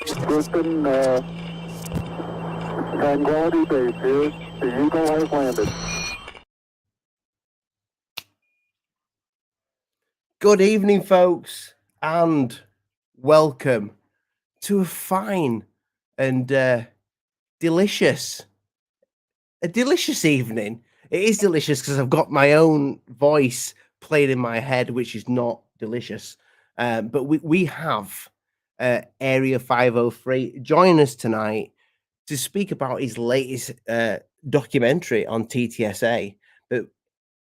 Houston, Tranquility Base here. The Eagle has landed. Good evening, folks, and welcome to a fine and delicious evening. It is delicious because I've got my own voice played in my head, which is not delicious. But we have Area 503 join us tonight to speak about his latest documentary on TTSA. But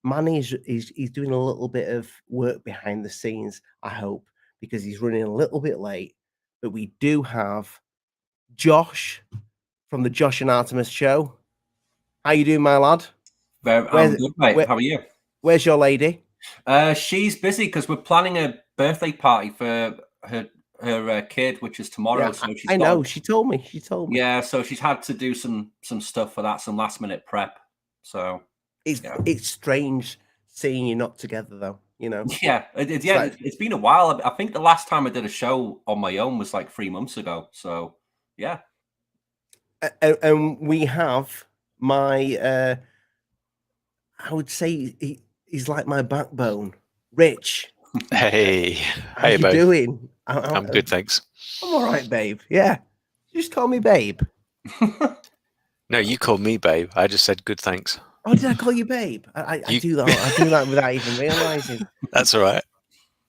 Manny he's doing a little bit of work behind the scenes, I hope, because he's running a little bit late. But we do have Josh from the Josh and Artemis show. How you doing, my lad? I'm good, mate. How are you? Where's your lady? She's busy because we're planning a birthday party for her kid, which is tomorrow. Yeah, so she's I know. She told me. Yeah, so she's had to do some stuff for that, some last minute prep. So it's strange seeing you not together, though. You know. Yeah, it's been a while. I think the last time I did a show on my own was like 3 months ago. So yeah. And we have my I would say he's like my backbone, Rich. Hey, how you doing? I'm good, thanks. I'm all right, babe. Yeah, just call me babe. No, you called me babe. I just said good, thanks. Oh, did I call you babe? I do that. I do that without even realizing. That's all right.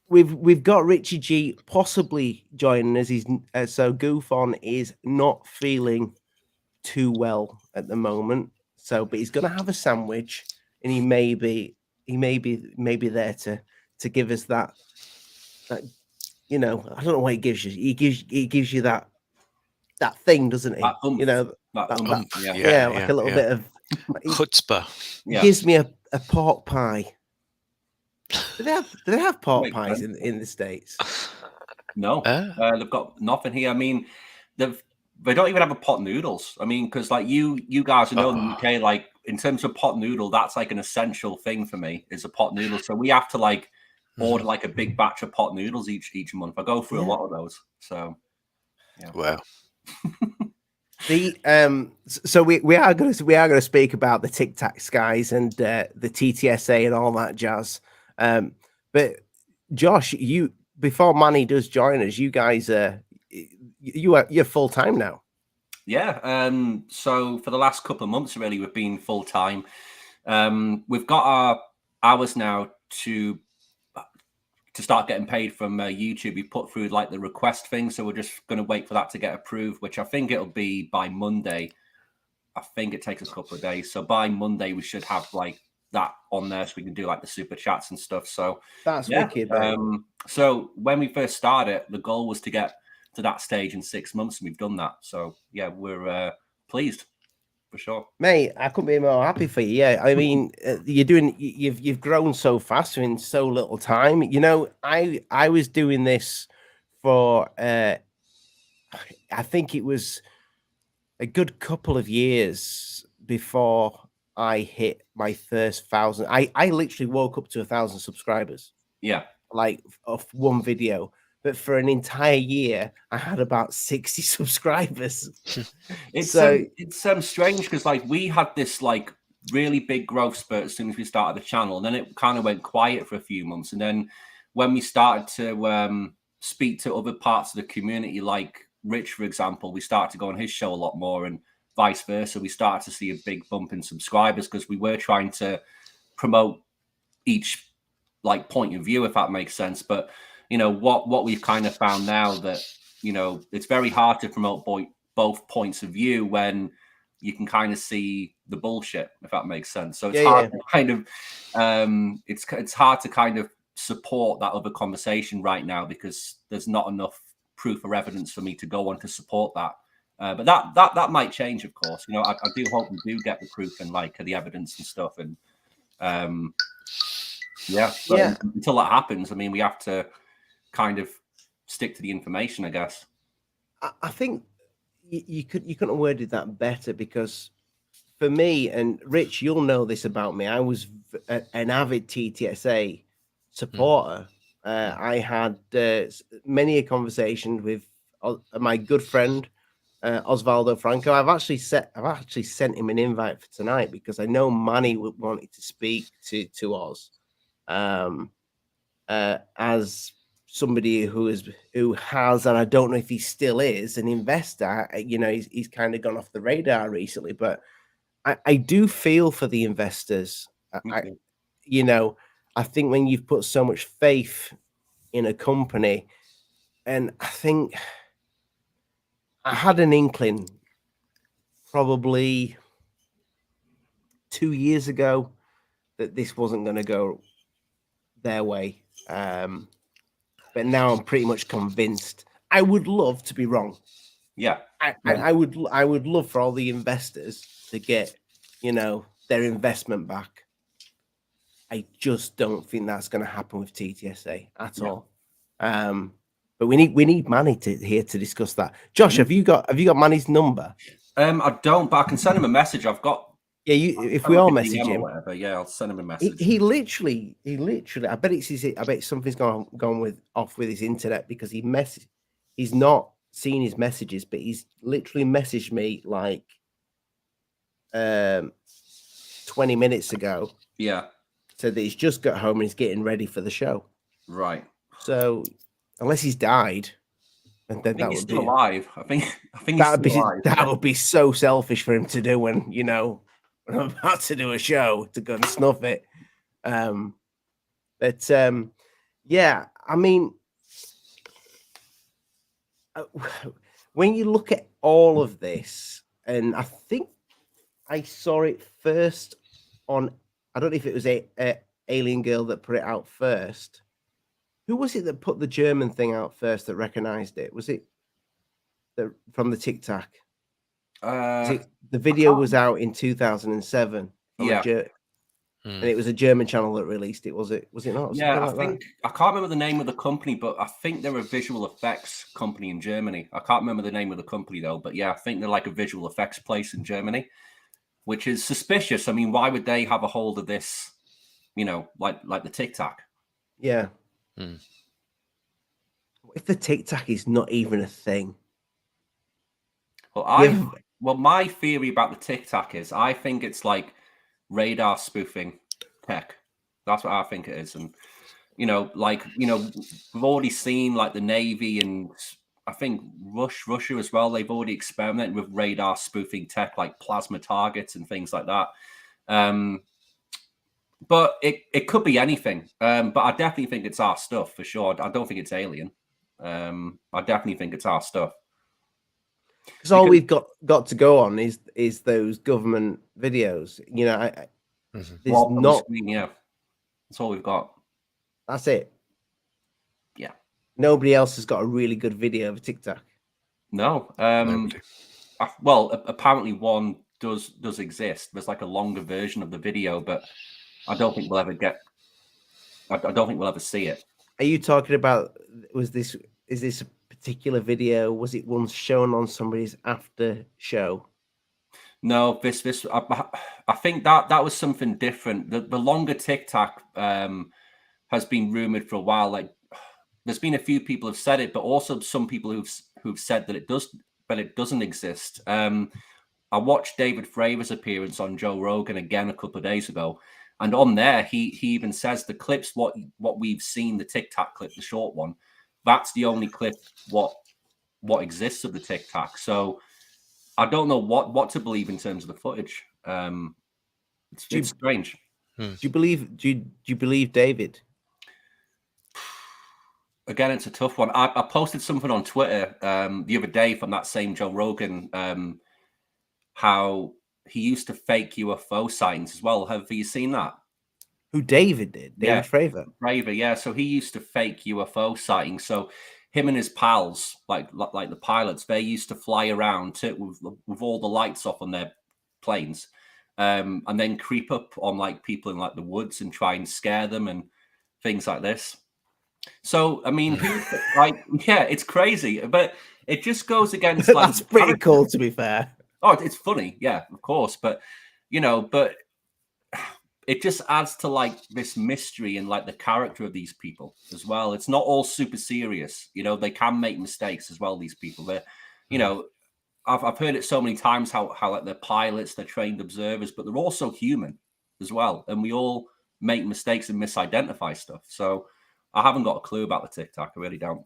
We've got Richie G possibly joining us. He's so GUFON is not feeling too well at the moment. So, but he's gonna have a sandwich, and he may be there to give us that you know, I don't know what he gives you. He gives you that thing, doesn't he? You know, like a little bit of chutzpah. He gives me a pork pie. Do they have pork pies in the States? No, they've got nothing here. I mean, they don't even have a pot noodles. I mean, because like you guys know in the UK, like in terms of pot noodle, that's like an essential thing for me is a pot noodle. So we have to like order like a big batch of pot noodles each month. I go through a lot of those. So yeah. Wow. So we are going to speak about the Tic Tac skies and the TTSA and all that jazz. But Josh, you before Manny does join us, you guys you're full time now. Yeah. So for the last couple of months, really, we've been full time. We've got our hours now to start getting paid from YouTube. We put through like the request thing, so we're just going to wait for that to get approved, which I think it'll be by Monday. I think it takes a couple of days, so by Monday we should have like that on there, so we can do like the super chats and stuff. So that's wicked. So when we first started, the goal was to get to that stage in 6 months, and we've done that. So yeah, we're pleased. For sure, mate. I couldn't be more happy for you. Yeah, I mean, you've grown so fast in so little time. You know, I was doing this for I think it was a good couple of years before I hit my first 1,000. I literally woke up to 1,000 subscribers. Yeah, like off one video. But for an entire year, I had about 60 subscribers. It's strange because like we had this like really big growth spurt as soon as we started the channel, and then it kind of went quiet for a few months. And then when we started to speak to other parts of the community, like Rich, for example, we started to go on his show a lot more, and vice versa. We started to see a big bump in subscribers because we were trying to promote each like point of view, if that makes sense. But you know what we've kind of found now that you know it's very hard to promote both points of view when you can kind of see the bullshit, if that makes sense. So it's hard to kind of it's hard to kind of support that other conversation right now because there's not enough proof or evidence for me to go on to support that. But that might change, of course. You know, I do hope we do get the proof and like the evidence and stuff. And until that happens, I mean, we have to kind of stick to the information, I guess. I think you couldn't have worded that better because for me, and Rich, you'll know this about me, I was an avid TTSA supporter. I had many a conversation with my good friend Osvaldo Franco. I've actually sent him an invite for tonight because I know Manny wanted to speak to Oz, as somebody who has, and I don't know if he still is, an investor. You know, he's kind of gone off the radar recently, but I do feel for the investors. You know, I think when you've put so much faith in a company, and I think I had an inkling probably 2 years ago that this wasn't going to go their way. But now I'm pretty much convinced. I would love to be wrong. Yeah. I would love for all the investors to get, you know, their investment back. I just don't think that's going to happen with TTSA at all. But we need Manny here to discuss that. Josh, have you got Manny's number? I don't, but I can send him a message. I've got. Yeah, if we all message him, or whatever, yeah, I'll send him a message. He literally. I bet something's gone off with his internet because he's not seen his messages, but he's literally messaged me like 20 minutes ago. Yeah. Said that he's just got home and he's getting ready for the show. Right. So unless he's died, and then that would be alive. I think that would be so selfish for him to do when, you know, when I'm about to do a show to go and snuff it. Yeah, I mean, when you look at all of this, and I think I saw it first on, I don't know if it was a Alien Girl that put it out first. Who was it that put the German thing out first that recognized it? Was it from the Tic Tac? The video was out in 2007. Yeah. And it was a German channel that released it. Was it not? Yeah, I can't remember the name of the company, but I think they're a visual effects company in Germany. I can't remember the name of the company though, but yeah, I think they're like a visual effects place in Germany, which is suspicious. I mean, why would they have a hold of this? You know, like the Tic Tac. Yeah. What if the Tic Tac is not even a thing? Well, my theory about the Tic Tac is I think it's like radar spoofing tech. That's what I think it is. And, you know, we've already seen like the Navy and I think Russia as well. They've already experimented with radar spoofing tech, like plasma targets and things like that. But it could be anything. But I definitely think it's our stuff for sure. I don't think it's alien. I definitely think it's our stuff. Because all we've got to go on is those government videos. You know, that's all we've got. That's it. Yeah. Nobody else has got a really good video of a Tic Tac. No. Well, apparently one does exist. There's like a longer version of the video, but I don't think we'll ever see it. Are you talking about? Is this a particular video? Was it once shown on somebody's after show? No, this I think that was something different. The longer Tic Tac has been rumored for a while. Like, there's been a few people who've said it, but also some people who've said that it does, but it doesn't exist. I watched David Fravor's appearance on Joe Rogan again a couple of days ago, and on there he even says the clips what we've seen, the Tic Tac clip, the short one, that's the only clip what exists of the Tic Tac. So I don't know what to believe in terms of the footage. It's strange. Do you believe David? Again, it's a tough one. I posted something on Twitter the other day from that same Joe Rogan, how he used to fake UFO sightings as well. Have you seen that? Who David did? David Fravor. Fravor, yeah. So he used to fake UFO sightings. So him and his pals, like the pilots, they used to fly around with all the lights off on their planes, and then creep up on like people in like the woods and try and scare them and things like this. So I mean, it's crazy, but it just goes against. Like, that's pretty cool, to be fair. Oh, it's funny, yeah, of course, but it just adds to like this mystery and like the character of these people as well. It's not all super serious, you know. They can make mistakes as well. These people, they're, you know, I've heard it so many times how like they're pilots, they're trained observers, but they're also human as well, and we all make mistakes and misidentify stuff. So I haven't got a clue about the Tic Tac. I really don't.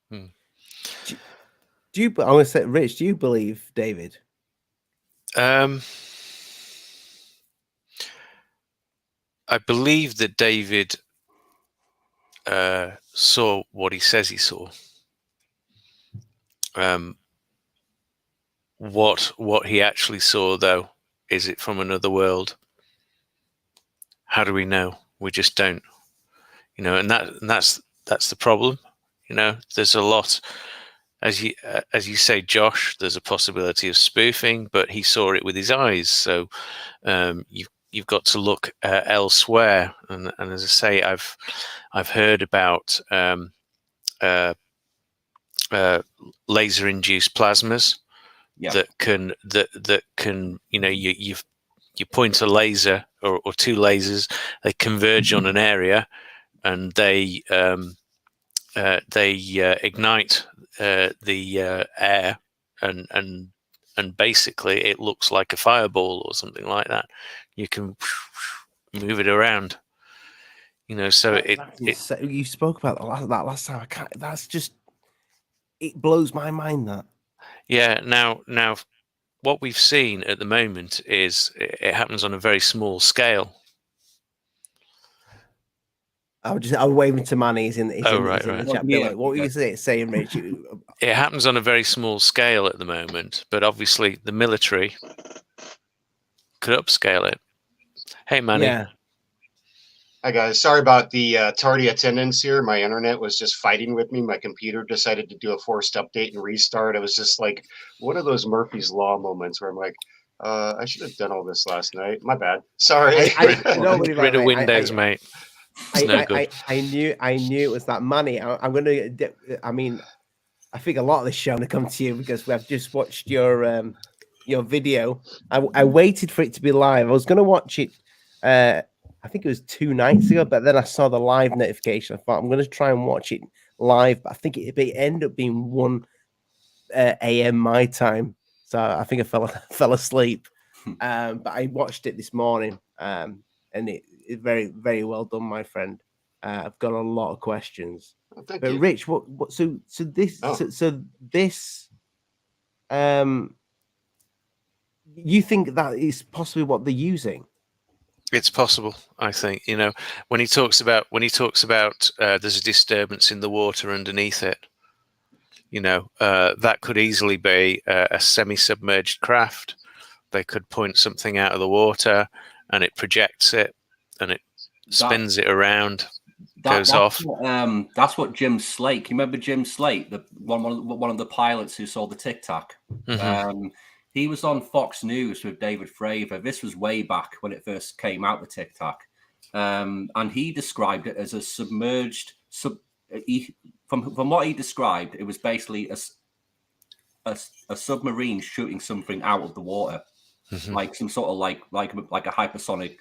Do you? I want to say, Rich. Do you believe David? I believe that David saw what he says he saw. What he actually saw, though, is it from another world? How do we know? We just don't, you know. And that's the problem. You know, there's a lot, as you say, Josh. There's a possibility of spoofing, but he saw it with his eyes. So you've got to look elsewhere. And as I say, I've heard about laser-induced plasmas that can you know, you point a laser or two lasers, they converge on an area, and they ignite the air, and basically it looks like a fireball or something like that. You can move it around, you know. So you spoke about that last time. That's just, it blows my mind. That now what we've seen at the moment is it happens on a very small scale. I was waving to Manny. He's in the chat. Yeah. What were you saying, Rich? It happens on a very small scale at the moment, but obviously the military could upscale it. Hey, Manny. Yeah. Hi, guys. Sorry about the tardy attendance here. My internet was just fighting with me. My computer decided to do a forced update and restart. It was just like one of those Murphy's Law moments where I'm like, I should have done all this last night. My bad. Sorry. Rid of Windows, mate. I knew it was that Manny. I'm gonna. I mean, I think a lot of this show gonna come to you because we've just watched your video. I waited for it to be live. I was gonna watch it. I think it was 2 nights ago, but then I saw the live notification. I thought I'm gonna try and watch it live, but I think it ended up being 1 a.m. my time. So I think I fell asleep. But I watched it this morning. And it's very, very well done, my friend. I've got a lot of questions. Oh, thank but you. Rich, this you think that is possibly what they're using? It's possible, I think. You know, when he talks about there's a disturbance in the water underneath it, you know, that could easily be a semi-submerged craft. They could point something out of the water and it projects it and it spins it around, goes off. That's what Jim Slate. You remember Jim Slate, the one of the pilots who saw the Tic Tac? Mm-hmm. He was on Fox News with David Fravor. This was way back when it first came out, the Tic Tac, and he described it as a submerged. From what he described, it was basically a submarine shooting something out of the water, mm-hmm. like some sort of like a hypersonic,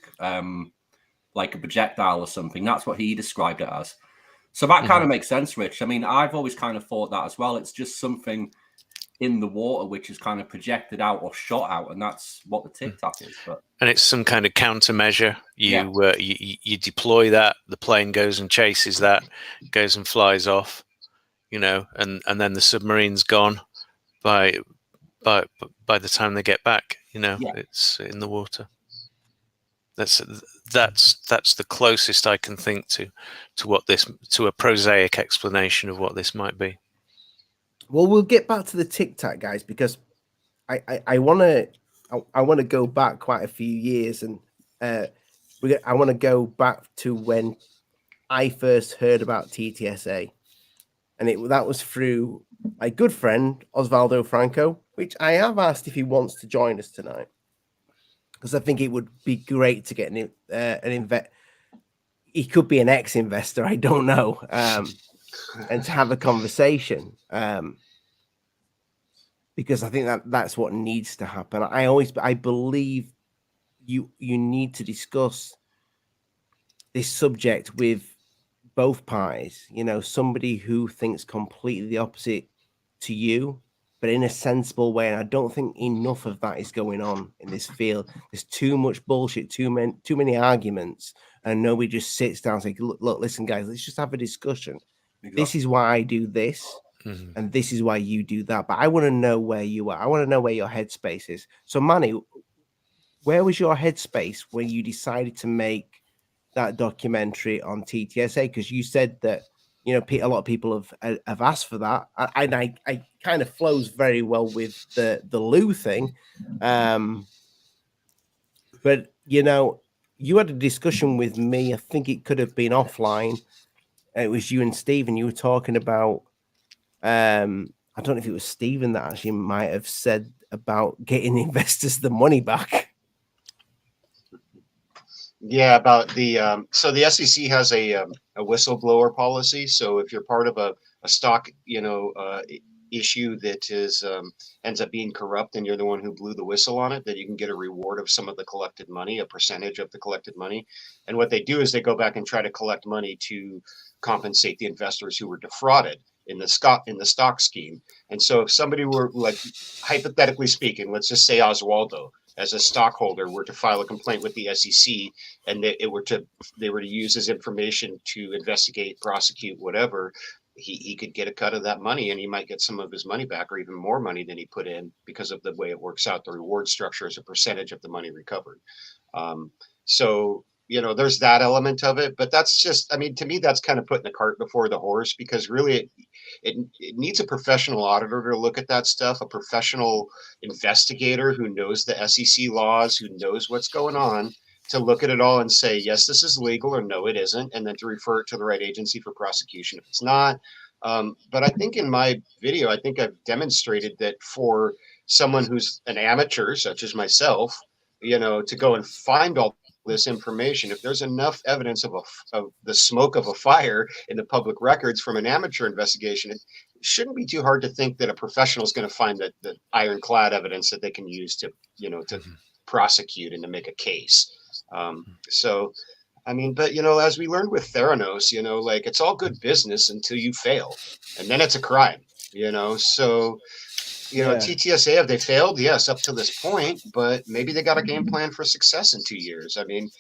like a projectile or something. That's what he described it as. So that kind of makes sense, Rich. I mean, I've always kind of thought that as well. It's just something in the water which is kind of projected out or shot out, and that's what the Tic Tac is. And it's some kind of countermeasure. You deploy that, the plane goes and chases that, goes and flies off, you know, and then the submarine's gone by the time they get back, you know. It's in the water. That's the closest I can think to a prosaic explanation of what this might be. Well, we'll get back to the Tic Tac, guys, because I want to go back quite a few years, and I want to go back to when I first heard about TTSA, and that was through my good friend Osvaldo Franco, which I have asked if he wants to join us tonight, because I think it would be great to get he could be an ex-investor, I don't know, and to have a conversation, because I think that's what needs to happen. I believe you need to discuss this subject with both parties, you know, somebody who thinks completely the opposite to you, but in a sensible way. And I don't think enough of that is going on in this field. There's too much bullshit, too many arguments, and nobody just sits down and says, look, listen, guys, let's just have a discussion. Exactly. This is why I do this, and this is why you do that. But I want to know where you are. I want to know where your headspace is. So, Manny, where was your headspace when you decided to make that documentary on TTSA? Because you said that, you know, a lot of people have asked for that, and I kind of flows very well with the Lou thing, but you know, you had a discussion with me. I think it could have been offline. It was you and Stephen. You were talking about, I don't know if it was Stephen that actually might have said about getting investors the money back. Yeah, about the so the SEC has a whistleblower policy. So if you're part of a stock, you know, issue that is ends up being corrupt, and you're the one who blew the whistle on it, then you can get a reward of some of the collected money, a percentage of the collected money. And what they do is they go back and try to collect money to compensate the investors who were defrauded in the stock scheme. And so if somebody were, like, hypothetically speaking, let's just say Oswaldo, as a stockholder, were to file a complaint with the SEC, and they were to use his information to investigate, prosecute, whatever, he could get a cut of that money, and he might get some of his money back, or even more money than he put in, because of the way it works out. The reward structure is a percentage of the money recovered. So, you know, there's that element of it, but that's just, I mean, to me, that's kind of putting the cart before the horse, because really it needs a professional auditor to look at that stuff, a professional investigator who knows the SEC laws, who knows what's going on, to look at it all and say, yes, this is legal, or no, it isn't, and then to refer it to the right agency for prosecution if it's not. But I think in my video, I think I've demonstrated that for someone who's an amateur, such as myself, you know, to go and find all this information, if there's enough evidence of the smoke of a fire in the public records from an amateur investigation, it shouldn't be too hard to think that a professional is going to find the ironclad evidence that they can use to, you know, to prosecute and to make a case. So, I mean, but, you know, as we learned with Theranos, you know, like, it's all good business until you fail, and then it's a crime, you know. So, you know, TTSA, have they failed? Yes, up to this point, but maybe they got a game plan for success in 2 years. I mean,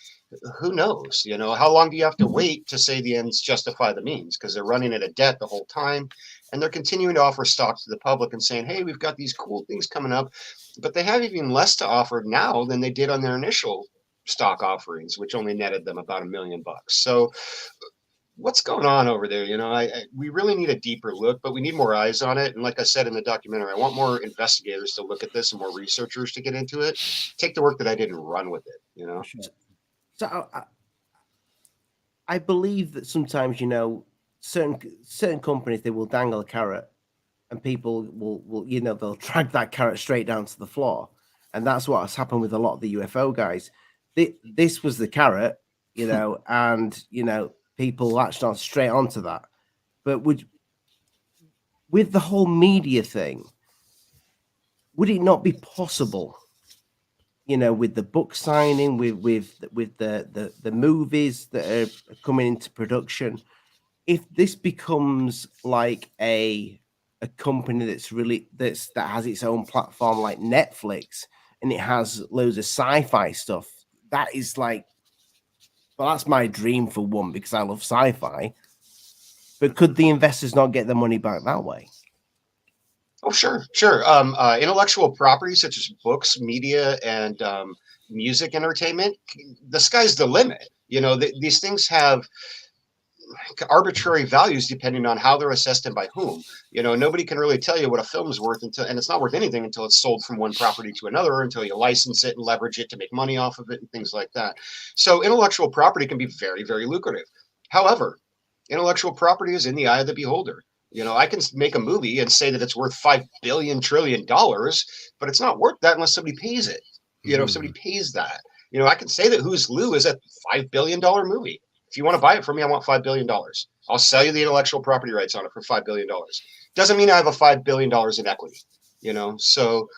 who knows? You know, how long do you have to wait to say the ends justify the means? Because they're running at a debt the whole time, and they're continuing to offer stock to the public and saying, hey, we've got these cool things coming up, but they have even less to offer now than they did on their initial stock offerings, which only netted them about $1 million. So what's going on over there? You know, we really need a deeper look, but we need more eyes on it. And like I said in the documentary, I want more investigators to look at this and more researchers to get into it, take the work that I did and run with it, you know? So I believe that sometimes, you know, certain companies, they will dangle a carrot, and people will, you know, they'll drag that carrot straight down to the floor. And that's what has happened with a lot of the UFO guys. This was the carrot, you know, and, you know, people latched on straight onto that. But with the whole media thing, would it not be possible, you know, with the book signing, with the movies that are coming into production, if this becomes like a company that has its own platform like Netflix, and it has loads of sci-fi stuff, that is like, well, that's my dream for one, because I love sci-fi. But could the investors not get their money back that way? Oh, sure. Intellectual property such as books, media, and music entertainment, the sky's the limit. You know, these things have arbitrary values depending on how they're assessed and by whom. You know, nobody can really tell you what a film is worth and it's not worth anything until it's sold from one property to another, until you license it and leverage it to make money off of it and things like that. So intellectual property can be very, very lucrative. However, intellectual property is in the eye of the beholder. You know, I can make a movie and say that it's worth $5 billion trillion, but it's not worth that unless somebody pays it. You know, if somebody pays that. You know, I can say that Who's Lou is a $5 billion movie. If you want to buy it from me, I want $5 billion. I'll sell you the intellectual property rights on it for $5 billion. Doesn't mean I have a $5 billion in equity, you know? So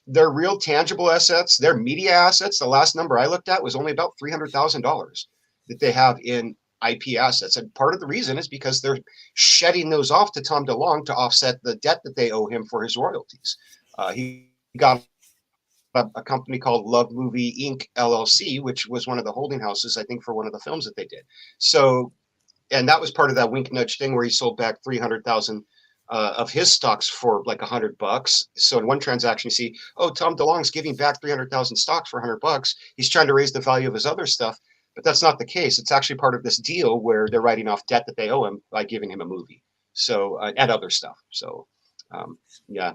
they're real tangible assets. They're media assets. The last number I looked at was only about $300,000. that they have in IP assets. And part of the reason is because they're shedding those off to Tom DeLonge to offset the debt that they owe him for his royalties. He got a company called Love Movie Inc. LLC, which was one of the holding houses, I think, for one of the films that they did. So, and that was part of that wink nudge thing where he sold back 300,000 of his stocks for like $100. So in one transaction, you see, oh, Tom DeLonge's giving back 300,000 stocks for $100. He's trying to raise the value of his other stuff, but that's not the case. It's actually part of this deal where they're writing off debt that they owe him by giving him a movie. So and other stuff. So yeah.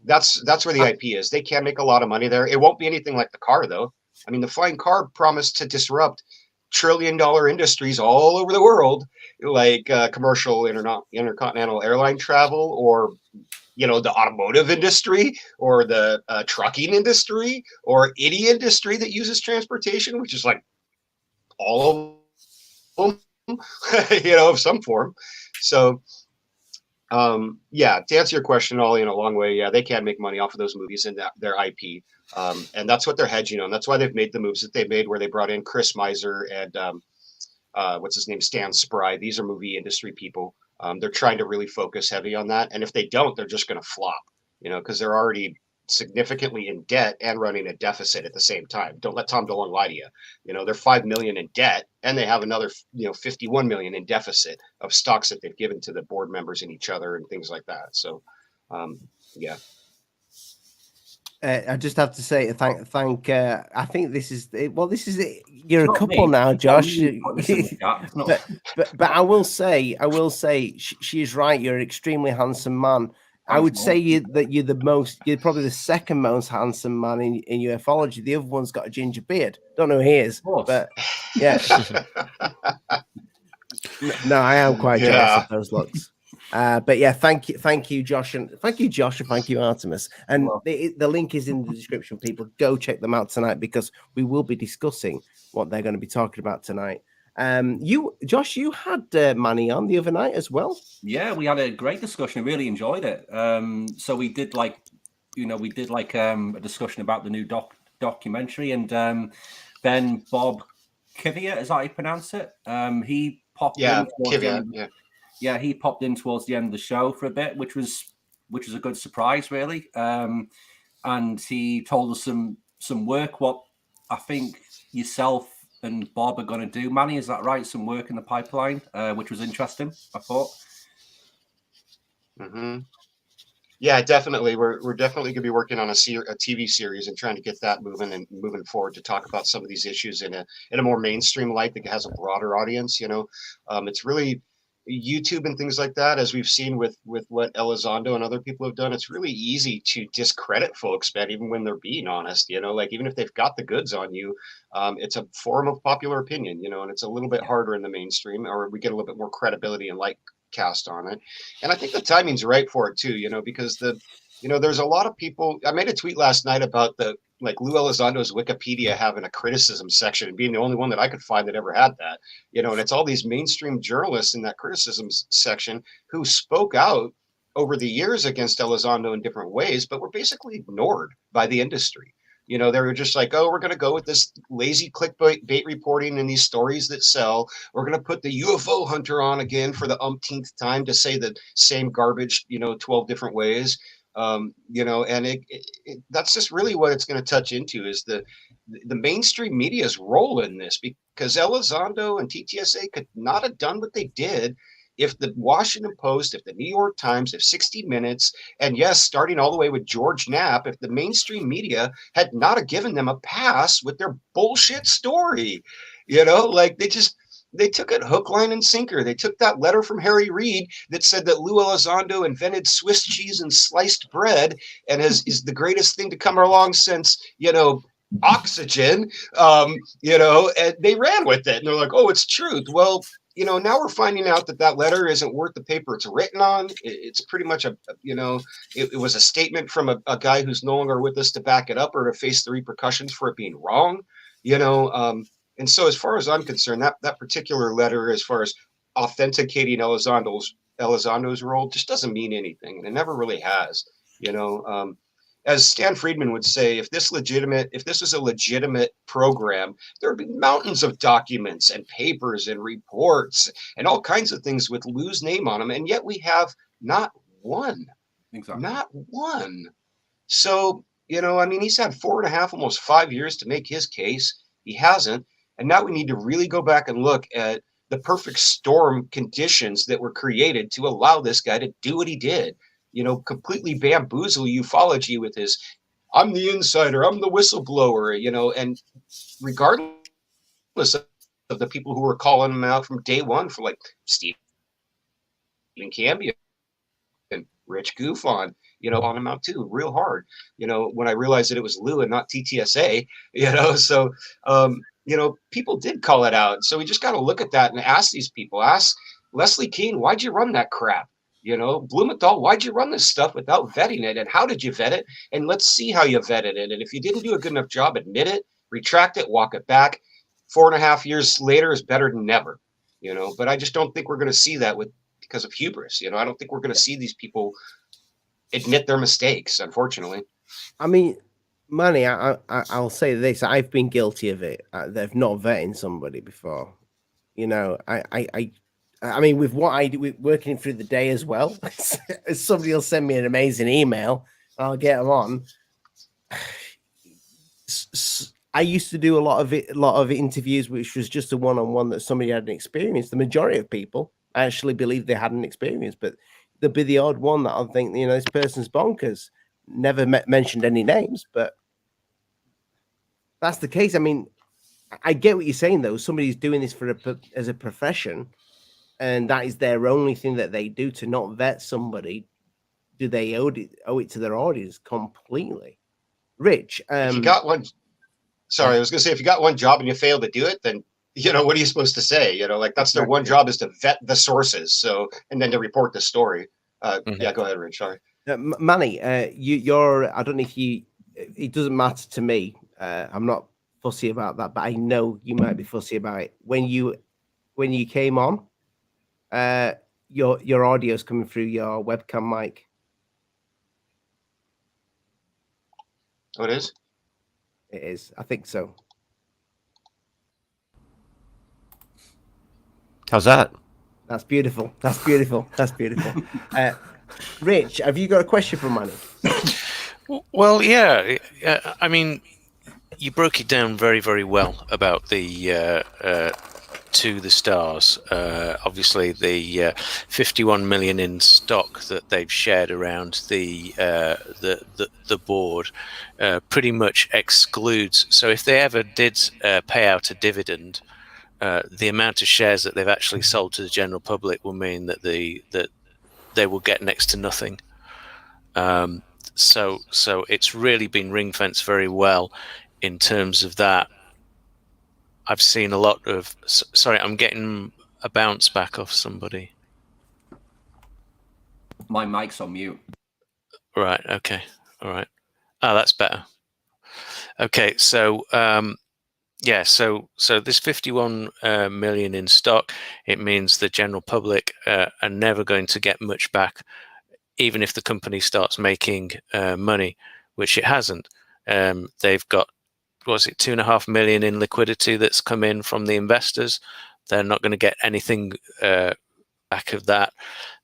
That's where the IP is. They can make a lot of money there. It won't be anything like the car, though. I mean, the flying car promised to disrupt trillion-dollar industries all over the world, like commercial intercontinental airline travel, or the automotive industry, or the trucking industry, or any industry that uses transportation, which is like all of them, of some form. So. Yeah, to answer your question, Ollie, in a long way, yeah, they can make money off of those movies and their IP. And that's what they're hedging on. That's why they've made the moves that they made, where they brought in Chris Miser and what's his name, Stan Spry. These are movie industry people. They're trying to really focus heavy on that. And if they don't, they're just going to flop, because they're already significantly in debt and running a deficit at the same time. Don't let Tom DeLonge lie to you. They're $5 million in debt, and they have another, $51 million in deficit of stocks that they've given to the board members and each other and things like that. So, yeah. I just have to say thank. I think this is it. You're a couple now, Josh. but I will say she is right. You're an extremely handsome man. I would say you're probably the second most handsome man in ufology. The other one's got a ginger beard. Don't know who he is, but yeah. No, I am quite jealous of those looks. But yeah, thank you, Josh, and thank you, Artemis. And the link is in the description. People, go check them out tonight, because we will be discussing what they're going to be talking about tonight. Josh, you had Manny on the other night as well. Yeah, we had a great discussion. I really enjoyed it. So we did a discussion about the new documentary, and then Bob Kiviat, is that how you pronounce it? He popped in. Yeah, he popped in towards the end of the show for a bit, which was a good surprise, really. And he told us some work, what I think yourself and Bob are going to do. Manny, is that right? Some work in the pipeline, which was interesting, I thought. Mm-hmm. Yeah, definitely. We're definitely going to be working on a TV series and trying to get that moving forward to talk about some of these issues in a more mainstream light that has a broader audience. It's really YouTube and things like that, as we've seen with what Elizondo and other people have done. It's really easy to discredit folks, man, even when they're being honest, like even if they've got the goods on you, it's a form of popular opinion, and it's a little bit harder in the mainstream, or we get a little bit more credibility and light cast on it. And I think the timing's right for it too, because there's a lot of people. I made a tweet last night about Lou Elizondo's Wikipedia having a criticism section and being the only one that I could find that ever had that, and it's all these mainstream journalists in that criticism section who spoke out over the years against Elizondo in different ways, but were basically ignored by the industry. They were just like, oh, we're going to go with this lazy clickbait reporting and these stories that sell. We're going to put the UFO hunter on again for the umpteenth time to say the same garbage, 12 different ways. And that's just really what it's going to touch into, is the mainstream media's role in this, because Elizondo and TTSA could not have done what they did if the Washington Post, if the New York Times, if 60 Minutes, and yes, starting all the way with George Knapp, if the mainstream media had not have given them a pass with their bullshit story, they took it hook, line, and sinker. They took that letter from Harry Reid that said that Lou Elizondo invented Swiss cheese and sliced bread and is the greatest thing to come along since, oxygen, and they ran with it. And they're like, oh, it's truth. Well, now we're finding out that letter isn't worth the paper it's written on. It's pretty much it was a statement from a guy who's no longer with us to back it up or to face the repercussions for it being wrong, And so as far as I'm concerned, that particular letter, as far as authenticating Elizondo's role, just doesn't mean anything. And it never really has, as Stan Friedman would say, if this was a legitimate program, there would be mountains of documents and papers and reports and all kinds of things with Lou's name on them, and yet we have not one. Exactly. Not one. So, I mean, he's had 4.5, almost 5 years to make his case. He hasn't. And now we need to really go back and look at the perfect storm conditions that were created to allow this guy to do what he did. Completely bamboozle ufology with his, I'm the insider, I'm the whistleblower, and regardless of the people who were calling him out from day one, for like Stephen Cambia and Rich GUFON, on him out too, real hard, when I realized that it was Lou and not TTSA, so, people did call it out. So we just got to look at that and ask these people, ask Leslie Kean, why'd you run that crap? Blumenthal, why'd you run this stuff without vetting it? And how did you vet it? And let's see how you vetted it. And if you didn't do a good enough job, admit it, retract it, walk it back. 4.5 years later is better than never, but I just don't think we're going to see that because of hubris. I don't think we're going to see these people admit their mistakes, unfortunately. I mean, Manny, I'll say this: I've been guilty of it. They've not vetting somebody before. I mean, with what I do, working through the day as well. Somebody will send me an amazing email, and I'll get them on. I used to do a lot of interviews, which was just a one-on-one that somebody had an experience. The majority of people actually believe they had an experience, but there'll be the odd one that I'll think, this person's bonkers. Never mentioned any names, but that's the case. I mean, I get what you're saying, though. Somebody's doing this as a profession, and that is their only thing that they do. To not vet somebody, do they owe it to their audience completely? Rich, if you got one, sorry, I was going to say, if you got one job and you fail to do it, then what are you supposed to say? That's their one job, is to vet the sources. So, and then to report the story. Yeah, go ahead, Rich. Sorry. Manny, you're, I don't know if it doesn't matter to me. I'm not fussy about that, but I know you might be fussy about it. When you came on, your audio's coming through your webcam mic. Oh, it is? It is. I think so. How's that? That's beautiful. That's beautiful. That's beautiful. Rich, have you got a question for Manny? Well, yeah. I mean, you broke it down very, very well about the to the stars. Obviously, the 51 million in stock that they've shared around the board pretty much excludes. So, if they ever did pay out a dividend, the amount of shares that they've actually sold to the general public will mean that they will get next to nothing. So it's really been ring fenced very well in terms of that. I've seen a lot of. Sorry, I'm getting a bounce back off somebody. My mic's on mute. Right. Okay. All right. Oh, that's better. Okay. So. Yeah, so this 51 million in stock, it means the general public are never going to get much back, even if the company starts making money, which it hasn't. They've got, was it 2.5 million in liquidity that's come in from the investors. They're not going to get anything back of that.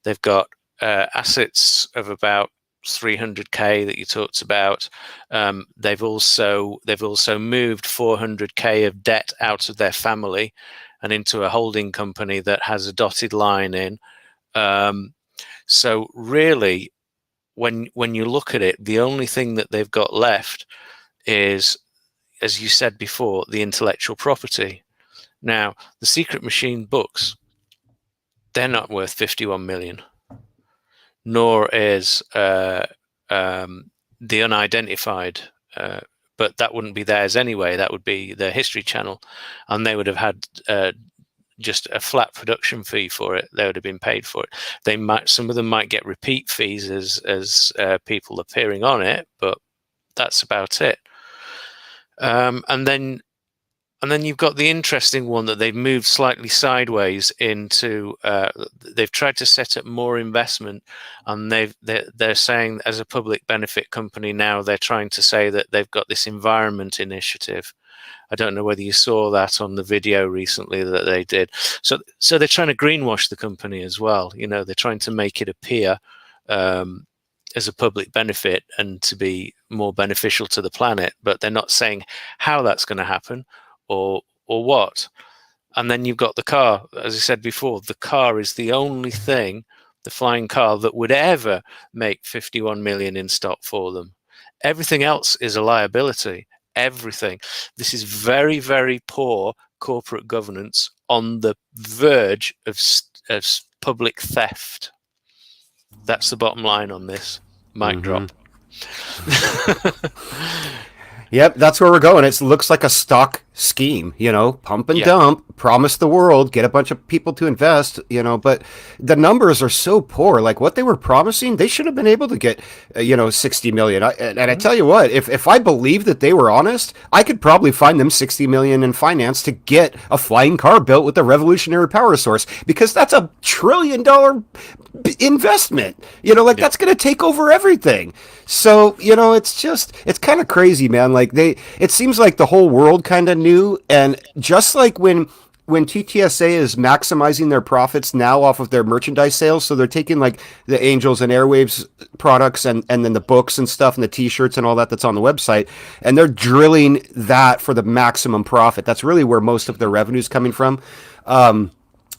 They've got assets of about 300k that you talked about. They've also moved 400k of debt out of their family and into a holding company that has a dotted line in. So really, when you look at it, the only thing that they've got left is, as you said before, the intellectual property. Now, the Secret Machine books, they're not worth 51 million. Nor is the unidentified, but that wouldn't be theirs anyway. That would be the History Channel, and they would have had just a flat production fee for it. They would have been paid for it. Some of them might get repeat fees as people appearing on it, but that's about it. And then And then you've got the interesting one that they've moved slightly sideways into. They've tried to set up more investment, and they're saying as a public benefit company now they're trying to say that they've got this environment initiative. I don't know whether you saw that on the video recently that they did. So they're trying to greenwash the company as well. You know, they're trying to make it appear as a public benefit and to be more beneficial to the planet, but they're not saying how that's going to happen or what. And then you've got the car. As I said before, the car is the only thing, the flying car, that would ever make 51 million in stock for them. Everything else is a liability. Everything. This is very, very poor corporate governance on the verge of public theft. That's the bottom line on this. Mic drop. Yep, that's where we're going. It looks like a stock scheme, you know, pump and dump, promise the world, get a bunch of people to invest, you know, but the numbers are so poor. Like what they were promising, they should have been able to get, 60 million. And I tell you what, if I believe that they were honest, I could probably find them 60 million in finance to get a flying car built with a revolutionary power source, because that's $1 trillion investment, that's going to take over everything. So, it's kind of crazy, man. Like it seems like the whole world kind of knew. And just like when TTSA is maximizing their profits now off of their merchandise sales, so they're taking like the Angels and Airwaves products and then the books and stuff and the t-shirts and all that's on the website, and they're drilling that for the maximum profit. That's really where most of their revenue is coming from.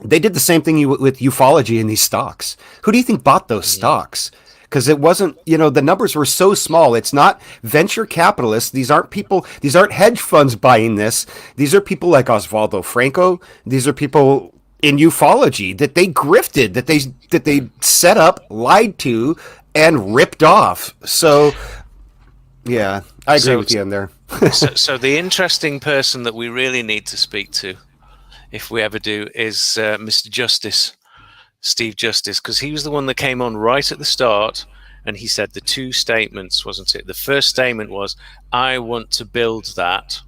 They did the same thing with ufology in these stocks. Who do you think bought those stocks? Because it wasn't, the numbers were so small. It's not venture capitalists. These aren't people, these aren't hedge funds buying this. These are people like Osvaldo Franco. These are people in ufology that they grifted, that they set up, lied to, and ripped off. So, yeah, I agree with you in there. so the interesting person that we really need to speak to, if we ever do, is Mr. Justice. Steve Justice, because he was the one that came on right at the start, and he said the two statements, wasn't it? The first statement was, I want to build that.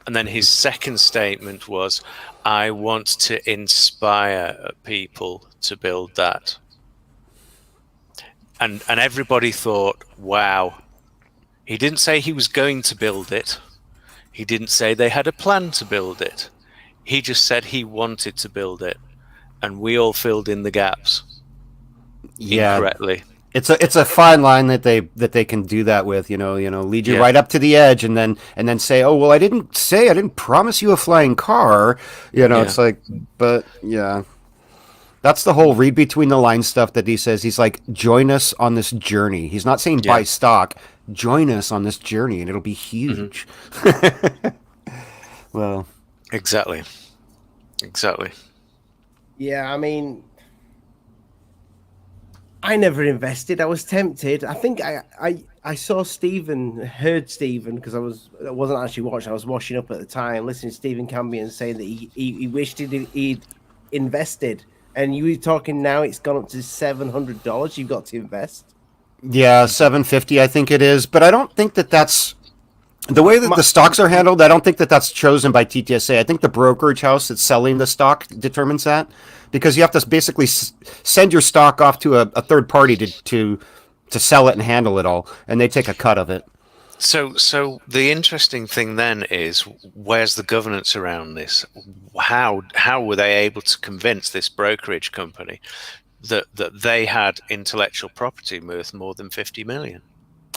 And then his second statement was, I want to inspire people to build that. And everybody thought, wow. He didn't say he was going to build it. He didn't say they had a plan to build it. He just said he wanted to build it. And we all filled in the gaps incorrectly. It's a fine line that they can do that with, lead you right up to the edge and then say, oh well, I didn't promise you a flying car, It's like, but yeah, that's the whole read between the lines stuff that he says. He's like, join us on this journey. He's not saying buy stock, join us on this journey, and it'll be huge. Well, exactly. Yeah, I mean, I never invested. I was tempted. I think I saw heard Stephen, because I wasn't actually watching. I was washing up at the time, listening to Stephen Cambion saying that he wished he'd invested. And you were talking now, it's gone up to $700. You've got to invest. Yeah, $750, I think it is. But I don't think that's the way that the stocks are handled. I don't think that's chosen by TTSA. I think the brokerage house that's selling the stock determines that, because you have to basically send your stock off to a third party to sell it and handle it all, and they take a cut of it. So the interesting thing then is, where's the governance around this? How were they able to convince this brokerage company that they had intellectual property worth more than 50 million?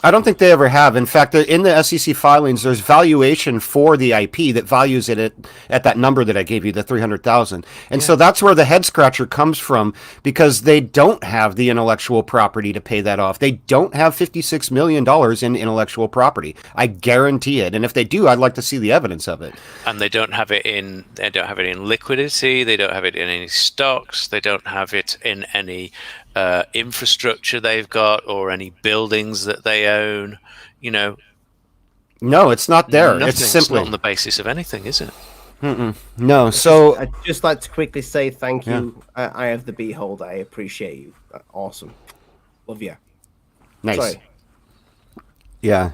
I don't think they ever have. In fact, in the SEC filings, there's valuation for the IP that values it at that number that I gave you, the 300,000. And so that's where the head scratcher comes from, because they don't have the intellectual property to pay that off. They don't have $56 million in intellectual property. I guarantee it. And if they do, I'd like to see the evidence of it. And they don't have it in liquidity. They don't have it in any stocks. They don't have it in any infrastructure they've got, or any buildings that they own. No, it's not there. Nothing's it's simply not on the basis of anything, is it? No. So I'd just like to quickly say thank you. I have the beholder. I appreciate you. Awesome. Love you. Nice. Sorry. Yeah.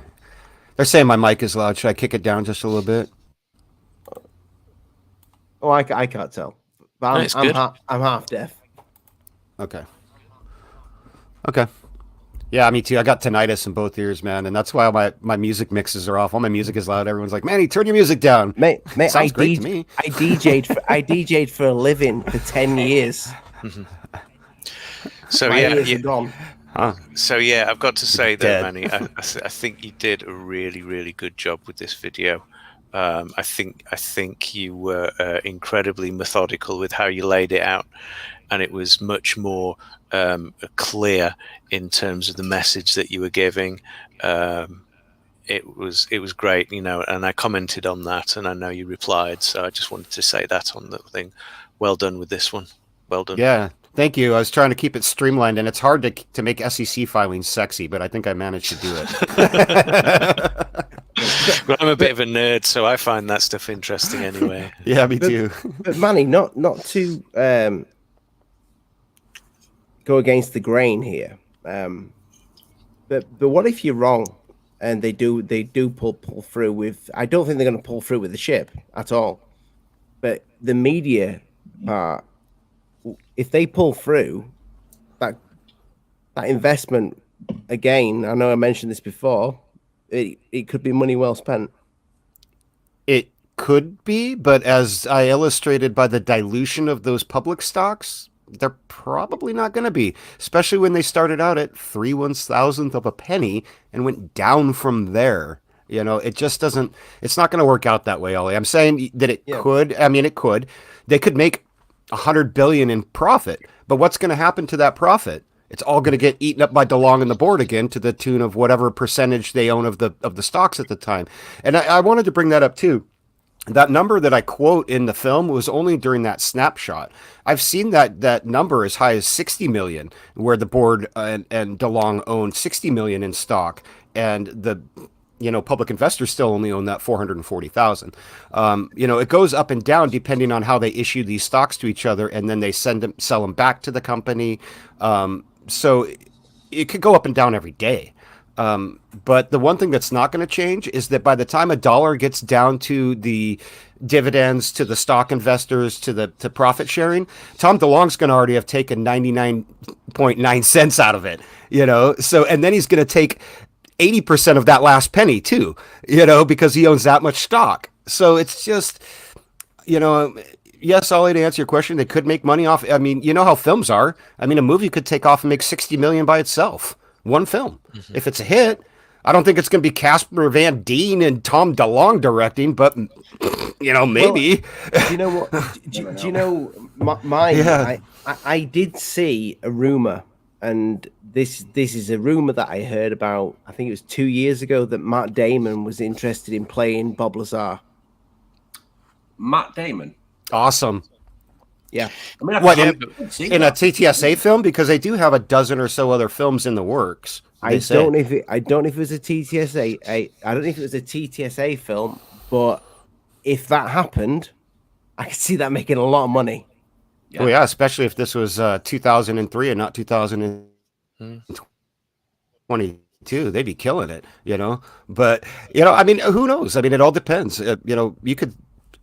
They're saying my mic is loud. Should I kick it down just a little bit? Oh, I can't tell. But No, it's good. I'm half deaf. Okay. Yeah, me too. I got tinnitus in both ears, man, and that's why my music mixes are off. All my music is loud. Everyone's like, "Manny, turn your music down." Mate, Sounds great to me. I DJ'd for a living for 10 years. So My yeah, ears are gone. So yeah, I've got to say though, Dead. Manny, I think you did a really, really good job with this video. I think you were incredibly methodical with how you laid it out, and it was much more clear in terms of the message that you were giving. It was great, you know, and I commented on that, and I know you replied, so I just wanted to say that on the thing. Well done with this one. Well done. Yeah, thank you. I was trying to keep it streamlined, and it's hard to make SEC filings sexy, but I think I managed to do it. Well, I'm a bit of a nerd, so I find that stuff interesting anyway. Yeah, me too. But Manny, not to go against the grain here, but what if you're wrong and they do pull through with? I don't think they're going to pull through with the ship at all. But the media part, if they pull through, that investment again, I know I mentioned this before, it could be money well spent. It could be, but as I illustrated by the dilution of those public stocks, they're probably not going to be, especially when they started out at 3/1000th of a penny and went down from there. You know, it just doesn't, it's not going to work out that way, Ollie. I'm saying that it could. I mean, it could. They could make $100 billion in profit, but what's going to happen to that profit? It's all going to get eaten up by DeLonge and the board again, to the tune of whatever percentage they own of the stocks at the time. And I wanted to bring that up too. That number that I quote in the film was only during that snapshot. I've seen that number as high as 60 million, where the board and DeLonge owned 60 million in stock, and the public investors still only own that 440,000. It goes up and down depending on how they issue these stocks to each other, and then they sell them back to the company. So it could go up and down every day. But the one thing that's not going to change is that by the time a dollar gets down to the dividends, to the stock investors, to profit sharing, Tom DeLonge's going to already have taken 99.9 cents out of it, So, and then he's going to take 80% of that last penny too, because he owns that much stock. So it's just, yes, Ollie, to answer your question, they could make money off. I mean, you know how films are. I mean, a movie could take off and make 60 million by itself. One film. Mm-hmm. If it's a hit, I don't think it's going to be Casper Van Dien and Tom DeLonge directing, but maybe. Well, do you know what? Do you know my? Yeah. I did see a rumor, and this is a rumor that I heard about. I think it was 2 years ago, that Matt Damon was interested in playing Bob Lazar. Matt Damon. Awesome. Yeah. I mean, in a TTSA film, because they do have a dozen or so other films in the works. I don't know if it was a TTSA. I don't know if it was a TTSA film, but if that happened, I could see that making a lot of money. Yeah. Oh yeah, especially if this was 2003 and not 2022, they'd be killing it, But I mean, who knows? I mean, it all depends.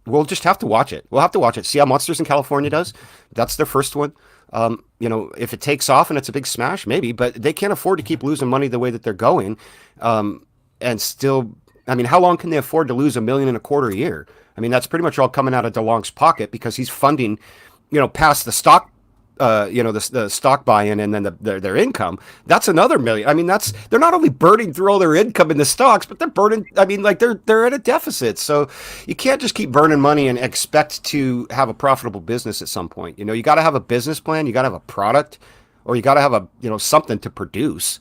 We'll just have to watch it. We'll have to watch it. See how Monsters in California does? That's their first one. If it takes off and it's a big smash, maybe, but they can't afford to keep losing money the way that they're going. And still, I mean, how long can they afford to lose $1.25 million a year? I mean, that's pretty much all coming out of DeLonge's pocket, because he's funding, past the stock, the stock buy-in and then their income. That's another $1 million. I mean, they're not only burning through all their income in the stocks, but they're burning. I mean, like they're at a deficit. So you can't just keep burning money and expect to have a profitable business at some point. You got to have a business plan. You got to have a product, or you got to have something to produce.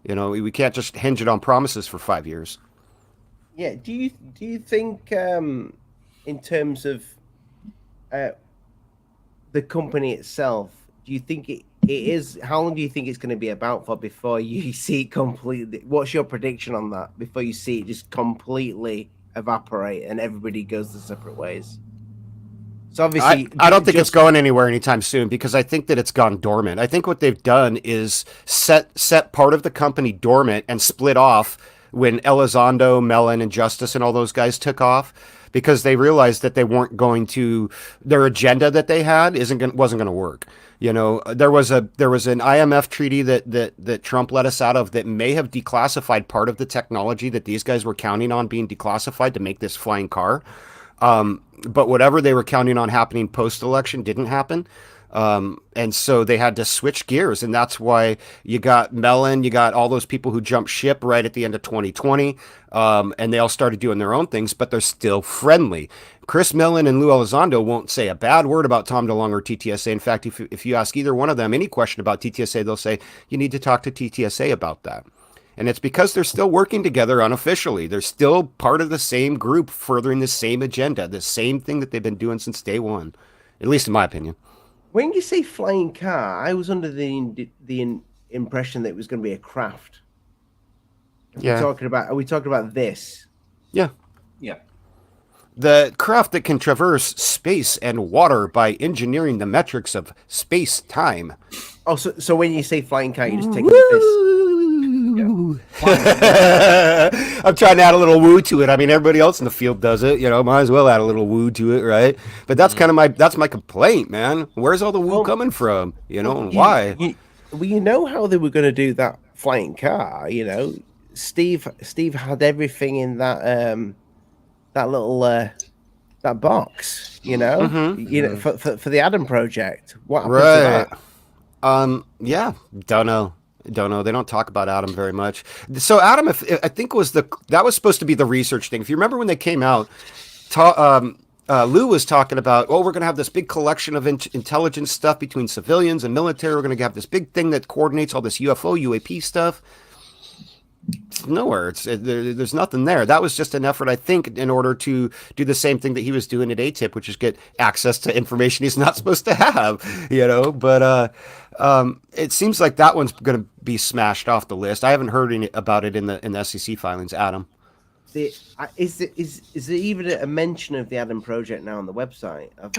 We can't just hinge it on promises for 5 years. Yeah. Do you think in terms of the company itself, do you think it is, how long do you think it's going to be about for before you see it completely? What's your prediction on that, before you see it just completely evaporate and everybody goes their separate ways? So obviously, I don't think it's going anywhere anytime soon, because I think that it's gone dormant. I think what they've done is set part of the company dormant and split off when Elizondo, Mellon, and Justice and all those guys took off. because they realized that they weren't going to, their agenda that they had wasn't going to work. You know, there was an IMF treaty that Trump let us out of that may have declassified part of the technology that these guys were counting on being declassified to make this flying car. But whatever they were counting on happening post-election didn't happen. And so they had to switch gears, and that's why you got Mellon, you got all those people who jumped ship right at the end of 2020, and they all started doing their own things, but they're still friendly. Chris Mellon and Lou Elizondo won't say a bad word about Tom DeLonge or TTSA. In fact, if you ask either one of them any question about TTSA, they'll say, you need to talk to TTSA about that. And it's because they're still working together unofficially. They're still part of the same group, furthering the same agenda, the same thing that they've been doing since day one, at least in my opinion. When you say flying car, I was under the impression that it was going to be a craft. Yeah. Are we talking about this? Yeah. Yeah. The craft that can traverse space and water by engineering the metrics of space-time. Oh, so when you say flying car, you're just taking this. I'm trying to add a little woo to it. I mean, everybody else in the field does it. You know, might as well add a little woo to it, right? But that's kind of that's my complaint, man. Where's all the woo coming from? You know, and why? You know how they were going to do that flying car. You know, Steve had everything in that that little that box. You know, you know, for the Adam Project. What happened to that? Yeah, don't know. They don't talk about Adam very much. So Adam, I think that was supposed to be the research thing. If you remember when they came out, Lou was talking about, we're going to have this big collection of intelligence stuff between civilians and military. We're going to have this big thing that coordinates all this UFO, UAP stuff. It's nowhere. There's nothing there. That was just an effort, I think, in order to do the same thing that he was doing at ATIP, which is get access to information he's not supposed to have, you know. But it seems like that one's going to be smashed off the list. I haven't heard about it in the SEC filings, Adam. Is there even a mention of the Adam Project now on the website? Have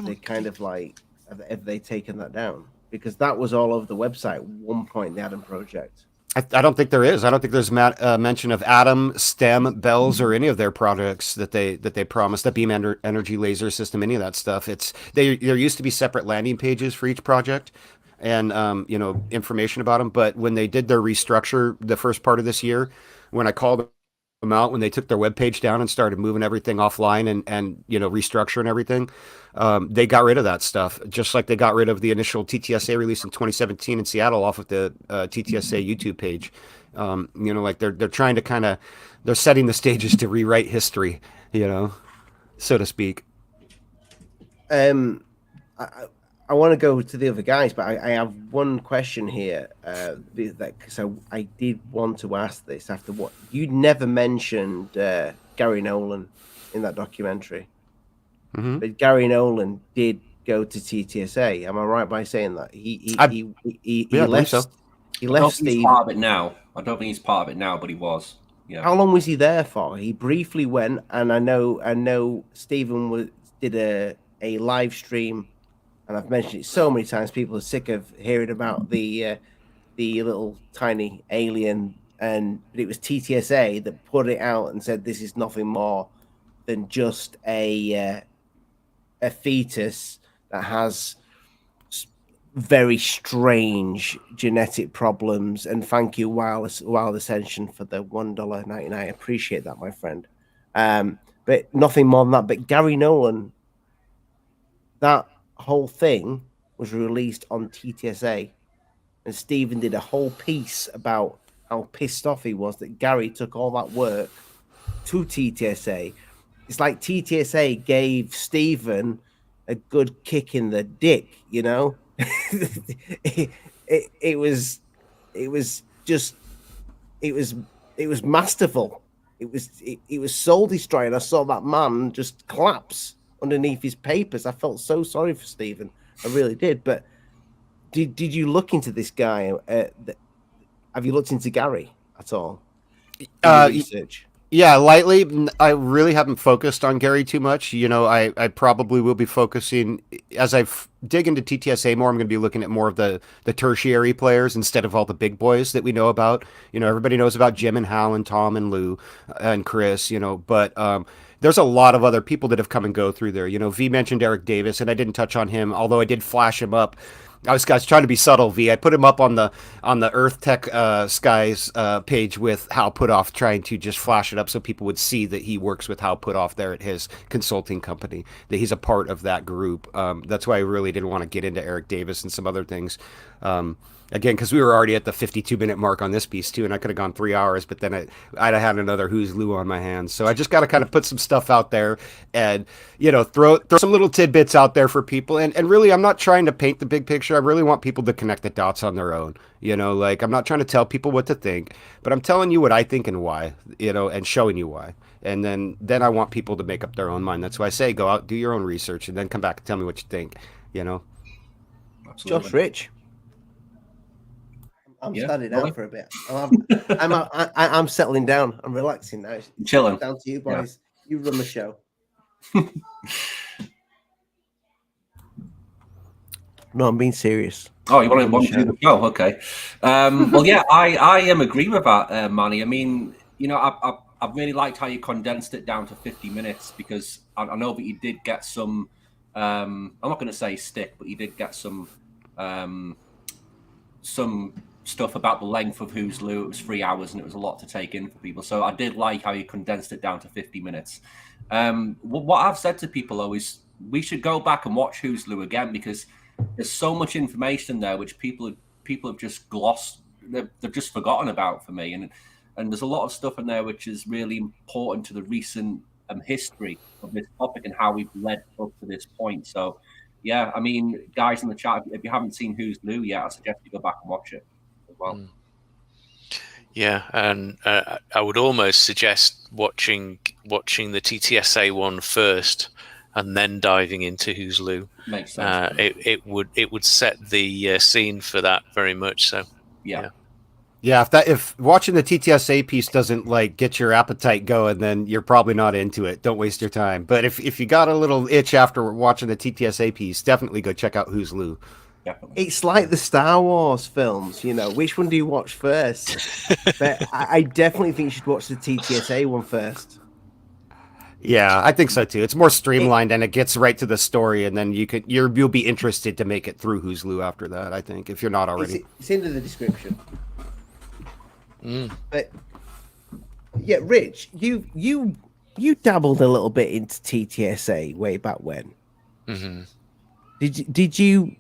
they taken that down? Because that was all over the website at one point, the Adam Project. I don't think there is. I don't think there's mention of Atom, STEM, Bells, or any of their products that they promised. The beam energy laser system, any of that stuff. There used to be separate landing pages for each project, and you know, information about them. But when they did their restructure the first part of this year, when I called them out, when they took their webpage down and started moving everything offline and you know, restructuring everything, they got rid of that stuff, just like they got rid of the initial TTSA release in 2017 in Seattle off of the TTSA YouTube page. You know, like they're trying to they're setting the stages to rewrite history, you know, so to speak. I want to go to the other guys, but I have one question here. So I did want to ask this after what you never mentioned Gary Nolan in that documentary. Mm-hmm. But Gary Nolan did go to TTSA. Am I right by saying that he left? So. He left Steve. He's part of it now. I don't think he's part of it now, but he was. Yeah. How long was he there for? He briefly went, and I know Stephen did a live stream, and I've mentioned it so many times. People are sick of hearing about the little tiny alien, but it was TTSA that put it out and said this is nothing more than just a fetus that has very strange genetic problems. And thank you, Wild Ascension, for the $1.99. I appreciate that, my friend. But nothing more than that. But Gary Nolan, that whole thing was released on TTSA, and Stephen did a whole piece about how pissed off he was that Gary took all that work to TTSA. It's like TTSA gave Stephen a good kick in the dick, you know. it was masterful. It was soul destroying. I saw that man just collapse underneath his papers. I felt so sorry for Stephen. I really did. But did you look into this guy? Have you looked into Gary at all? Research. Yeah, lightly. I really haven't focused on Gary too much. You know, I probably will be focusing, as I dig into TTSA more, I'm going to be looking at more of the tertiary players instead of all the big boys that we know about. You know, everybody knows about Jim and Hal and Tom and Lou and Chris, you know, but there's a lot of other people that have come and go through there. You know, V mentioned Eric Davis, and I didn't touch on him, although I did flash him up. I was trying to be subtle, V. I put him up on the Earth Tech Skies page with Hal Putoff, trying to just flash it up so people would see that he works with Hal Putoff there at his consulting company, that he's a part of that group. That's why I really didn't want to get into Eric Davis and some other things. Again, because we were already at the 52-minute mark on this piece too, and I could have gone 3 hours, but then I'd have had another Who's Lou on my hands. So I just got to kind of put some stuff out there, and throw some little tidbits out there for people. And really, I'm not trying to paint the big picture. I really want people to connect the dots on their own. Like, I'm not trying to tell people what to think, but I'm telling you what I think and why. And showing you why. And then I want people to make up their own mind. That's why I say go out, do your own research, and then come back and tell me what you think. Josh Rich. I'm standing out for a bit. I'm settling down. I'm relaxing now. Chilling. Down to you, boys. Yeah. You run the show. No, I'm being serious. Oh, you want to do the show? Okay. Well, yeah, I am agree with that, Manny. I mean, I really liked how you condensed it down to 50 minutes, because I know that you did get some. I'm not going to say stick, but you did get some stuff about the length of Who's Lou. It was 3 hours and it was a lot to take in for people. So I did like how you condensed it down to 50 minutes. What I've said to people though is we should go back and watch Who's Lou again, because there's so much information there which people have just glossed. They've just forgotten about for me. And there's a lot of stuff in there which is really important to the recent history of this topic and how we've led up to this point. So yeah, I mean, guys in the chat, if you haven't seen Who's Lou yet, I suggest you go back and watch it. Well. Yeah, and I would almost suggest watching the TTSA one first, and then diving into Who's Lou. Makes sense. It would set the scene for that very much. So yeah. If watching the TTSA piece doesn't get your appetite going, then you're probably not into it. Don't waste your time. But if you got a little itch after watching the TTSA piece, definitely go check out Who's Lou. Definitely. It's like the Star Wars films, which one do you watch first? But I definitely think you should watch the TTSA one first. Yeah, I think so too. It's more streamlined and it gets right to the story, and then you'll be interested to make it through Who's Lou after that, I think, if you're not already. It's into the description. But yeah, Rich, you dabbled a little bit into TTSA way back when. Mm-hmm. Did you?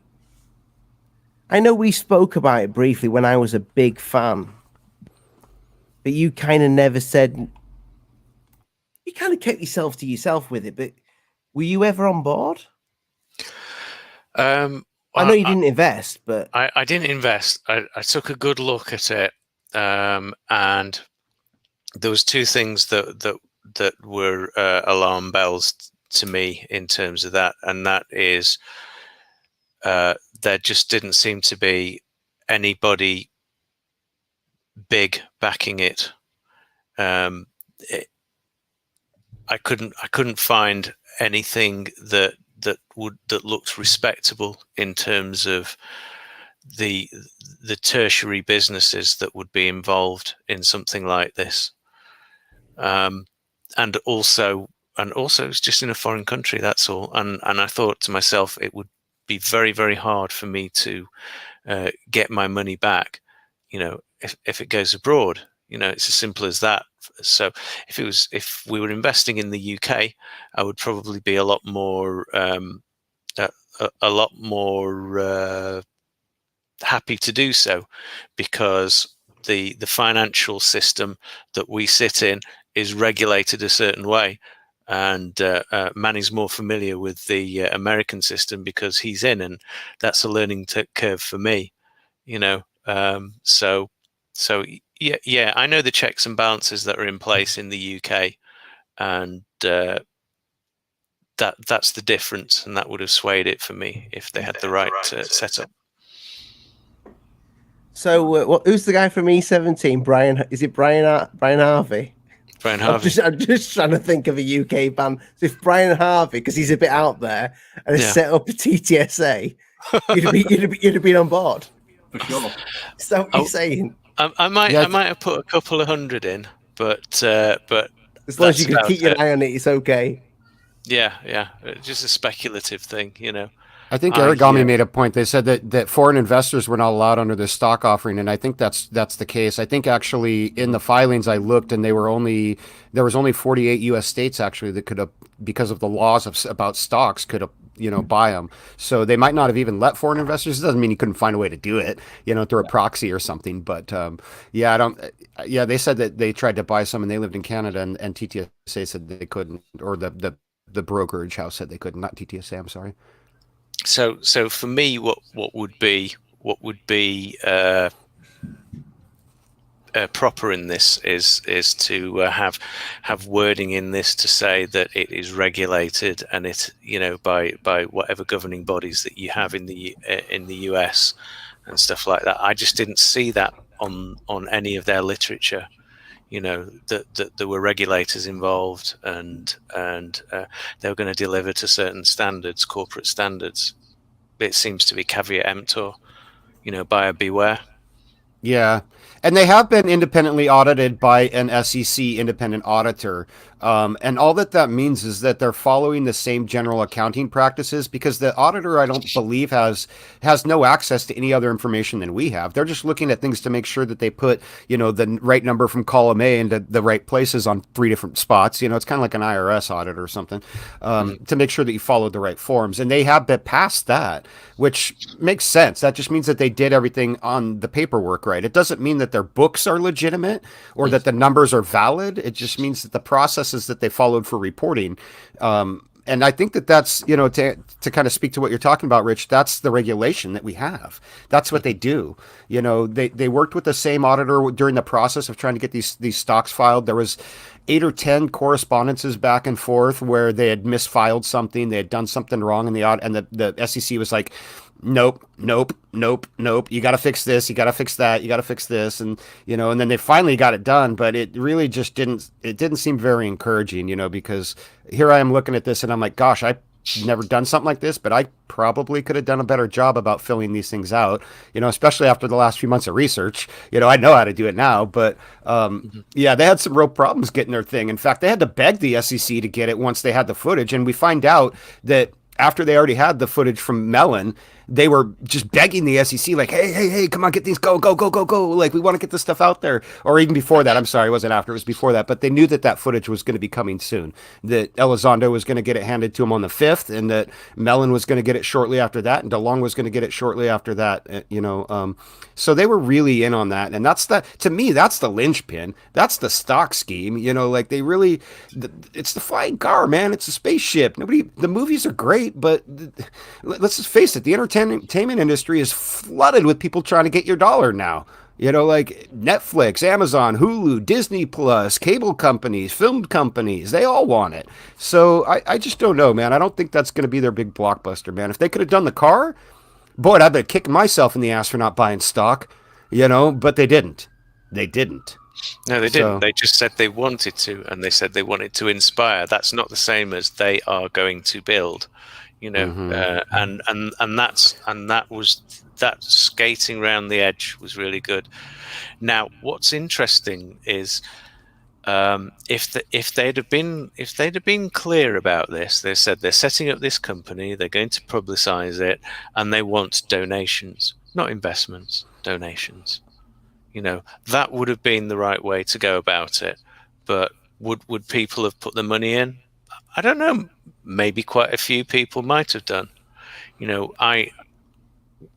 I know we spoke about it briefly when I was a big fan, but you kind of never said. You kind of kept yourself to yourself with it, but were you ever on board? Well, I know you didn't invest, but I didn't invest. I took a good look at it, and there was two things that were alarm bells to me in terms of that, and that is there just didn't seem to be anybody big backing it. I couldn't find anything that looked respectable in terms of the tertiary businesses that would be involved in something like this, and also it's just in a foreign country, that's all. And I thought to myself, it would be very, very hard for me to get my money back, if it goes abroad. It's as simple as that. So if we were investing in the UK, I would probably be a lot more happy to do so, because the financial system that we sit in is regulated a certain way, and Manny's more familiar with the American system because he's in, and that's a learning curve for me. So yeah, I know the checks and balances that are in place in the UK, and that's the difference, and that would have swayed it for me if they had the right setup. So who's the guy from E17? Brian? Is it Brian Harvey? Brian Harvey. I'm just trying to think of a UK band. So if Brian Harvey, because he's a bit out there, and set up a TTSA, you'd have been on board. For sure. So what you're saying? I might have put a couple of hundred in, but As long as that's you can about keep your it. eye on it, it's okay. Yeah, just a speculative thing, you know. I think I Origami made a point. They said that foreign investors were not allowed under this stock offering, and I think that's the case. I think actually in the filings I looked, and there was only 48 U.S. states actually that could have, because of the laws about stocks, could have buy them. So they might not have even let foreign investors. It doesn't mean you couldn't find a way to do it, through a proxy or something. But yeah, I don't. Yeah, they said that they tried to buy some, and they lived in Canada, and TTSA said they couldn't, or the brokerage house said they couldn't. Not TTSA. I'm sorry. So for me, what would be proper in this is to have wording in this to say that it is regulated, and it by whatever governing bodies that you have in the US and stuff like that. I just didn't see that on any of their literature. That there were regulators involved, and they were going to deliver to certain standards, corporate standards. It seems to be caveat emptor, buyer beware. Yeah. And they have been independently audited by an SEC independent auditor. And all that means is that they're following the same general accounting practices, because the auditor, I don't believe, has no access to any other information than we have. They're just looking at things to make sure that they put, the right number from column A into the right places on 3 different spots. It's kind of like an IRS audit or something, to make sure that you followed the right forms. And they have been past that, which makes sense. That just means that they did everything on the paperwork right. It doesn't mean that their books are legitimate or that the numbers are valid. It just means that the processes that they followed for reporting. And I think that's, to kind of speak to what you're talking about, Rich, that's the regulation that we have. That's what they do. They worked with the same auditor during the process of trying to get these stocks filed. There was 8 or 10 correspondences back and forth where they had misfiled something, they had done something wrong in the audit, and the SEC was like, nope. You got to fix this. You got to fix that. You got to fix this. And, and then they finally got it done, but it really just didn't seem very encouraging, because here I am looking at this and I'm like, gosh, I've never done something like this, but I probably could have done a better job about filling these things out, especially after the last few months of research. I know how to do it now, but yeah, they had some real problems getting their thing. In fact, they had to beg the SEC to get it once they had the footage. And we find out that after they already had the footage from Mellon, they were just begging the SEC, like, hey, come on, get these, go. Like, we want to get this stuff out there. Or even before that, I'm sorry, it wasn't after, it was before that. But they knew that footage was going to be coming soon, that Elizondo was going to get it handed to him on the 5th, and that Mellon was going to get it shortly after that, and DeLonge was going to get it shortly after that, So they were really in on that. And to me, that's the linchpin. That's the stock scheme, like they really, it's the flying car, man. It's a spaceship. The movies are great, but let's just face it, the entertainment industry is flooded with people trying to get your dollar now. Like Netflix, Amazon, Hulu, Disney Plus, cable companies, film companies, they all want it. So I just don't know, man. I don't think that's going to be their big blockbuster, man. If they could have done the car, boy, I'd be kicking myself in the ass for not buying stock, but they didn't. They didn't. No, they didn't. They just said they wanted to, and they said they wanted to inspire. That's not the same as they are going to build. And that skating around the edge was really good. Now, what's interesting is if they'd have been clear about this, they said they're setting up this company, they're going to publicize it, and they want donations, not investments, donations. That would have been the right way to go about it. But would people have put the money in? I don't know. Maybe quite a few people might have done.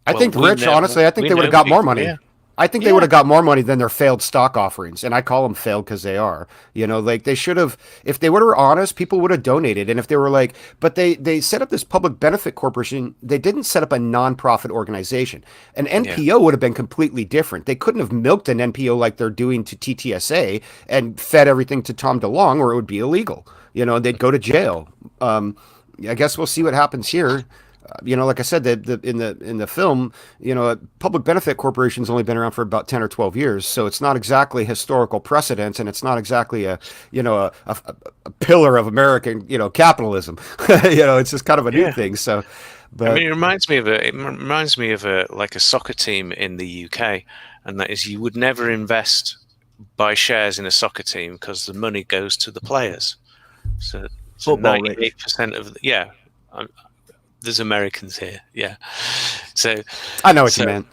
I think, Rich, honestly, I think they would have got more money. Yeah. I think they would have got more money than their failed stock offerings. And I call them failed because they are. Like they should have, if they were honest, people would have donated. And if they were like, but they set up this public benefit corporation, they didn't set up a nonprofit organization. An NPO would have been completely different. They couldn't have milked an NPO like they're doing to TTSA and fed everything to Tom DeLonge, or it would be illegal. They'd go to jail. I guess we'll see what happens here. Like I said, in the film, a public benefit corporation's only been around for about 10 or 12 years, so it's not exactly historical precedent, and it's not exactly a pillar of American capitalism. It's just kind of a new thing. So, but it reminds me of a like a soccer team in the UK, and that is you would never invest buy shares in a soccer team because the money goes to the players. So Football, 98% of there's Americans here, yeah. So I know what you meant.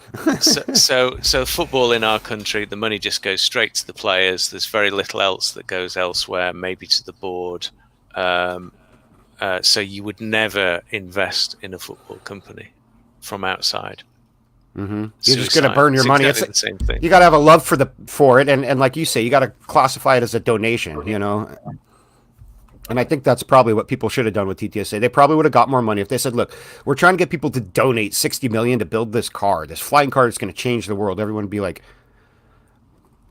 so football in our country, the money just goes straight to the players. There's very little else that goes elsewhere, maybe to the board. So you would never invest in a football company from outside. Mm-hmm. You're just going to burn your money. Exactly the same thing. You got to have a love for it, and like you say, you got to classify it as a donation. You know. And I think that's probably what people should have done with TTSA. They probably would have got more money if they said, look, we're trying to get people to donate $60 million to build this car, this flying car that's going to change the world. Everyone would be like,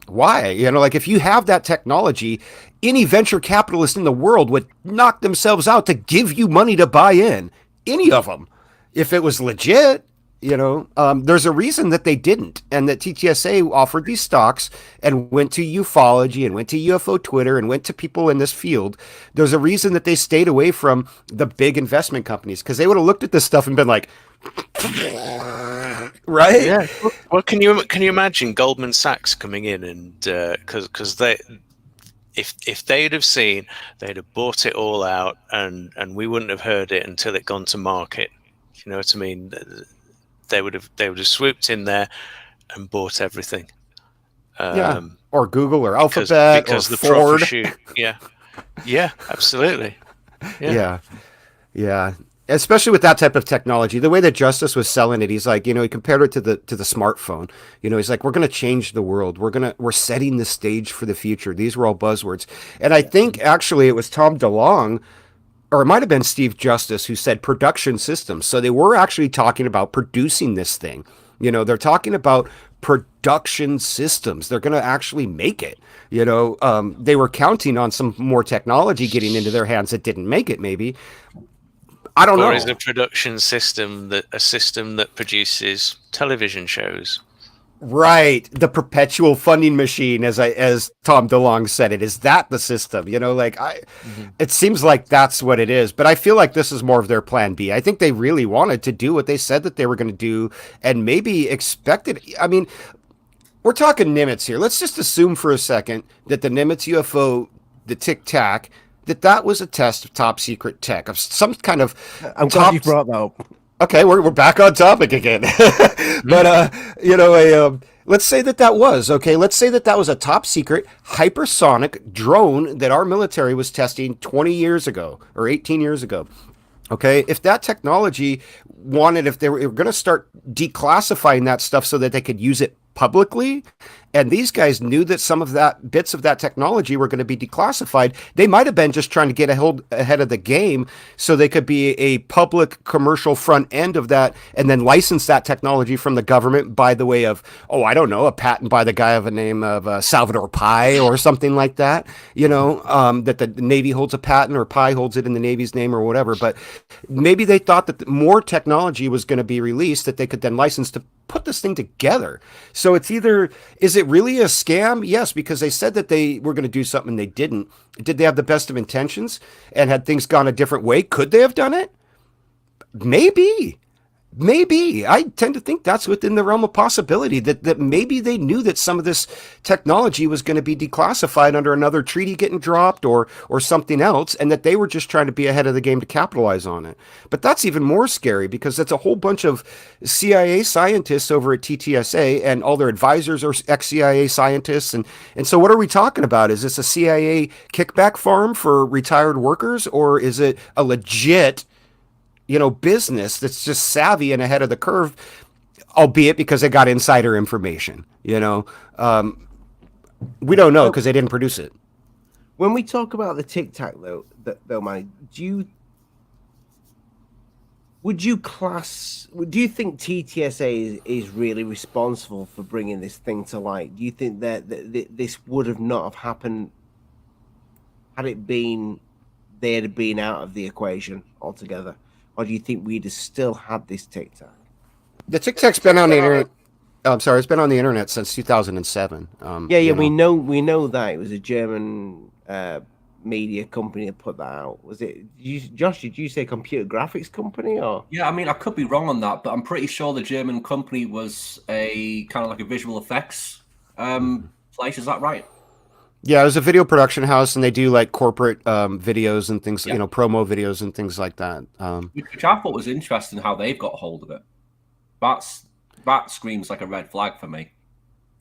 why? You know, like if you have that technology, any venture capitalist in the world would knock themselves out to give you money to buy in. Any of them. If it was legit. You know, there's a reason that they didn't, and that TTSA offered these stocks and went to ufology and went to UFO Twitter and went to people in this field. There's a reason that they stayed away from the big investment companies, because they would have looked at this stuff and been like, right? Yeah. Well, can you imagine Goldman Sachs coming in and because they. If they'd have seen, they'd have bought it all out, and we wouldn't have heard it until it gone to market. You know what I mean? They would have swooped in there and bought everything. Or Google or Alphabet because or the Ford. profit shoot. Yeah, absolutely. Yeah. Especially with that type of technology, the way that Justice was selling it, he's like, you know, he compared it to the smartphone. You know, he's like, we're going to change the world. We're setting the stage for the future. These were all buzzwords. And I think actually it was Tom DeLonge, or it might have been Steve Justice, who said production systems. So they were actually talking about producing this thing. You know, they're talking about production systems. They're going to actually make it. You know, they were counting on some more technology getting into their hands that didn't make it, maybe. I don't know. Or is a production system a system that produces television shows? Right, the perpetual funding machine, as Tom DeLonge said it. Is that the system? You know, like it seems like that's what it is. But I feel like this is more of their plan B. I think they really wanted to do what they said that they were going to do, and maybe expected. I mean, we're talking Nimitz here. Let's just assume for a second that the Nimitz UFO, the Tic Tac, that was a test of top secret tech of some kind of. I'm glad you brought that up. Okay, we're back on topic again. But, you know, let's say that was, okay, let's say that was a top secret hypersonic drone that our military was testing 20 years ago or 18 years ago. Okay, if that technology if they were going to start declassifying that stuff so that they could use it publicly, and these guys knew that some of that bits of that technology were going to be declassified, they might have been just trying to get ahead of the game so they could be a public commercial front end of that and then license that technology from the government by the way of, I don't know, a patent by the guy of a name of Salvador Pi or something like that, you know, that the Navy holds a patent or Pi holds it in the Navy's name or whatever. But maybe they thought that more technology was going to be released that they could then license to put this thing together. So it's either, is it really a scam? Yes, because they said that they were going to do something and they didn't. Did they have the best of intentions? And had things gone a different way, could they have done it? Maybe. I tend to think that's within the realm of possibility, that maybe they knew that some of this technology was going to be declassified under another treaty getting dropped or something else, and that they were just trying to be ahead of the game to capitalize on it. But that's even more scary because it's a whole bunch of CIA scientists over at TTSA, and all their advisors are ex-CIA scientists. And so what are we talking about? Is this a CIA kickback farm for retired workers, or is it a legit business that's just savvy and ahead of the curve, albeit because they got insider information, we don't know because they didn't produce it. When we talk about the Tic Tac, though, Manny, do you think TTSA is really responsible for bringing this thing to light? Do you think that this would have not have happened had they had been out of the equation altogether? Or do you think we'd have still had this Tic Tac? The Tic Tac's been on the internet. It's been on the internet since 2007. We know that it was a German media company that put that out. Was it Josh? Did you say computer graphics company or? Yeah, I mean, I could be wrong on that, but I'm pretty sure the German company was a kind of like a visual effects place. Is that right? Yeah, it was a video production house, and they do like corporate videos and things, Yeah. promo videos and things like that. Which I thought was interesting how they've got hold of it. That screams like a red flag for me.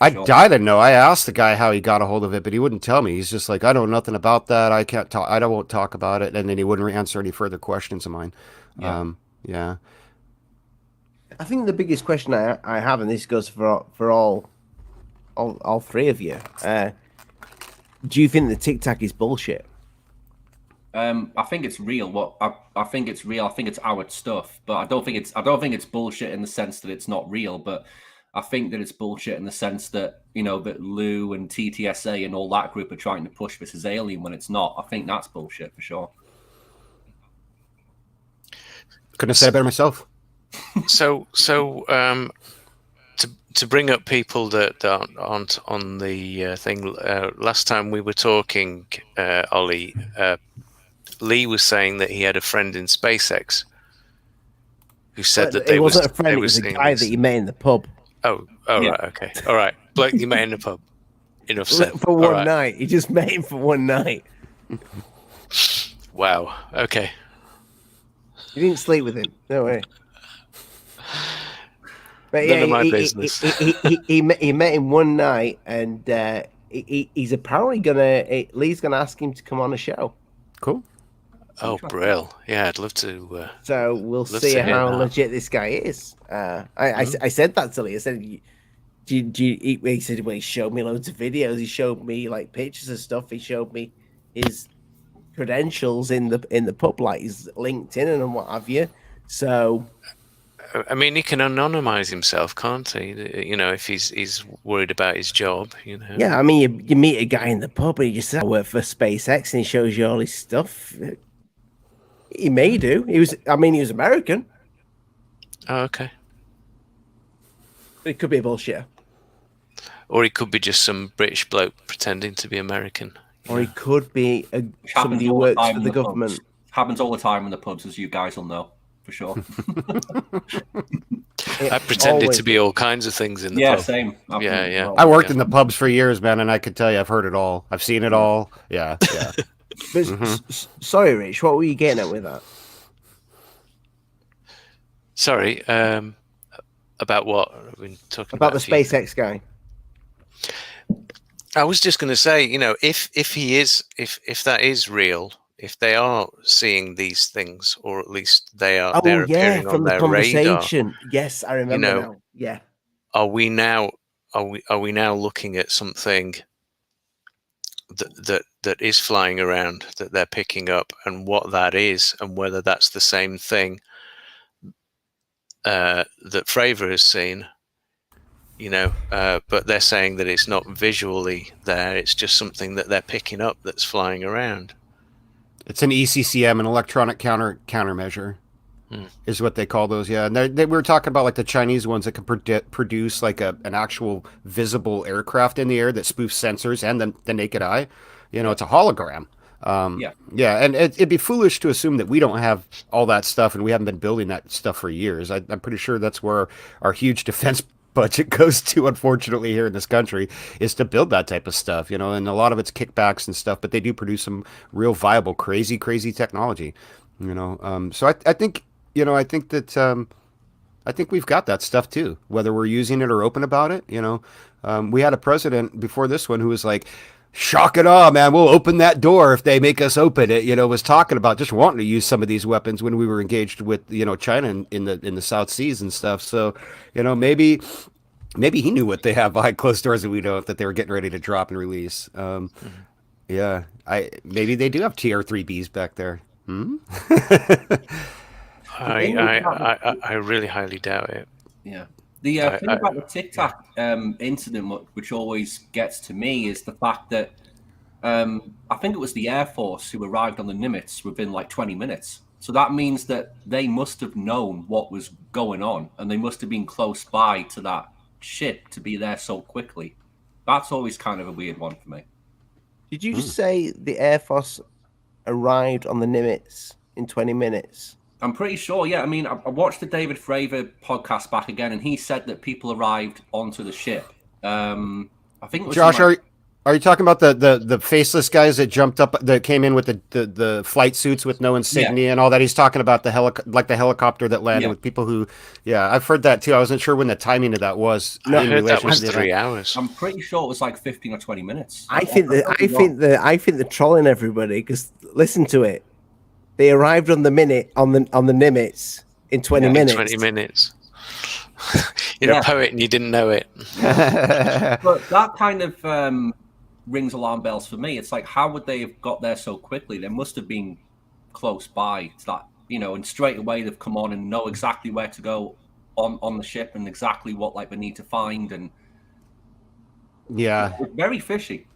I didn't know. I asked the guy how he got a hold of it, but he wouldn't tell me. He's just like, I know nothing about that. I can't talk. I won't talk about it. And then he wouldn't answer any further questions of mine. Yeah. I think the biggest question I have, and this goes for all three of you, do you think the Tic Tac is bullshit? I think it's real. I think it's real. I think it's our stuff, but I don't think it's bullshit in the sense that it's not real. But I think that it's bullshit in the sense that that Lou and TTSA and all that group are trying to push this as alien when it's not. I think that's bullshit for sure. Couldn't have said it better myself. So to bring up people that aren't on the thing, last time we were talking, Ollie, Lee was saying that he had a friend in SpaceX who said that it wasn't a friend. It was a guy that he met in the pub. Oh, yeah. Right, okay, all right. Bloke you met in the pub. Enough said. For one night. He just met him for one night. Wow. Okay. You didn't sleep with him. No way. But None of my business. He met him one night, and he's apparently Lee's gonna ask him to come on a show. Cool. Oh, brill. Yeah, I'd love to. So we'll see how legit this guy is. I said that to Lee. I said, he said, well, he showed me loads of videos. He showed me like pictures of stuff. He showed me his credentials in the pub, like his LinkedIn and what have you. So, I mean, he can anonymize himself, can't he? If he's worried about his job, Yeah, I mean, you meet a guy in the pub and he just says, I work for SpaceX, and he shows you all his stuff. He may do. He was American. Oh, okay. But it could be a bullshit. Or he could be just some British bloke pretending to be American. Or he could be somebody who works for the government. Pubs. Happens all the time in the pubs, as you guys will know, for sure. I pretended to be all kinds of things in the pub. Yeah, same. Yeah. I worked in the pubs for years, man, and I could tell you I've heard it all. I've seen it all. Yeah. But sorry, Rich, what were you getting at with that? Sorry, about what? I've been talking about the SpaceX guy. I was just going to say, if that is real, if they are seeing these things, or at least they're appearing on their radar. Yes, I remember now. Yeah. Are we now looking at something that is flying around, that they're picking up, and what that is, and whether that's the same thing that Fravor has seen, but they're saying that it's not visually there, it's just something that they're picking up that's flying around. It's an ECCM, an electronic countermeasure, is what they call those. Yeah, and we were talking about like the Chinese ones that can produce like an actual visible aircraft in the air that spoofs sensors and the naked eye. It's a hologram. Yeah, and it'd be foolish to assume that we don't have all that stuff, and we haven't been building that stuff for years. I'm pretty sure that's where our huge defense budget goes to, unfortunately, here in this country, is to build that type of stuff, and a lot of it's kickbacks and stuff, but they do produce some real viable, crazy technology, so I think we've got that stuff too, whether we're using it or open about it. We had a president before this one who was like, shock and awe, man, we'll open that door if they make us open it, was talking about just wanting to use some of these weapons when we were engaged with, China in the South Seas and stuff. So, maybe he knew what they have behind closed doors that we don't, that they were getting ready to drop and release. Yeah, maybe they do have TR-3Bs back there. I really highly doubt it. Yeah. The thing about the Tic Tac incident, which always gets to me, is the fact that I think it was the Air Force who arrived on the Nimitz within like 20 minutes. So that means that they must have known what was going on, and they must have been close by to that ship to be there so quickly. That's always kind of a weird one for me. Did you just say the Air Force arrived on the Nimitz in 20 minutes? I'm pretty sure, yeah. I mean, I watched the David Fravor podcast back again, and he said that people arrived onto the ship I think it was Josh, are you talking about the faceless guys that jumped up, that came in with the flight suits with no insignia and all that? He's talking about the helicopter that landed with people who, I've heard that too. I wasn't sure when the timing of that was. No, I heard that was 3 hours. I'm pretty sure it was like 15 or 20 minutes. I think they're trolling everybody, because listen to it. They arrived on the Nimitz in 20 minutes. 20 minutes. You're a poet and you didn't know it. But that kind of rings alarm bells for me. It's like, how would they have got there so quickly? They must have been close by. It's that, and straight away they've come on and know exactly where to go on the ship and exactly what they need to find. And it's very fishy.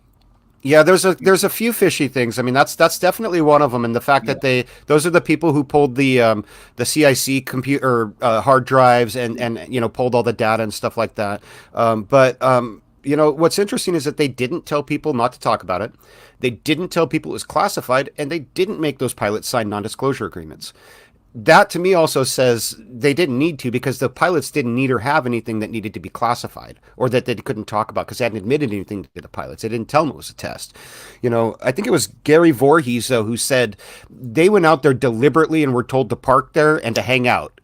Yeah, there's a few fishy things. I mean, that's definitely one of them, and the fact that those are the people who pulled the CIC computer hard drives and pulled all the data and stuff like that. But what's interesting is that they didn't tell people not to talk about it. They didn't tell people it was classified, and they didn't make those pilots sign non-disclosure agreements. That to me also says they didn't need to, because the pilots didn't need or have anything that needed to be classified or that they couldn't talk about, because they hadn't admitted anything to the pilots. They didn't tell them it was a test. I think it was Gary Voorhees, though, who said they went out there deliberately and were told to park there and to hang out.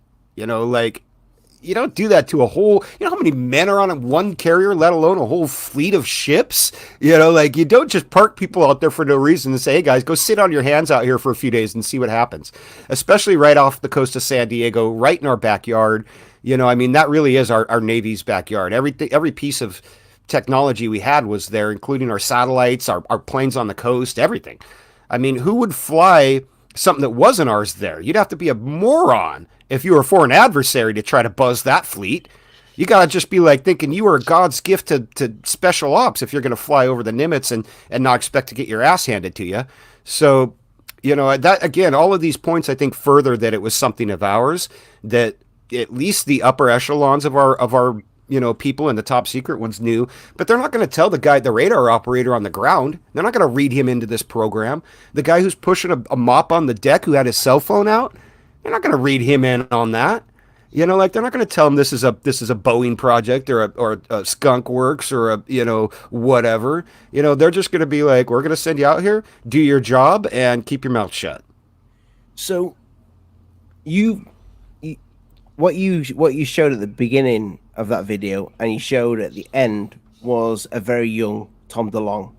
You don't do that to a whole, how many men are on one carrier, let alone a whole fleet of ships? You don't just park people out there for no reason and say, hey guys, go sit on your hands out here for a few days and see what happens. Especially right off the coast of San Diego, right in our backyard. That really is our Navy's backyard. Every piece of technology we had was there, including our satellites, our planes on the coast, everything. Who would fly something that wasn't ours there? You'd have to be a moron if you were for an adversary to try to buzz that fleet. You got to just be thinking you are God's gift to special ops if you're going to fly over the Nimitz and not expect to get your ass handed to you. So, that again, all of these points, I think, further that it was something of ours, that at least the upper echelons of our people and the top secret ones knew, but they're not going to tell the radar operator on the ground. They're not going to read him into this program. The guy who's pushing a mop on the deck who had his cell phone out, they're not going to read him in on that. They're not going to tell him this is a Boeing project or a Skunk Works or a whatever. They're just going to be like, we're going to send you out here, do your job, and keep your mouth shut. So, what you showed at the beginning of that video and you showed at the end was a very young Tom DeLonge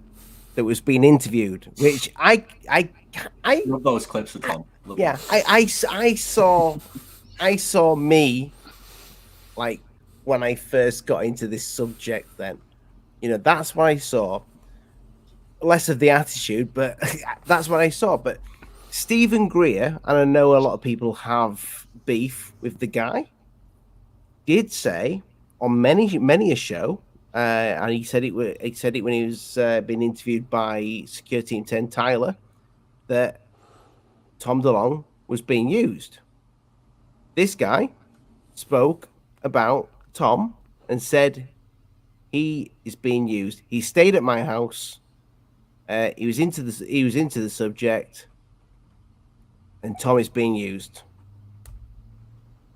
that was being interviewed, which I love those clips of Tom. I saw me when I first got into this subject. Then that's what I saw. Less of the attitude, but that's what I saw. But Stephen Greer, and I know a lot of people have beef with the guy, did say on many a show, and he said it when he was being interviewed by Security Intent Tyler, that Tom DeLonge was being used. This guy spoke about Tom and said he is being used. He stayed at my house. He was into the subject, and Tom is being used.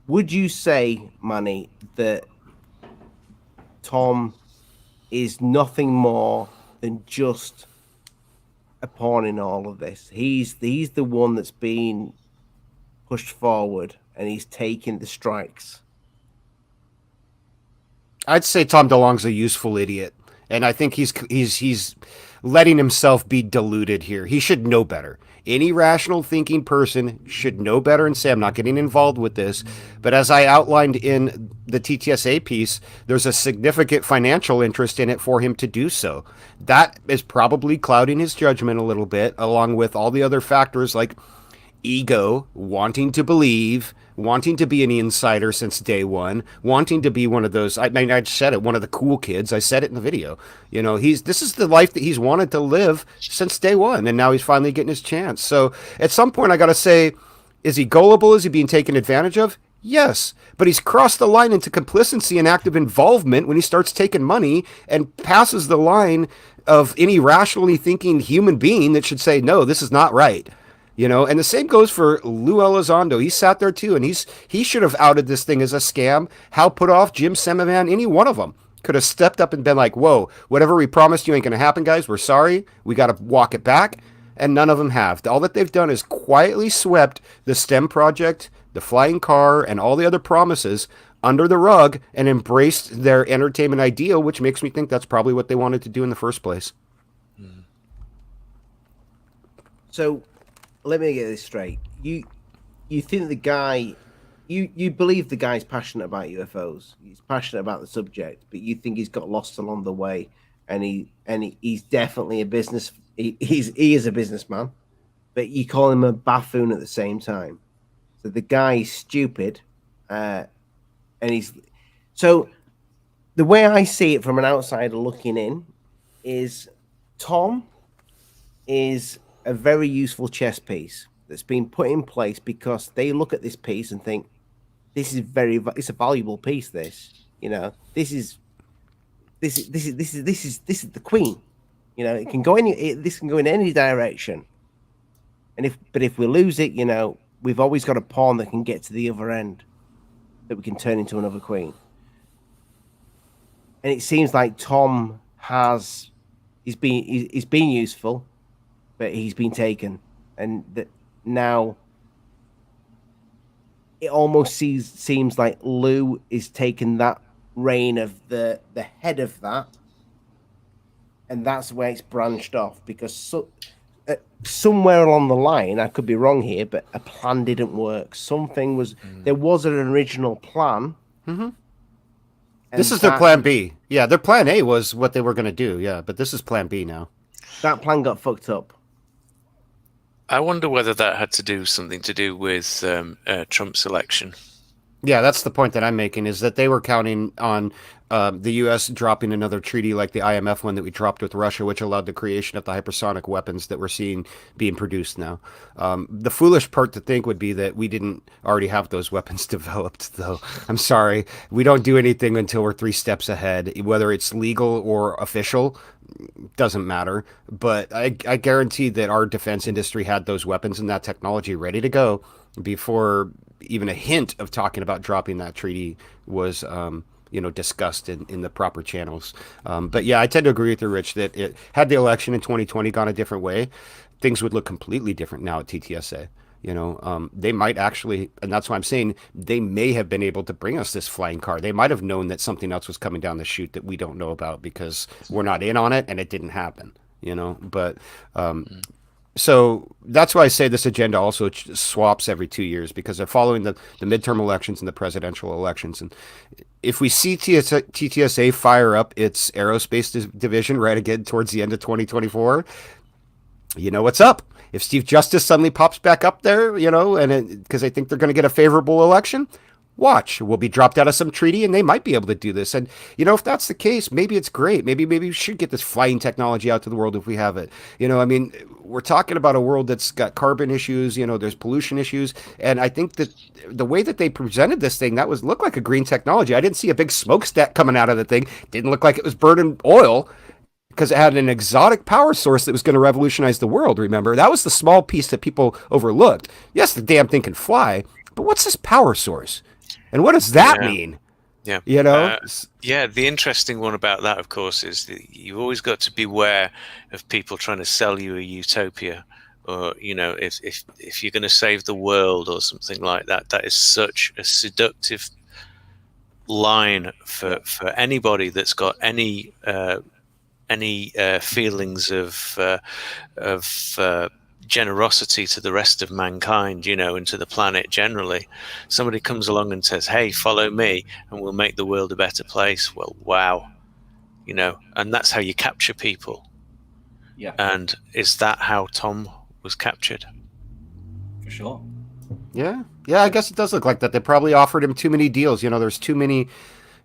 Would you say, Manny, that Tom is nothing more than just a pawn in all of this? He's the one that's been pushed forward, and he's taking the strikes. I'd say Tom DeLonge's a useful idiot, and I think he's letting himself be deluded here. He should know better. Any rational thinking person should know better and say, I'm not getting involved with this. But as I outlined in the TTSA piece, there's a significant financial interest in it for him to do so. That is probably clouding his judgment a little bit, along with all the other factors like ego, wanting to believe, wanting to be an insider since day one, wanting to be one of those, I said it, one of the cool kids. I said it in the video. This is the life that he's wanted to live since day one, and now he's finally getting his chance. So at some point I got to say, is he gullible? Is he being taken advantage of? Yes, but he's crossed the line into complicity and active involvement when he starts taking money and passes the line of any rationally thinking human being that should say, no, this is not right. And the same goes for Lou Elizondo. He sat there too, and he should have outed this thing as a scam. Hal Puthoff, Jim Semivan, any one of them could have stepped up and been like, whoa, whatever we promised you ain't going to happen, guys. We're sorry. We got to walk it back. And none of them have. All that they've done is quietly swept the STEM project, the flying car, and all the other promises under the rug and embraced their entertainment ideal, which makes me think that's probably what they wanted to do in the first place. So let me get this straight. You think the guy, you believe the guy's passionate about UFOs. He's passionate about the subject, but you think he's got lost along the way, and he's definitely a business. He is a businessman, but you call him a buffoon at the same time. So the guy is stupid, and he's so. The way I see it from an outsider looking in is Tom is a very useful chess piece that's been put in place because they look at this piece and think it's a valuable piece. This is the queen. It can go this can go in any direction. And if we lose it, we've always got a pawn that can get to the other end that we can turn into another queen. And it seems like Tom he's been useful, but he's been taken, and that now it almost seems like Lou is taking that reign of the head of that, and that's where it's branched off because somewhere along the line, I could be wrong here, but a plan didn't work. Something was there was an original plan. Mm-hmm. This is their plan B. Yeah, their plan A was what they were going to do. Yeah, but this is plan B now. That plan got fucked up. I wonder whether that had something to do with Trump's election. Yeah, that's the point that I'm making, is that they were counting on the U.S. dropping another treaty like the IMF one that we dropped with Russia, which allowed the creation of the hypersonic weapons that we're seeing being produced now. The foolish part to think would be that we didn't already have those weapons developed, though. I'm sorry. We don't do anything until we're 3 steps ahead, whether it's legal or official. Doesn't matter, but I guarantee that our defense industry had those weapons and that technology ready to go before even a hint of talking about dropping that treaty was discussed in the proper channels. But yeah, I tend to agree with you, Rich, that it had the election in 2020 gone a different way, things would look completely different now at TTSA. They might actually, and that's why I'm saying they may have been able to bring us this flying car. They might have known that something else was coming down the chute that we don't know about because we're not in on it and it didn't happen, but, so that's why I say this agenda also swaps every 2 years because they're following the midterm elections and the presidential elections. And if we see TTSA fire up its aerospace division right again towards the end of 2024, you know what's up. If Steve Justice suddenly pops back up there, and because I think they're going to get a favorable election, watch, we'll be dropped out of some treaty and they might be able to do this. And, if that's the case, maybe it's great. Maybe we should get this flying technology out to the world if we have it. We're talking about a world that's got carbon issues, there's pollution issues. And I think that the way that they presented this thing, looked like a green technology. I didn't see a big smokestack coming out of the thing. Didn't look like it was burning oil, because it had an exotic power source that was going to revolutionize the world, remember? That was the small piece that people overlooked. Yes, the damn thing can fly, but what's this power source? And what does that mean? Yeah. The interesting one about that, of course, is that you've always got to beware of people trying to sell you a utopia. Or, if you're going to save the world or something like that, that is such a seductive line for anybody that's got any feelings of generosity to the rest of mankind, and to the planet generally. Somebody comes along and says, hey, follow me and we'll make the world a better place. Well, wow. And that's how you capture people. Yeah. And is that how Tom was captured? For sure. Yeah, I guess it does look like that. They probably offered him too many deals. There's too many.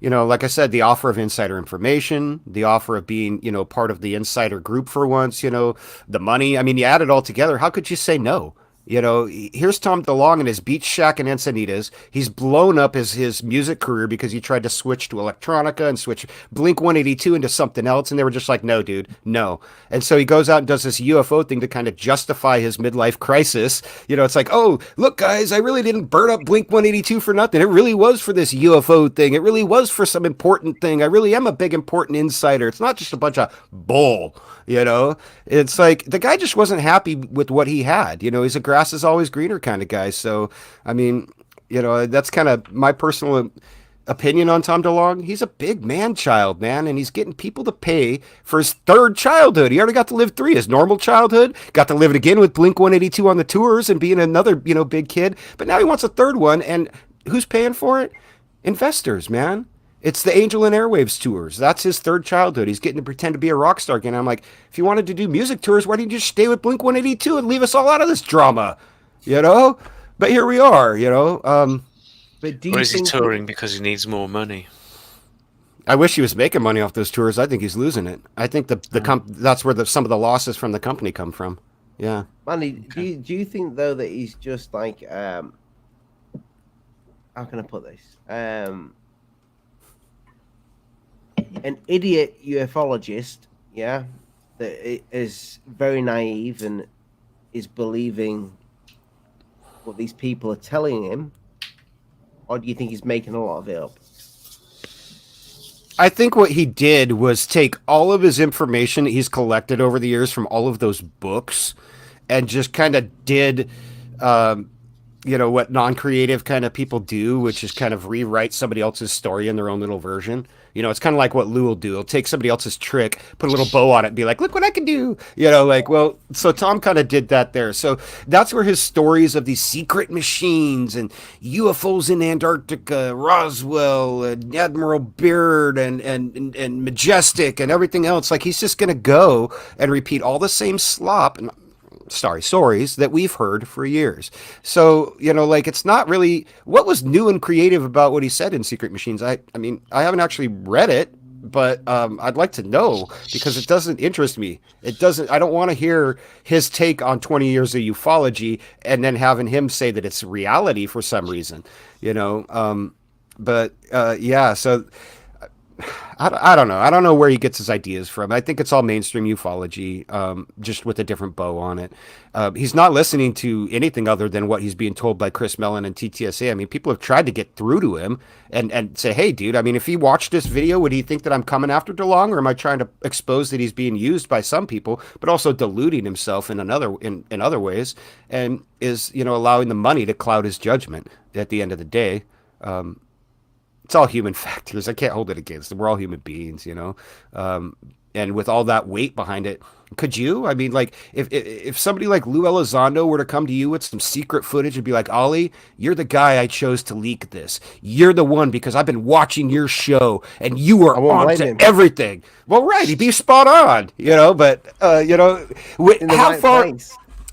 Like I said, the offer of insider information, the offer of being, part of the insider group for once, the money. I mean, you add it all together. How could you say no? You know, here's Tom DeLonge in his beach shack in Encinitas. He's blown up his music career because he tried to switch to electronica and switch Blink 182 into something else. And they were just like, no, dude, no. And so he goes out and does this UFO thing to kind of justify his midlife crisis. You know, it's like, oh, look, guys, I really didn't burn up Blink 182 for nothing. It really was for this UFO thing. It really was for some important thing. I really am a big important insider. It's not just a bunch of bull. You know, it's like the guy just wasn't happy with what he had. You know, he's a grass is always greener kind of guy. So, I mean, you know, that's kind of my personal opinion on Tom DeLonge. He's a big man child, man, and he's getting people to pay for his third childhood. He already got to live 3. His normal childhood, got to live it again with Blink 182 on the tours and being another, you know, big kid. But now he wants a third one. And who's paying for it? Investors, man. It's the Angel and Airwaves tours. That's his third childhood. He's getting to pretend to be a rock star again. I'm like, if you wanted to do music tours, why didn't you just stay with Blink 182 and leave us all out of this drama? You know? But here we are, you know? But or is he touring because he needs more money? I wish he was making money off those tours. I think he's losing it. I think that's where some of the losses from the company come from. Yeah. Manny, okay. do you think, though, that he's just like, how can I put this? An idiot ufologist, yeah, that is very naive and is believing what these people are telling him, or do you think he's making a lot of it up? I think what he did was take all of his information that he's collected over the years from all of those books and just kind of did, you know, what non-creative kind of people do, which is kind of rewrite somebody else's story in their own little version. You know, it's kind of like what Lou will do. He'll take somebody else's trick, put a little bow on it, and be like, look what I can do. You know, like, well, so Tom kind of did that there. So that's where his stories of these secret machines and UFOs in Antarctica, Roswell, and Admiral Byrd, and Majestic, and everything else, like, he's just going to go and repeat all the same slop and stories that we've heard for years. So, you know, like, it's not really what was new and creative about what he said in Secret Machines. I mean, I haven't actually read it, but I'd like to know because it doesn't interest me. It doesn't. I don't want to hear his take on 20 years of ufology and then having him say that it's reality for some reason, you know. But yeah, so I don't know. I don't know where he gets his ideas from. I think it's all mainstream ufology, just with a different bow on it. He's not listening to anything other than what he's being told by Chris Mellon and TTSA. I mean, people have tried to get through to him and say, hey, dude, I mean, if he watched this video, would he think that I'm coming after DeLonge, or am I trying to expose that he's being used by some people, but also deluding himself in other ways, and is, you know, allowing the money to cloud his judgment at the end of the day. It's all human factors. I can't hold it against them. We're all human beings, you know? And with all that weight behind it, could you? I mean, like, if somebody like Lou Elizondo were to come to you with some secret footage and be like, Ollie, you're the guy I chose to leak this. You're the one because I've been watching your show and you were on to everything. Well, right. He'd be spot on, you know? But, you know, how far?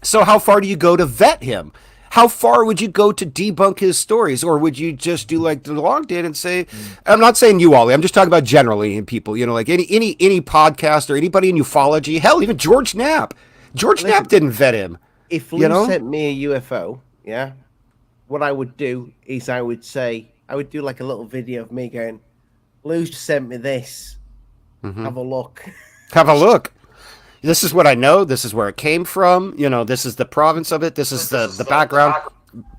So how far do you go to vet him? How far would you go to debunk his stories? Or would you just do like DeLonge did and say, I'm not saying you, Ollie, I'm just talking about generally in people, you know, like any podcast or anybody in ufology, hell, even George Knapp. George Knapp didn't vet him. If Lou sent me a UFO, yeah, what I would do is I would do like a little video of me going, Lou sent me this. Mm-hmm. Have a look. Have a look. This is what I know. This is where it came from. You know, this is the province of it. This is the background.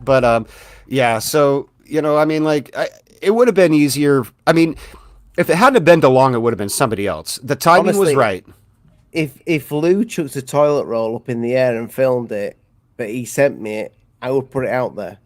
But, yeah, so, you know, I mean, like, it would have been easier. I mean, if it hadn't been DeLonge, it would have been somebody else. The timing was right. If Lou chucked a toilet roll up in the air and filmed it, but he sent me it, I would put it out there.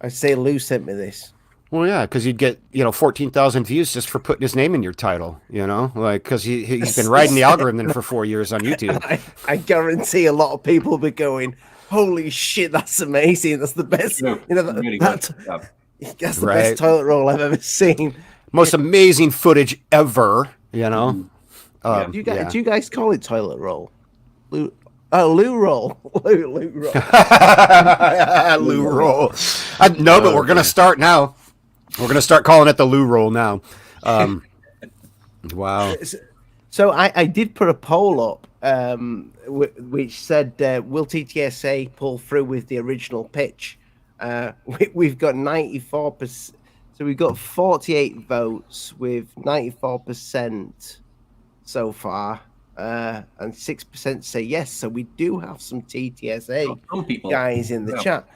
I'd say Lou sent me this. Well, yeah, because you'd get, you know, 14,000 views just for putting his name in your title, you know, like, because he's been riding the algorithm for 4 years on YouTube. I guarantee a lot of people will be going, holy shit, that's amazing. That's the best. You know, that's the best toilet roll I've ever seen. Most amazing footage ever, you know. Do you guys call it toilet roll? Lou roll. Lou roll. Lou roll. No, but we're going to start now. We're going to start calling it the Lou roll now. Wow. So I did put a poll up, which said, "Will TTSA pull through with the original pitch?" We've got 94%. So we've got 48 votes with 94% so far, and 6% say yes. So we do have some TTSA Some people, guys in the chat,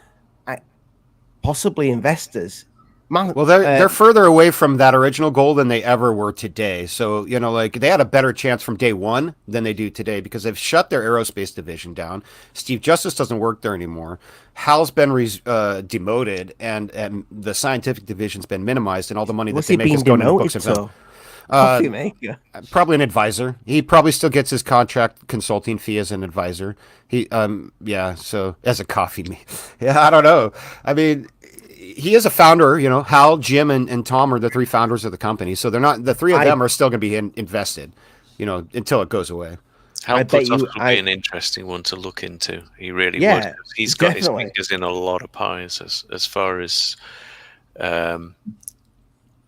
possibly investors. Well, they're further away from that original goal than they ever were today. So, you know, like they had a better chance from day one than they do today because they've shut their aerospace division down. Steve Justice doesn't work there anymore. Hal's been demoted, and the scientific division's been minimized, and all the money that they make is going into books and film. Coffee maker. Probably an advisor. He probably still gets his contract consulting fee as an advisor. So as a coffee maker. Yeah, I don't know. I mean, he is a founder, you know. Hal, Jim, and Tom are the three founders of the company. So they're not, the three of them are still going to be invested, you know, until it goes away. Hal Puthoff would be an interesting one to look into. He really would. He's got his fingers in a lot of pies as far as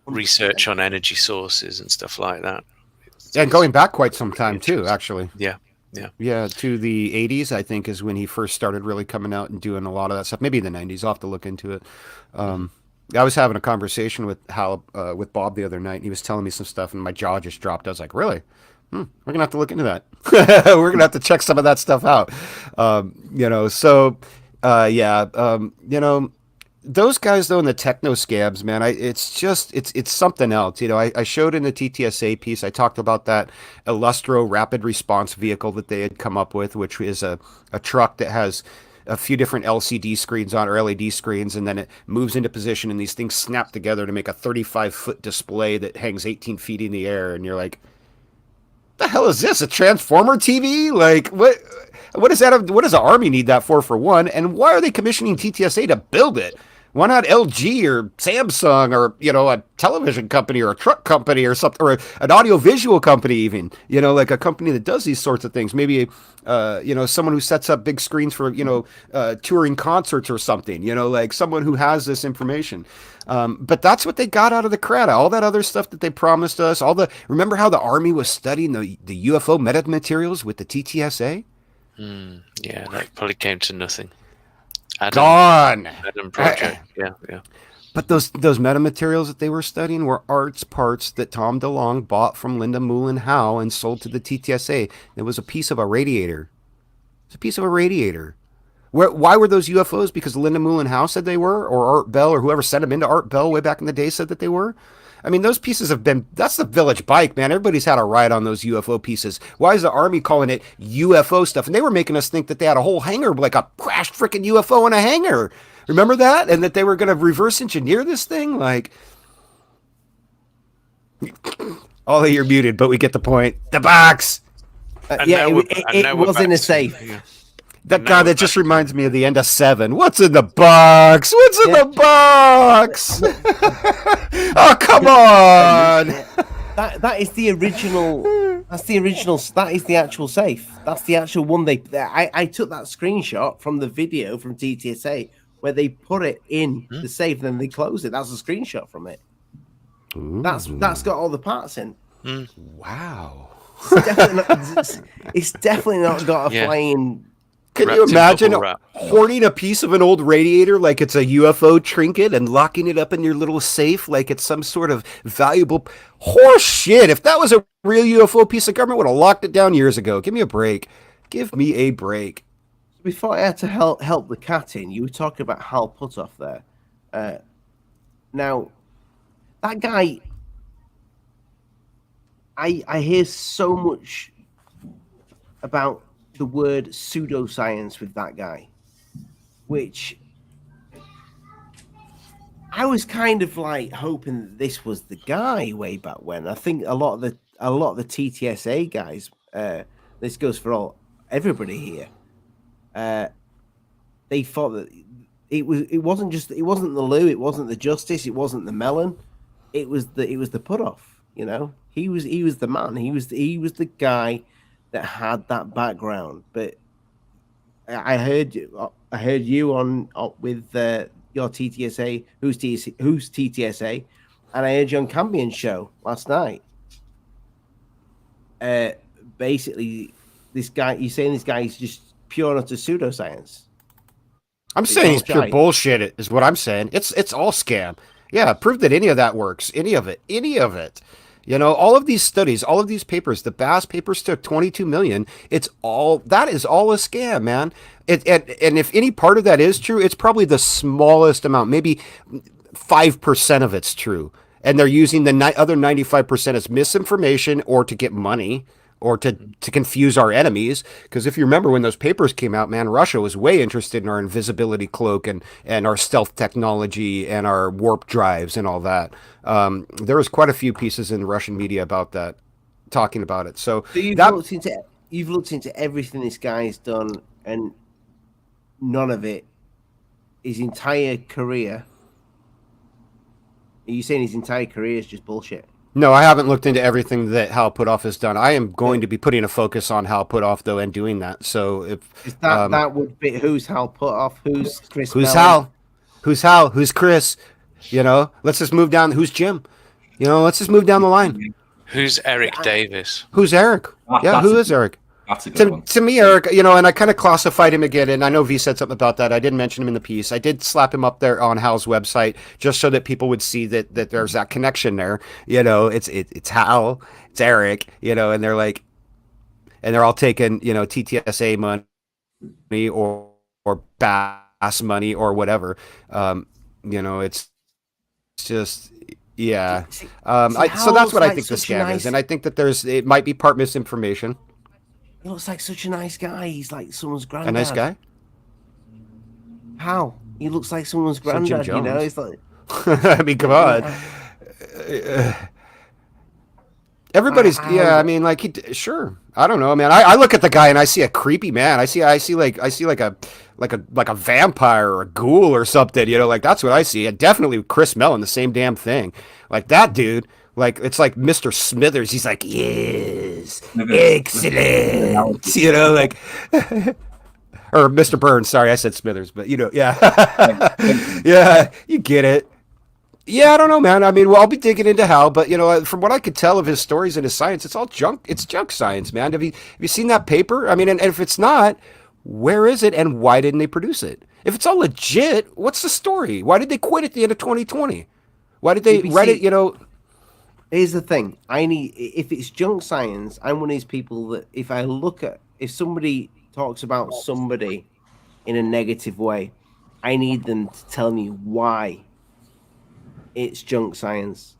research on energy sources and stuff like that. And going back quite some time too, actually. Yeah, to the 80s, I think, is when he first started really coming out and doing a lot of that stuff. Maybe the 90s. I'll have to look into it. I was having a conversation with Hal, with Bob the other night, and he was telling me some stuff, and my jaw just dropped. I was like, really? We're going to have to look into that. We're going to have to check some of that stuff out. Those guys, though, in the techno scabs, man, it's something else. You know, I showed in the TTSA piece, I talked about that Illustro rapid response vehicle that they had come up with, which is a truck that has a few different LCD screens on, or LED screens, and then it moves into position, and these things snap together to make a 35-foot display that hangs 18 feet in the air, and you're like, the hell is this? A Transformer TV? Like, what is that? What does the Army need that for one? And why are they commissioning TTSA to build it? Why not LG or Samsung or, you know, a television company or a truck company or something, or an audiovisual company even, you know, like a company that does these sorts of things? Maybe, someone who sets up big screens for, touring concerts or something, you know, like someone who has this information. But that's what they got out of the CRADA. All that other stuff that they promised us. Remember how the Army was studying the UFO metamaterials with the TTSA? Yeah, that probably came to nothing. Gone. Adam project. Yeah. But those metamaterials that they were studying were arts parts that Tom DeLonge bought from Linda Moulin Howe and sold to the TTSA. It was a piece of a radiator. It's a piece of a radiator. Why were those UFOs? Because Linda Moulin Howe said they were, or Art Bell, or whoever sent them into Art Bell way back in the day said that they were. I mean, those pieces that's the Village Bike, man. Everybody's had a ride on those UFO pieces. Why is the Army calling it UFO stuff? And they were making us think that they had a whole hangar, like a crashed freaking UFO in a hangar. Remember that? And that they were going to reverse engineer this thing? Like, oh, you're muted, but we get the point. The box! It was in a safe. That guy, that just reminds me of the end of 7. What's in the box? What's in the box? Oh, come on! That is the original. That's the original. That is the actual safe. That's the actual one. I took that screenshot from the video from TTSA where they put it in the safe and then they close it. That's a screenshot from it. Ooh. That's got all the parts in. Wow. It's definitely not got a flying. Can you imagine hoarding a piece of an old radiator like it's a UFO trinket and locking it up in your little safe like it's some sort of valuable horse shit? If that was a real UFO piece, of government would have locked it down years ago. Give me a break. Give me a break. Before I had to help the cat in, you were talking about Hal Puthoff there. Now, that guy, I hear so much about the word pseudoscience with that guy, which I was kind of like hoping that this was the guy way back when. I think a lot of the TTSA guys, this goes for everybody here. They thought that it wasn't the Lou, it wasn't the Justice, it wasn't the Mellon, it was the Puthoff. You know, he was the man. He was the guy that had that background. But I heard you on with your TTSA, who's TTSA, and I heard you on Campion's show last night. basically this guy. You're saying this guy is just pure and utter pseudoscience. I'm saying he's pure bullshit. Is what I'm saying. It's all scam. Yeah, prove that any of that works. Any of it. You know, all of these studies, all of these papers, the Bass papers took 22 million. That is all a scam, man. And if any part of that is true, it's probably the smallest amount, maybe 5% of it's true. And they're using the other 95% as misinformation or to get money or to confuse our enemies. Because if you remember when those papers came out, man, Russia was way interested in our invisibility cloak and our stealth technology and our warp drives and all that. There was quite a few pieces in the Russian media about that, talking about it. So you've looked into everything this guy's done, and none of it, his entire career. Are you saying his entire career is just bullshit? No, I haven't looked into everything that Hal Puthoff has done. I am going to be putting a focus on Hal Puthoff, though, and doing that. So if that would be who's Hal Puthoff, who's Chris, who's Mellon? who's Hal, who's Chris? You know, let's just move down. Who's Jim? You know, let's just move down the line. Who's Eric Davis? Who's Eric? Yeah, who is Eric? That's a good one. To me, Eric, you know, and I kind of classified him again, and I know V said something about that. I didn't mention him in the piece. I did slap him up there on Hal's website just so that people would see that there's that connection there. You know, it's Hal, it's Eric, you know, and they're like, and they're all taking, you know, TTSA money or Bass money or whatever. You know, it's just. Yeah. So that's what I think the scam is, and I think that it might be part misinformation. He looks like such a nice guy. He's like someone's granddad. A nice guy? How? He looks like someone's granddad, you know? He's like... I mean, come on. Everybody's... Yeah, I mean, like, sure. I don't know, man. I look at the guy and I see a creepy man. I see like a vampire or a ghoul or something, you know? Like, that's what I see. And definitely Chris Mellon, the same damn thing. Like, that dude... Like, it's like Mr. Smithers. He's like, yes, excellent. You know, like, or Mr. Burns. Sorry, I said Smithers, but you know, yeah. Yeah, you get it. Yeah, I don't know, man. I mean, well, I'll be digging into Hal, but you know, from what I could tell of his stories and his science, it's all junk. It's junk science, man. Have you seen that paper? I mean, and if it's not, where is it and why didn't they produce it? If it's all legit, what's the story? Why did they quit at the end of 2020? Why did they write it, you know... Here's the thing. If it's junk science, I'm one of these people that if somebody talks about somebody in a negative way, I need them to tell me why it's junk science.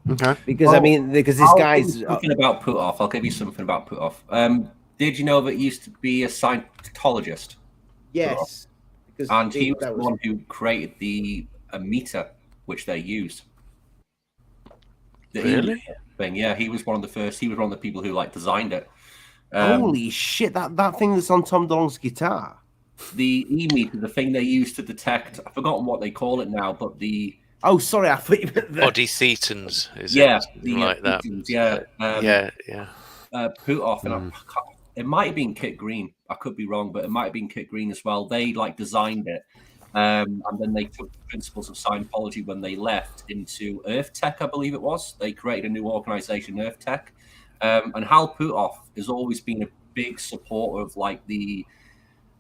Okay. Because because this guy's talking about Puthoff. I'll give you something about Puthoff. Did you know that he used to be a Scientologist? Yes. And he was the one who created the meter which they used. Really? Thing, yeah. He was one of the first. He was one of the people who like designed it. Holy shit! That thing that's on Tom DeLonge's guitar. The E-meter, the thing they use to detect. I've forgotten what they call it now, but the. Oh, sorry, I thought you meant the body thetans. Like that? Thetans, yeah. Yeah. Puthoff, and it might have been Kit Green. I could be wrong, but it might have been Kit Green as well. They like designed it. And then they took the principles of Scientology when they left into Earth Tech, I believe it was. They created a new organization, Earth Tech. And Hal Puthoff has always been a big supporter of the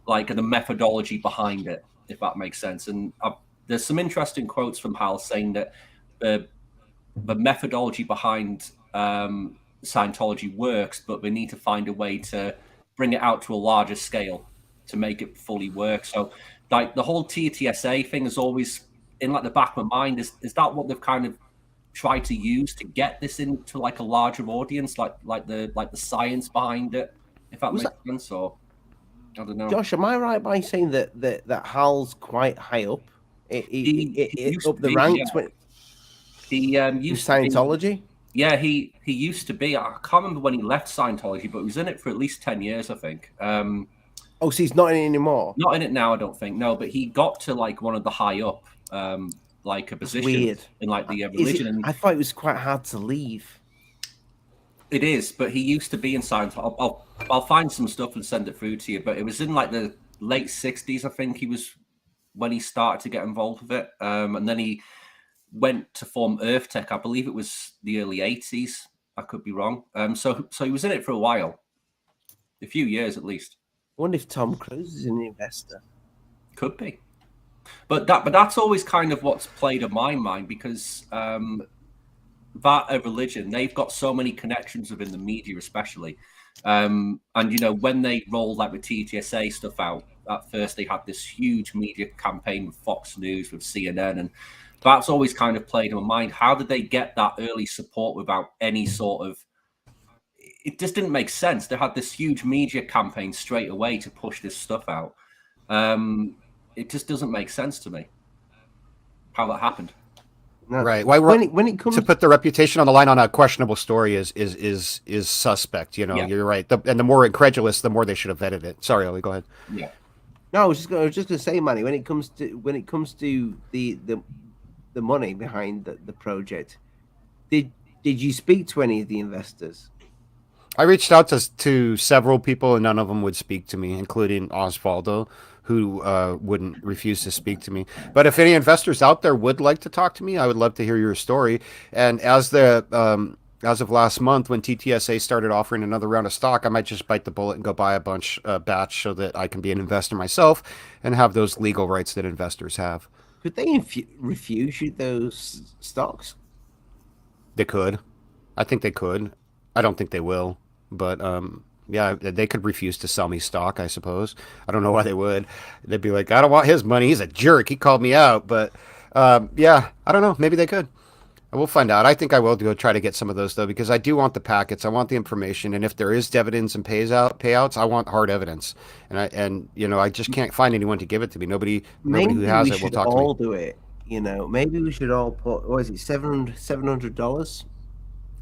methodology behind it, if that makes sense. And there's some interesting quotes from Hal saying that the methodology behind Scientology works, but we need to find a way to bring it out to a larger scale to make it fully work. So like the whole TTSA thing is always in like the back of my mind. Is that what they've kind of tried to use to get this into like a larger audience, like the science behind it, if that makes sense? Or I don't know. Josh, am I right by saying that Hal's quite high up? He up the ranks when he used Scientology? Yeah, he used to be. I can't remember when he left Scientology, but he was in it for at least 10 years, I think. Oh, so he's not in it anymore? Not in it now, I don't think. No, but he got to like one of the high up, like a position in like the religion. I thought it was quite hard to leave. It is, but he used to be in Scientology. I'll find some stuff and send it through to you. But it was in like the late 60s, I think he was when he started to get involved with it. And then he went to form Earth Tech. I believe it was the early 80s. I could be wrong. So he was in it for a while, a few years at least. I wonder if Tom Cruise is an investor. Could be, but that's always kind of what's played on my mind, because that religion, they've got so many connections within the media, especially. And you know, when they rolled like the TTSA stuff out at first, they had this huge media campaign with Fox News, with CNN, and that's always kind of played in my mind. How did they get that early support without any sort of? It just didn't make sense. They had this huge media campaign straight away to push this stuff out. It just doesn't make sense to me how that happened. No. Right. When it comes to put the reputation on the line on a questionable story is suspect. You know, Yeah. You're right. And the more incredulous, the more they should have vetted it. Sorry, Ollie, go ahead. Yeah. No, I was just going to say, Manny, when it comes to the money behind the project, did you speak to any of the investors? I reached out to several people, and none of them would speak to me, including Osvaldo, who wouldn't refuse to speak to me. But if any investors out there would like to talk to me, I would love to hear your story. And as of last month, when TTSA started offering another round of stock, I might just bite the bullet and go buy a batch so that I can be an investor myself and have those legal rights that investors have. Could they refuse you those stocks? They could. I think they could. I don't think they will. But yeah, they could refuse to sell me stock, I suppose. I don't know why they would. They'd be like, I don't want his money. He's a jerk. He called me out. But yeah, I don't know. Maybe they could. We'll find out. I think I will go try to get some of those, though, because I do want the packets. I want the information. And if there is dividends and payouts, I want hard evidence. And you know, I just can't find anyone to give it to me. Nobody who has it will talk to me. Maybe we should all do it. You know, maybe we should all put, what is it, $700?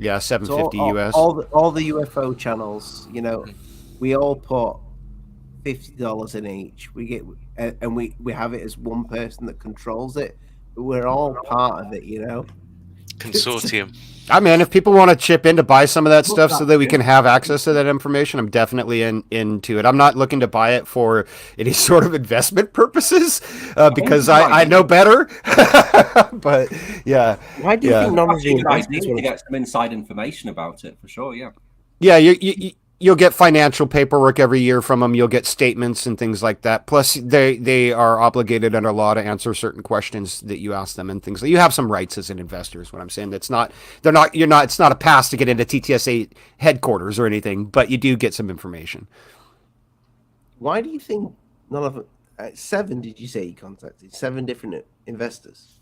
Yeah, $750 US. All the UFO channels, you know, we all put $50 in each. We get and we have it as one person that controls it, but we're all part of it, you know. Consortium. I mean, if people want to chip in to buy some of that stuff so that we can have access to that information, I'm definitely into it. I'm not looking to buy it for any sort of investment purposes because I know better. But yeah. Why do you think none of the investors want to get some inside information about it? For sure, yeah. Yeah, you'll get financial paperwork every year from them. You'll get statements and things like that. Plus, they are obligated under law to answer certain questions that you ask them and things. You have some rights as an investor, is what I'm saying. It's not a pass to get into TTSA headquarters or anything, but you do get some information. Why do you think none of them? 7? Did you say you contacted 7 different investors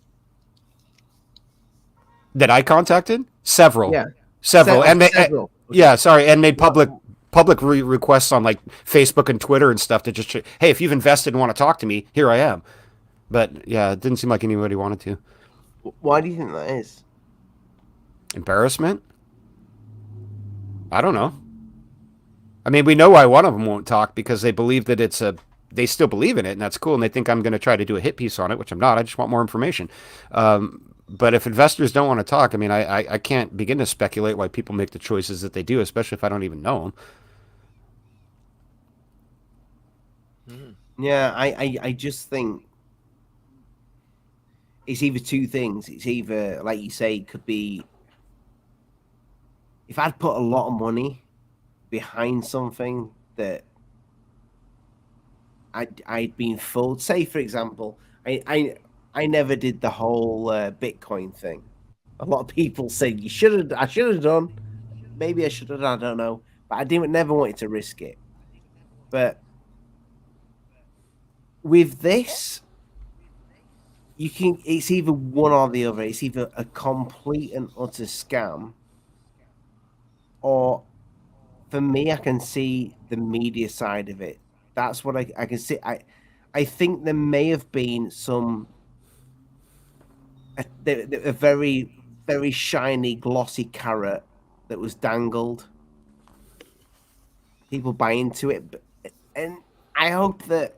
that I contacted? Several. Yeah. Several. Several. Yeah, sorry, and made public requests on like Facebook and Twitter and stuff to just, hey, if you've invested and want to talk to me, here I am. But yeah, it didn't seem like anybody wanted to. Why do you think that is? Embarrassment? I don't know. I mean, we know why one of them won't talk, because they believe that they still believe in it, and that's cool, and they think I'm going to try to do a hit piece on it, which I'm not. I just want more information. But if investors don't want to talk, I mean, I can't begin to speculate why people make the choices that they do, especially if I don't even know them. Yeah, I just think it's either two things. It's either, like you say, it could be, if I'd put a lot of money behind something that I'd been fooled. Say, for example, I never did the whole Bitcoin thing. A lot of people said I should have done. Maybe I should have done, I don't know. But I never wanted to risk it. But with this, it's either one or the other. It's either a complete and utter scam, or for me, I can see the media side of it. That's what I can see. I think there may have been a very, very shiny, glossy carrot that was dangled. People buy into it, and I hope that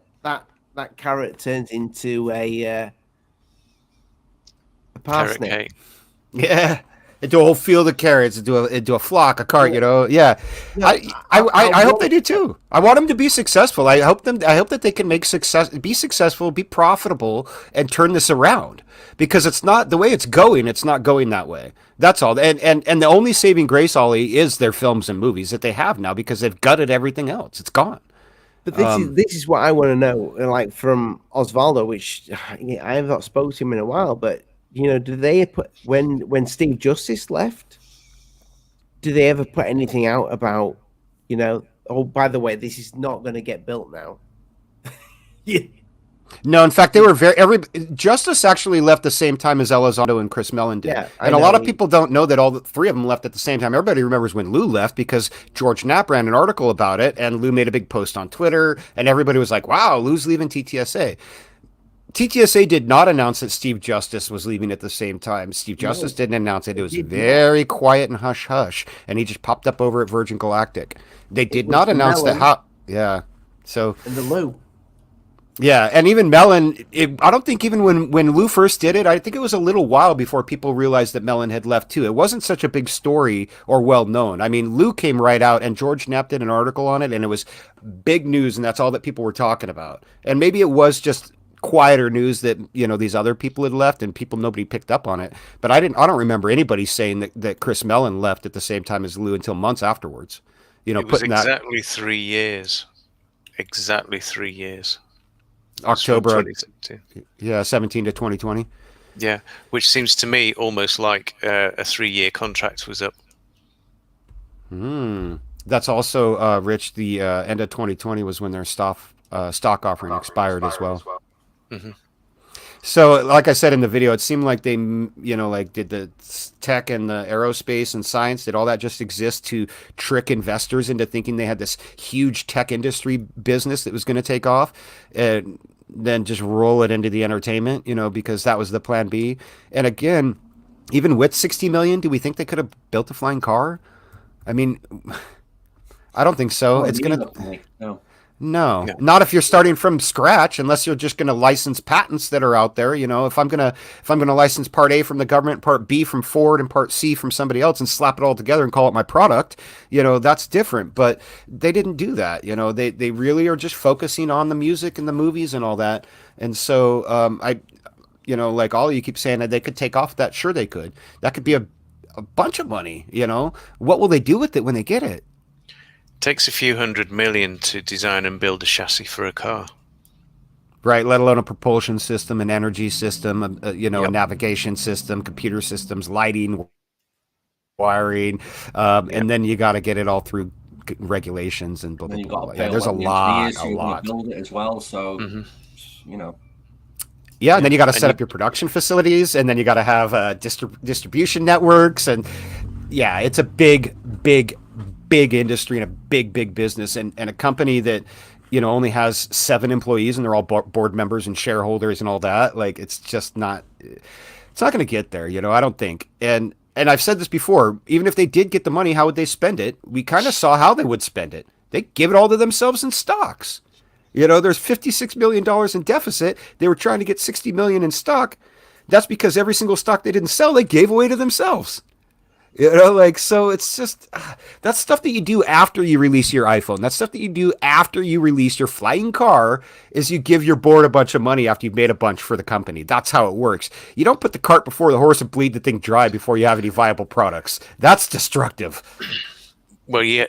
carrot turns into a parsnip. Yeah. Into a whole field of carrots, into a flock, a cart, you know. Yeah, No, I hope they do too. I want them to be successful. I hope that they can be successful, be profitable, and turn this around. Because it's not the way it's going. It's not going that way. That's all. And the only saving grace, Ollie, is their films and movies that they have now, because they've gutted everything else. It's gone. But this is what I want to know, like from Osvaldo, which I have not spoken to him in a while. But you know, do they put when Steve Justice left? Do they ever put anything out about, you know? Oh, by the way, this is not going to get built now. Yeah. No, in fact, they were Justice actually left the same time as Elizondo and Chris Mellon did. Yeah, and a lot of people don't know that all three of them left at the same time. Everybody remembers when Lou left because George Knapp ran an article about it, and Lou made a big post on Twitter, and everybody was like, wow, Lou's leaving TTSA. TTSA did not announce that Steve Justice was leaving at the same time. Steve Justice didn't announce it. It was very quiet and hush-hush, and he just popped up over at Virgin Galactic. They did not announce that. Yeah. So. And the Lou. Yeah, and even Mellon, I don't think even when Lou first did it, I think it was a little while before people realized that Mellon had left too. It wasn't such a big story or well known. I mean, Lou came right out, and George Knapp did an article on it, and it was big news, and that's all that people were talking about. And maybe it was just quieter news that, you know, these other people had left, and nobody picked up on it. But I don't remember anybody saying that Chris Mellon left at the same time as Lou until months afterwards. You know, it was exactly 3 years. Exactly 3 years. October 2017. Yeah, 17 to 2020. Yeah, which seems to me almost like a 3-year contract was up. That's also, Rich, the end of 2020 was when their stock offering expired as well. Mm-hmm. So, like I said in the video, it seemed like they, you know, like did the tech and the aerospace and science, did all that just exist to trick investors into thinking they had this huge tech industry business that was going to take off, and then just roll it into the entertainment, you know, because that was the plan B. And again, even with 60 million, do we think they could have built a flying car? I mean, I don't think so. It's going to... No, not if you're starting from scratch, unless you're just going to license patents that are out there. You know, if I'm going to license part A from the government, part B from Ford, and part C from somebody else, and slap it all together and call it my product, you know, that's different. But they didn't do that. You know, they really are just focusing on the music and the movies and all that. And so you know, like all you keep saying that they could take off that. Sure, they could. That could be a bunch of money. You know, what will they do with it when they get it? Takes a few $100 million to design and build a chassis for a car. Right, let alone a propulsion system, an energy system, you know, a navigation system, computer systems, lighting, wiring, and then you got to get it all through regulations and blah, blah, blah. Yeah, there's a lot. Build it as well, so, you know. Yeah, and then you got to set up your production facilities, and then you got to have distribution networks, and yeah, it's a big industry and a big business, and a company that, you know, only has 7 employees and they're all board members and shareholders and all that. Like, it's just not, it's not going to get there, you know, I don't think. And I've said this before, even if they did get the money, how would they spend it? We kind of saw how they would spend it. They give it all to themselves in stocks. You know, there's $56 million in deficit. They were trying to get 60 million in stock. That's because every single stock they didn't sell, they gave away to themselves. You know, like, so it's just, that's stuff that you do after you release your iPhone. That's stuff that you do after you release your flying car, is you give your board a bunch of money after you've made a bunch for the company. That's how it works. You don't put the cart before the horse and bleed the thing dry before you have any viable products. That's destructive. Well, yeah,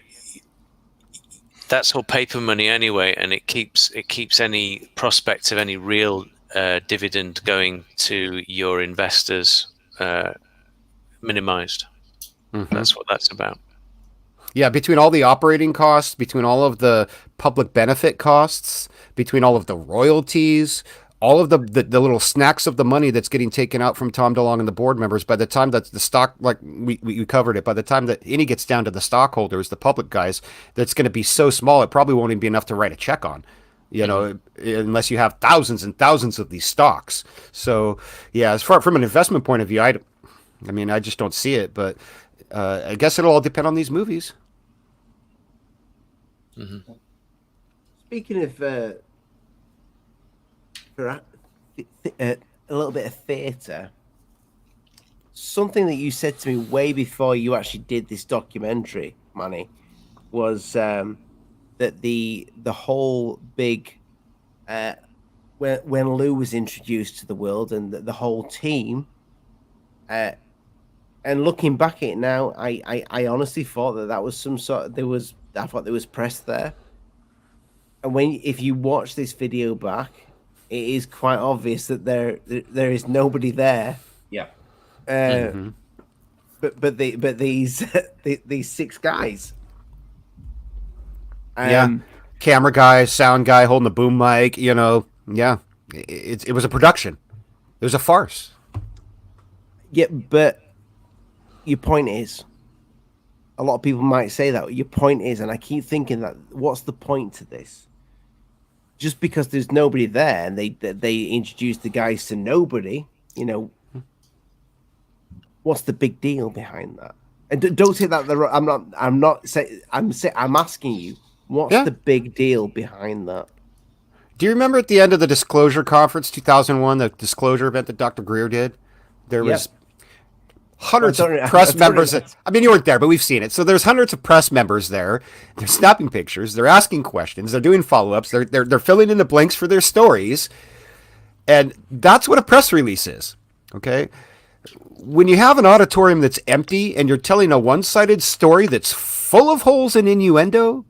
that's all paper money anyway, and it keeps any prospect of any real dividend going to your investors minimized. That's what that's about. Yeah, between all the operating costs, between all of the public benefit costs, between all of the royalties, all of the little snacks of the money that's getting taken out from Tom DeLonge and the board members, by the time that the stock, like we covered it, by the time that any gets down to the stockholders, the public guys, that's going to be so small, it probably won't even be enough to write a check on, you know, unless you have thousands and thousands of these stocks. So, yeah, as far from an investment point of view, I mean, I just don't see it, but I guess it'll all depend on these movies. Speaking of for a little bit of theatre, something that you said to me way before you actually did this documentary, Manny, was that the whole big when Lou was introduced to the world and the whole team, and looking back at it now, I honestly thought that was some sort of, I thought there was press there. And if you watch this video back, it is quite obvious that there is nobody there. Yeah. But these these 6 guys. Camera guy, sound guy holding the boom mic, you know. Yeah. It was a production. It was a farce. Yeah, but your point is, a lot of people might say that. Your point is, and I keep thinking that, what's the point to this? Just because there's nobody there and they introduce the guys to nobody, you know, what's the big deal behind that? And don't say that. I'm asking you, what's the big deal behind that? Do you remember at the end of the Disclosure Conference 2001, the disclosure event that Dr. Greer did? There was hundreds of press members. I mean, you weren't there, but we've seen it. So there's hundreds of press members there. They're snapping pictures. They're asking questions. They're doing follow-ups. They're filling in the blanks for their stories. And that's what a press release is. Okay? When you have an auditorium that's empty and you're telling a one-sided story that's full of holes and innuendo,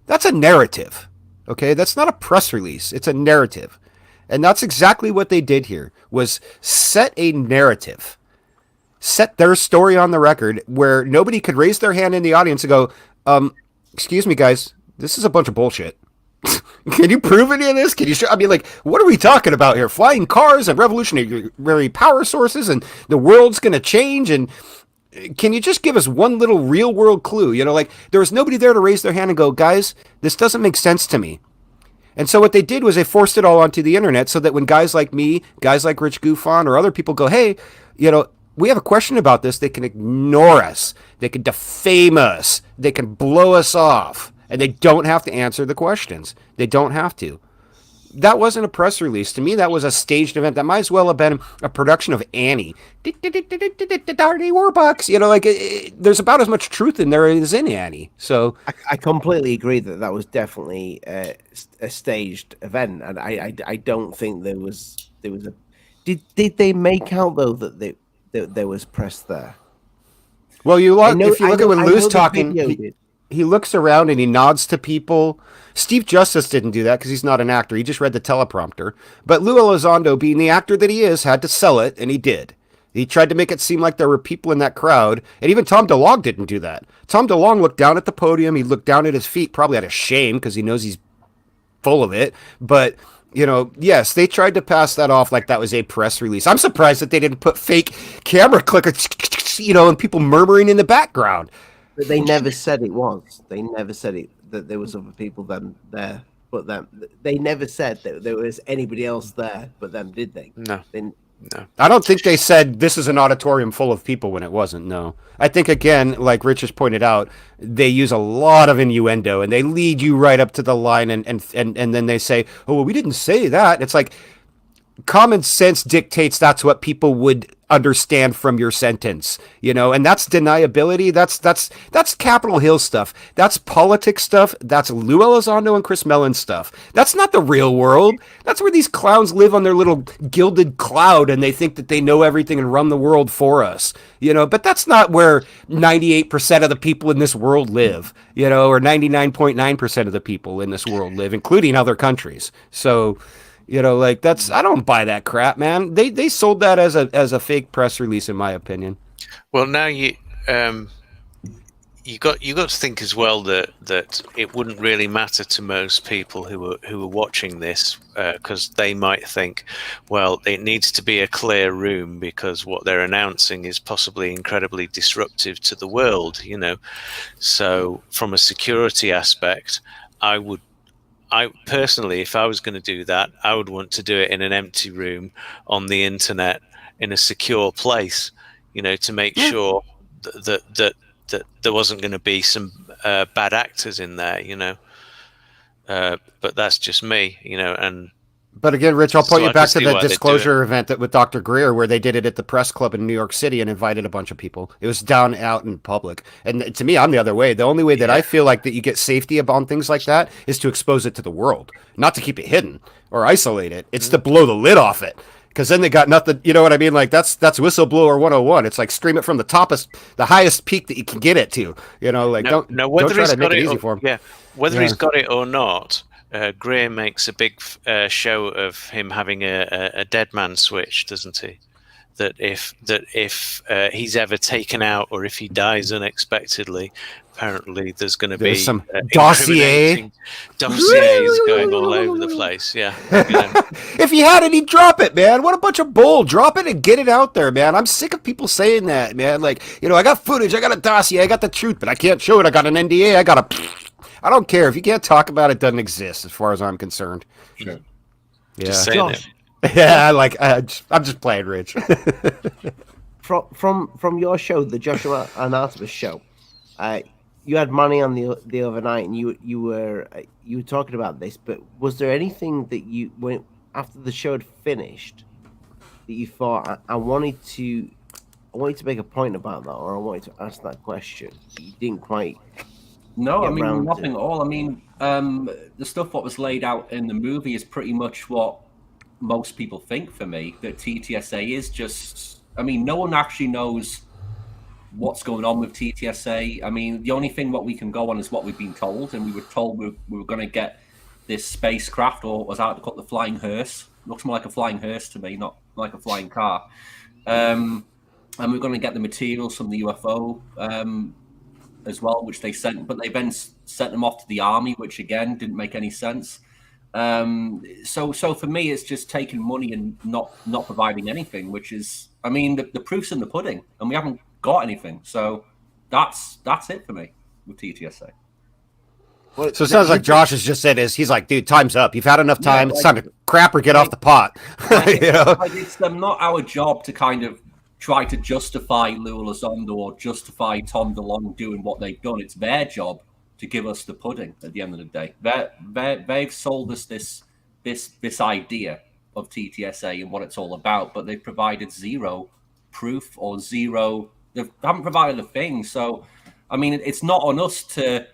that's a narrative. Okay? That's not a press release. It's a narrative. And that's exactly what they did here, was set a narrative. Set their story on the record where nobody could raise their hand in the audience and go, excuse me, guys, this is a bunch of bullshit. Can you prove any of this? Can you show? I mean, like, what are we talking about here? Flying cars and revolutionary power sources, and the world's going to change. And can you just give us one little real world clue? You know, like, there was nobody there to raise their hand and go, guys, this doesn't make sense to me. And so what they did was they forced it all onto the internet so that when guys like me, guys like Rich GUFON, or other people go, hey, you know, we have a question about this, they can ignore us. They can defame us. They can blow us off. And they don't have to answer the questions. They don't have to. That wasn't a press release. To me, that was a staged event. That might as well have been a production of Annie. Darty Warbucks. You know, like, there's about as much truth in there as in Annie. So I completely agree that was definitely a staged event. And I don't think there was a... Did they make out, though, that there was press there? Well, if you look at when Lou's talking, he looks around and he nods to people. Steve Justice didn't do that because he's not an actor. He just read the teleprompter. But Lou Elizondo, being the actor that he is, had to sell it, and he did. He tried to make it seem like there were people in that crowd, and even Tom DeLonge didn't do that. Tom DeLonge looked down at the podium. He looked down at his feet, probably out of shame because he knows he's full of it. But, you know, yes, they tried to pass that off like that was a press release. I'm surprised that they didn't put fake camera clickers, you know, and people murmuring in the background. But they never said it was. They never said it that there was other people than there, but them. They never said that there was anybody else there, but them, did they? No. No. I don't think they said this is an auditorium full of people when it wasn't. No. I think, again, like Rich has pointed out, they use a lot of innuendo and they lead you right up to the line and then they say, oh, well, we didn't say that. It's like common sense dictates that's what people would understand from your sentence, you know, and that's deniability. That's Capitol Hill stuff. That's politics stuff. That's Lou Elizondo and Chris Mellon stuff. That's not the real world. That's where these clowns live on their little gilded cloud and they think that they know everything and run the world for us, you know, but that's not where 98% of the people in this world live, you know, or 99.9% of the people in this world live, including other countries. So, you know, like, I don't buy that crap, man. They sold that as a fake press release, in my opinion. Well, now you got to think as well that it wouldn't really matter to most people who are watching this because they might think, well, it needs to be a clear room because what they're announcing is possibly incredibly disruptive to the world, you know. So from a security aspect, I personally, if I was going to do that, I would want to do it in an empty room on the internet in a secure place, you know, to make sure that there wasn't going to be some bad actors in there, you know. But that's just me, you know, and But again, Rich, I'll point So you I back can to see the why they do disclosure event with Dr. Greer, where they did it at the press club in New York City and invited a bunch of people. It was down out in public. And to me, I'm the other way. The only way that I feel like that you get safety on things like that is to expose it to the world, not to keep it hidden or isolate it. It's to blow the lid off it. Because then they got nothing, you know what I mean? Like that's whistleblower 101. It's like stream it from the highest peak that you can get it to. You know, like don't try to make it easy for him. Yeah, whether he's got it or not, Greer makes a big show of him having a dead man switch, doesn't he? That if he's ever taken out or if he dies unexpectedly, apparently there's going to be some dossiers going all over the place. Yeah. If he had it, he'd drop it, man. What a bunch of bull. Drop it and get it out there, man. I'm sick of people saying that, man. Like, you know, I got footage, I got a dossier, I got the truth, but I can't show it. I got an NDA, I don't care. If you can't talk about it, it doesn't exist as far as I'm concerned. Sure. Yeah. Just saying it. Yeah, I'm just playing, Rich. From your show, the Joshua and Artemis show, you had Manny on the other night, and you were talking about this. But was there anything that you went after the show had finished that you thought I wanted to make a point about that, or I wanted to ask that question? You didn't quite. No, I mean nothing at all. I mean, the stuff what was laid out in the movie is pretty much what most people think. For me, that TTSA is just. I mean, no one actually knows what's going on with TTSA. I mean, the only thing what we can go on is what we've been told, and we were told we were going to get this spacecraft, or was out to call it the flying hearse. Looks more like a flying hearse to me, not like a flying car. And we're going to get the materials from the UFO as well, which they sent, but they then sent them off to the army, which again didn't make any sense. So for me, it's just taking money and not providing anything, which is, I mean, the proof's in the pudding, and we haven't got anything. So that's it for me with TTSA. Well, so it sounds like Josh has just said he's like, dude, time's up. You've had enough time. It's time to crap or get off the pot. You know? It's not our job to kind of try to justify Lou Elizondo or justify Tom DeLonge doing what they've done. It's their job to give us the pudding at the end of the day. They've sold us this idea of TTSA and what it's all about, but they've provided zero proof or zero. They haven't provided a thing. So, I mean, it's not on us to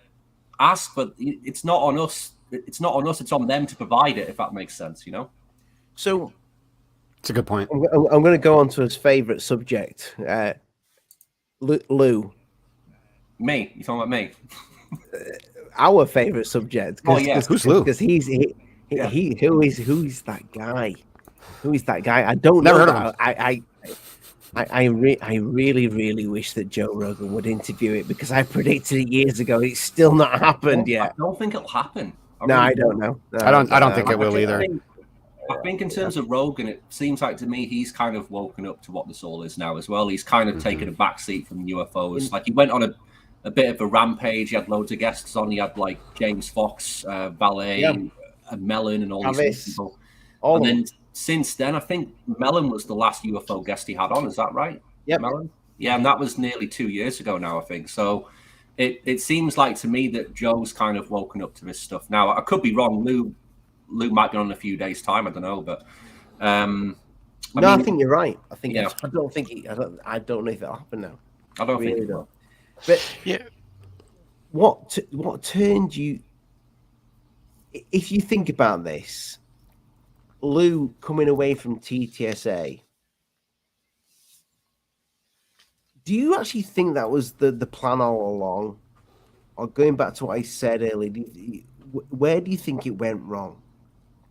ask, but it's not on us. It's not on us. It's on them to provide it, if that makes sense, you know? So it's a good point. I'm going to go on to his favorite subject. Lou. Me? You talking about me? Our favorite subject. Who's Lou? Because who's that guy? Who is that guy? I don't Never know. heard of him. I really, really wish that Joe Rogan would interview it, because I predicted it years ago. It's still not happened yet. I don't think it'll happen. I don't know. No, I don't think it will either. I think in terms of Rogan, it seems like to me he's kind of woken up to what this all is now as well. He's kind of taken a backseat from UFOs. Like, he went on a bit of a rampage. He had loads of guests on. He had like James Fox, Valet, and Mellon, and all these people. And then since then, I think Mellon was the last UFO guest he had on. Is that right? Yeah, Mellon. Yeah, and that was nearly 2 years ago now, I think. So it seems like to me that Joe's kind of woken up to this stuff. Now, I could be wrong. Lou might be on in a few days' time. I don't know, but I think you're right. I think yeah. I don't know if it'll happen now. I don't really think don't. But Yeah. What turned you? If you think about this, Lou coming away from TTSA, do you actually think that was the plan all along? Or going back to what I said earlier, where do you think it went wrong?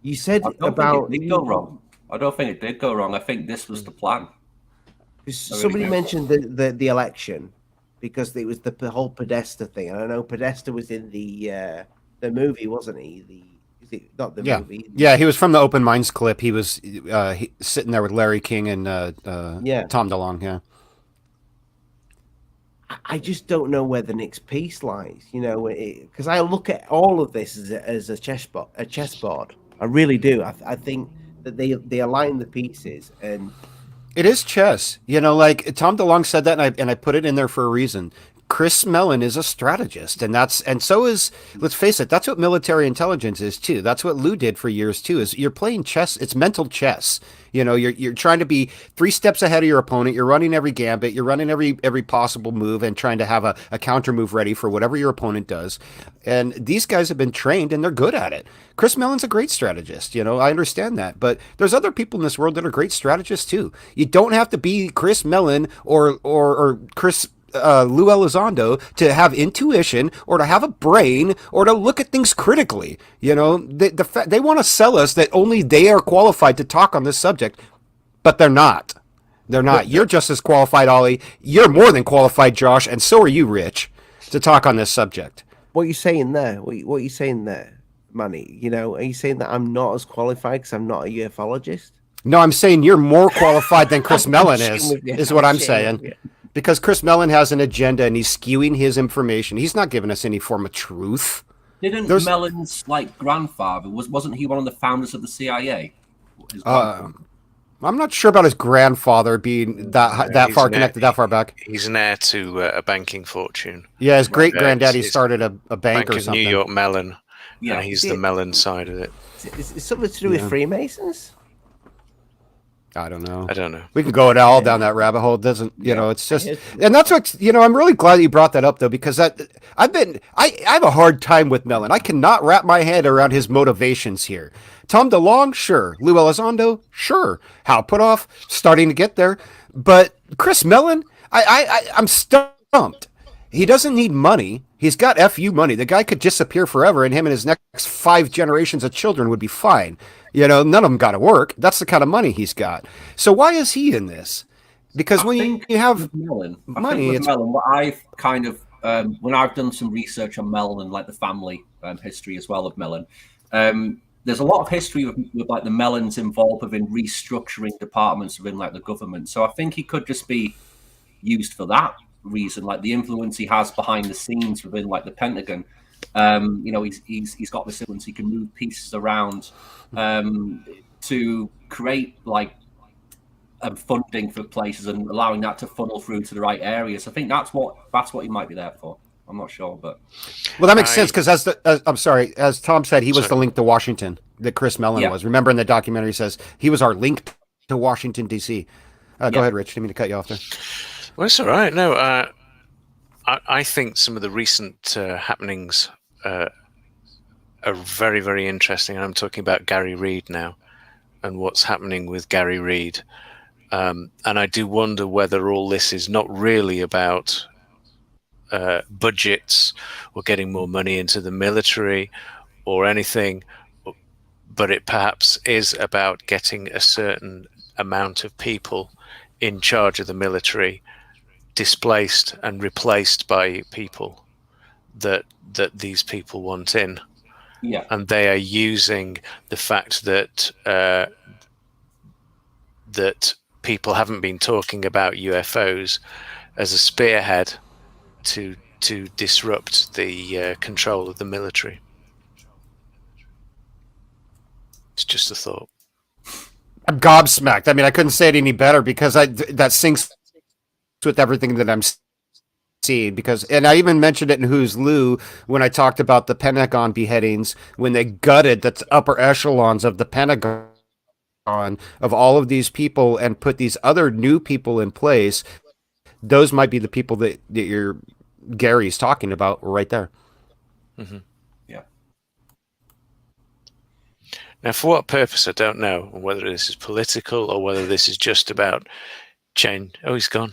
You said about it did go wrong. I don't think it did go wrong. I think this was the plan. Somebody mentioned the election, because it was the whole Podesta thing. And I know Podesta was in the movie, wasn't he? Is it not the movie? Yeah, he was from the Open Minds clip. He was sitting there with Larry King and Tom DeLonge. Yeah. I just don't know where the next piece lies, you know, because I look at all of this as a chessboard. I really do. I think that they align the pieces, and it is chess. You know, like Tom DeLonge said that, and I put it in there for a reason. Chris Mellon is a strategist, and so is, let's face it, that's what military intelligence is too. That's what Lou did for years too. Is you're playing chess. It's mental chess. You know, you're trying to be 3 steps ahead of your opponent. You're running every gambit. You're running every possible move and trying to have a counter move ready for whatever your opponent does. And these guys have been trained and they're good at it. Chris Mellon's a great strategist. You know, I understand that, but there's other people in this world that are great strategists too. You don't have to be Chris Mellon or Chris Lou Elizondo to have intuition or to have a brain or to look at things critically. You know, they want to sell us that only they are qualified to talk on this subject, but they're not. They're not. You're just as qualified, Ollie. You're more than qualified, Josh, and so are you, Rich, to talk on this subject. What are you saying there? What are you saying there, Manny? You know, are you saying that I'm not as qualified because I'm not a ufologist? No, I'm saying you're more qualified than Chris Mellon is what I'm saying. Yeah. Because Chris Mellon has an agenda and he's skewing his information. He's not giving us any form of truth. Didn't Mellon's grandfather wasn't he one of the founders of the CIA? I'm not sure about his grandfather being that far connected, that far back. He's an heir to a banking fortune. Yeah, his great granddaddy started a bank Bank or of something. New York Mellon. Yeah, and he's the Mellon side of it. Is it something to do with Freemasons? I don't know. We could go all down that rabbit hole. It doesn't, you know, it's just, and that's what, you know, I'm really glad you brought that up though, because I have a hard time with Mellon. I cannot wrap my head around his motivations here. Tom DeLonge, sure. Lou Elizondo, sure. Hal Puthoff, starting to get there. But Chris Mellon, I'm stumped. He doesn't need money. He's got FU money. The guy could disappear forever, and him and his next 5 generations of children would be fine. You know, none of them got to work. That's the kind of money he's got. So why is he in this? Because when you have money, it's Mellon. What I've kind of when I've done some research on Mellon and the family history as well of Mellon, there's a lot of history with the Mellons involved within restructuring departments within the government. So I think he could just be used for that reason, the influence he has behind the scenes within the Pentagon. You know, he's got this influence. He can move pieces around to create funding for places and allowing that to funnel through to the right areas. I think that's what he might be there for. I'm not sure, but that makes sense because as Tom said, he was the link to Washington that Chris Mellon was. Remember in the documentary, he says he was our link to Washington D.C. Go ahead, Rich. Didn't mean to cut you off there. Well, it's all right. No, I think some of the recent happenings are very, very interesting. I'm talking about Gary Reed now and what's happening with Gary Reed. And I do wonder whether all this is not really about budgets or getting more money into the military or anything, but it perhaps is about getting a certain amount of people in charge of the military displaced and replaced by people that these people want in. Yeah. And they are using the fact that that people haven't been talking about UFOs as a spearhead to disrupt the control of the military. It's just a thought. I'm gobsmacked. I mean, I couldn't say it any better because that syncs with everything that I'm seeing. And I even mentioned it in Who's Lou when I talked about the Pentagon beheadings when they gutted the upper echelons of the Pentagon of all of these people and put these other new people in place. Those might be the people that Gary's talking about right there. Mm-hmm. Yeah. Now, for what purpose, I don't know, whether this is political or whether this is just about change. Oh, he's gone.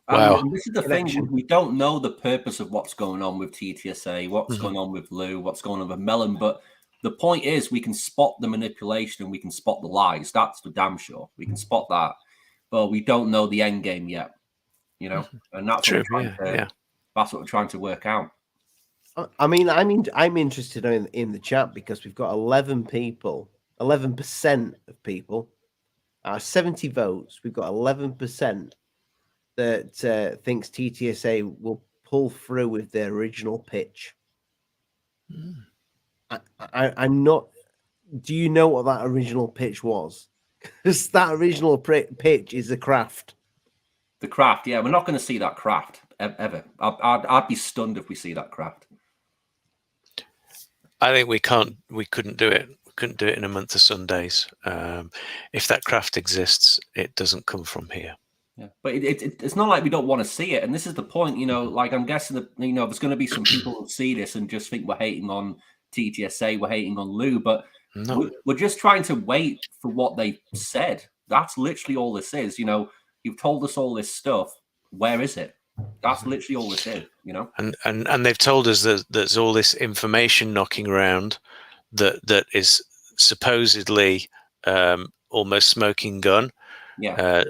Wow. This is the thing. We don't know the purpose of what's going on with TTSA, what's going on with Lou, what's going on with Mellon. But the point is we can spot the manipulation and we can spot the lies. That's for damn sure. We can spot that. But we don't know the end game yet. You know, and that's true. That's what we're trying to work out. I mean, I'm interested in the chat because we've got 11% of people, 70 votes. We've got 11% that thinks TTSA will pull through with their original pitch. I'm not. Do you know what that original pitch was? Because that original pitch is the craft. The craft, yeah. We're not going to see that craft. ever. I'd be stunned if we see that craft. I think we couldn't do it. We couldn't do it in a month of Sundays. If that craft exists, it doesn't come from here. Yeah, but it's not like we don't want to see it. And this is the point, like I'm guessing that, there's going to be some people who see this and just think we're hating on TTSA, we're hating on Lou, but No. we're just trying to wait for what they said. That's literally all this is. You've told us all this stuff. Where is it? That's literally all this is, And they've told us that there's all this information knocking around that is supposedly almost smoking gun. Yeah.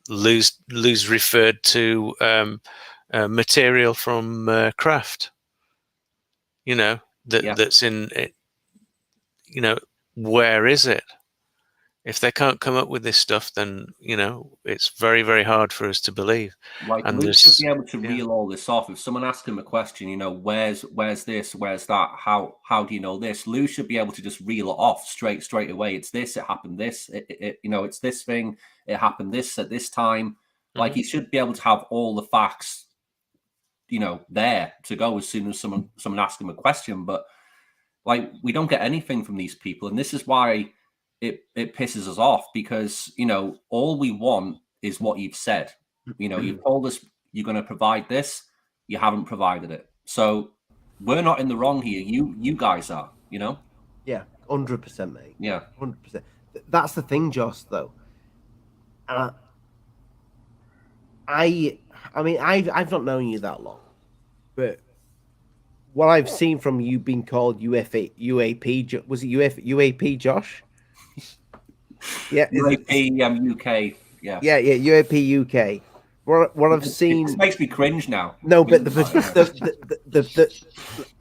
Lou's referred to material from craft. That's in it. Where is it? If they can't come up with this stuff, then it's very, very hard for us to believe. Like, and Lou should be able to reel all this off. If someone asks him a question, where's this, where's that, how do you know this? Lou should be able to just reel it off straight away. It's this, it happened this, it's this thing, it happened this at this time. Like, he should be able to have all the facts, there to go as soon as someone asks him a question. But like, we don't get anything from these people, and this is why it pisses us off, because all we want is what you've said. You've told us you're going to provide this, you haven't provided it, so we're not in the wrong here. You guys are. Yeah, 100%, mate. Yeah, 100%. That's the thing, Joss. Though, I mean, I've not known you that long, but what I've seen from you being called UAP, was it UAP, Josh? Yeah, UAP UK. Yeah, UAP UK. What I've seen, it makes me cringe now. No, but the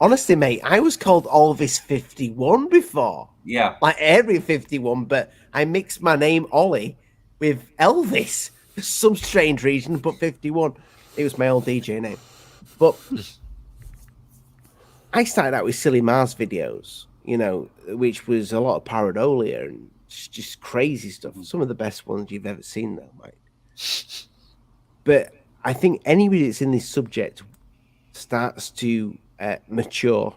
honestly, mate, I was called Olvis 51 before. Yeah, like Area 51, but I mixed my name Ollie with Elvis for some strange reason. But 51, it was my old DJ name. But I started out with Silly Mars videos, which was a lot of pareidolia and just crazy stuff. Some of the best ones you've ever seen, though, mate. But I think anybody that's in this subject starts to mature.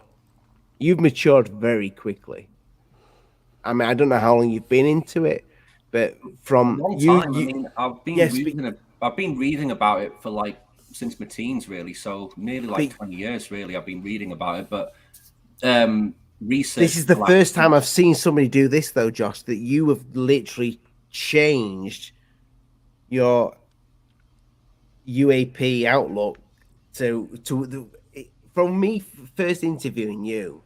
You've matured very quickly. I mean, I don't know how long you've been into it, but from a long time. I've been reading about it for since my teens, really. So nearly 20 years, really. I've been reading about it, but research. This is the first time I've seen somebody do this, though, Josh. That you have literally changed your UAP outlook from me first interviewing you.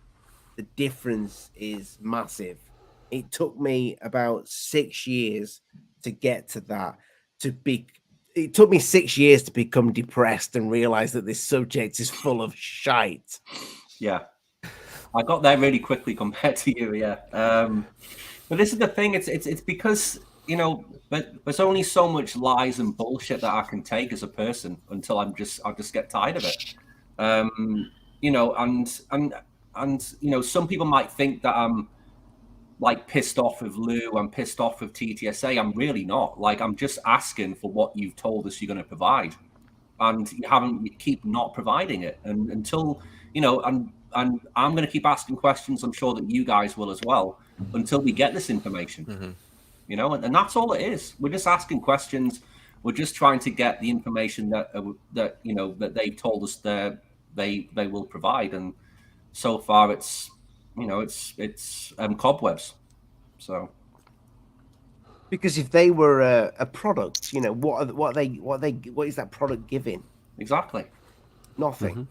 The difference is massive. It took me about 6 years to get to that. It took me 6 years to become depressed and realize that this subject is full of shite. Yeah, I got there really quickly compared to you. Yeah, but this is the thing. It's because but there's only so much lies and bullshit that I can take as a person until I just get tired of it. And some people might think that I'm pissed off with Lou, I'm pissed off with TTSA. I'm really not. I'm just asking for what you've told us you're going to provide, and you keep not providing it. And until and I'm going to keep asking questions. I'm sure that you guys will as well, until we get this information. Mm-hmm. And that's all it is. We're just asking questions. We're just trying to get the information that they told us that they will provide. And so far, it's cobwebs. So, because if they were a product, what is that product giving? Exactly. Nothing. Mm-hmm.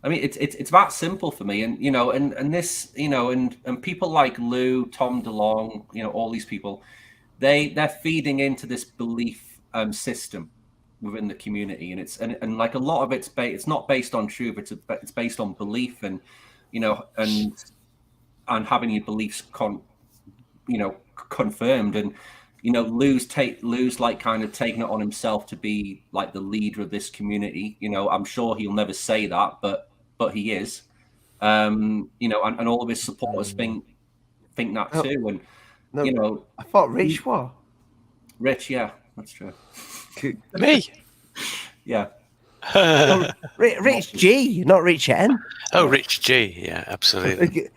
I mean, it's that simple for me. And and this, and people like Lou, Tom DeLonge, all these people. They're feeding into this belief system within the community, and it's like a lot of it's not based on truth. It's based on belief, and and having your beliefs confirmed. And Lou's kind of taking it on himself to be like the leader of this community. I'm sure he'll never say that, but he is. And all of his supporters think that too. And no, I thought Rich was. Rich, yeah, that's true. Me? Yeah. Rich G, not Rich N. Oh, Rich G. Yeah, absolutely.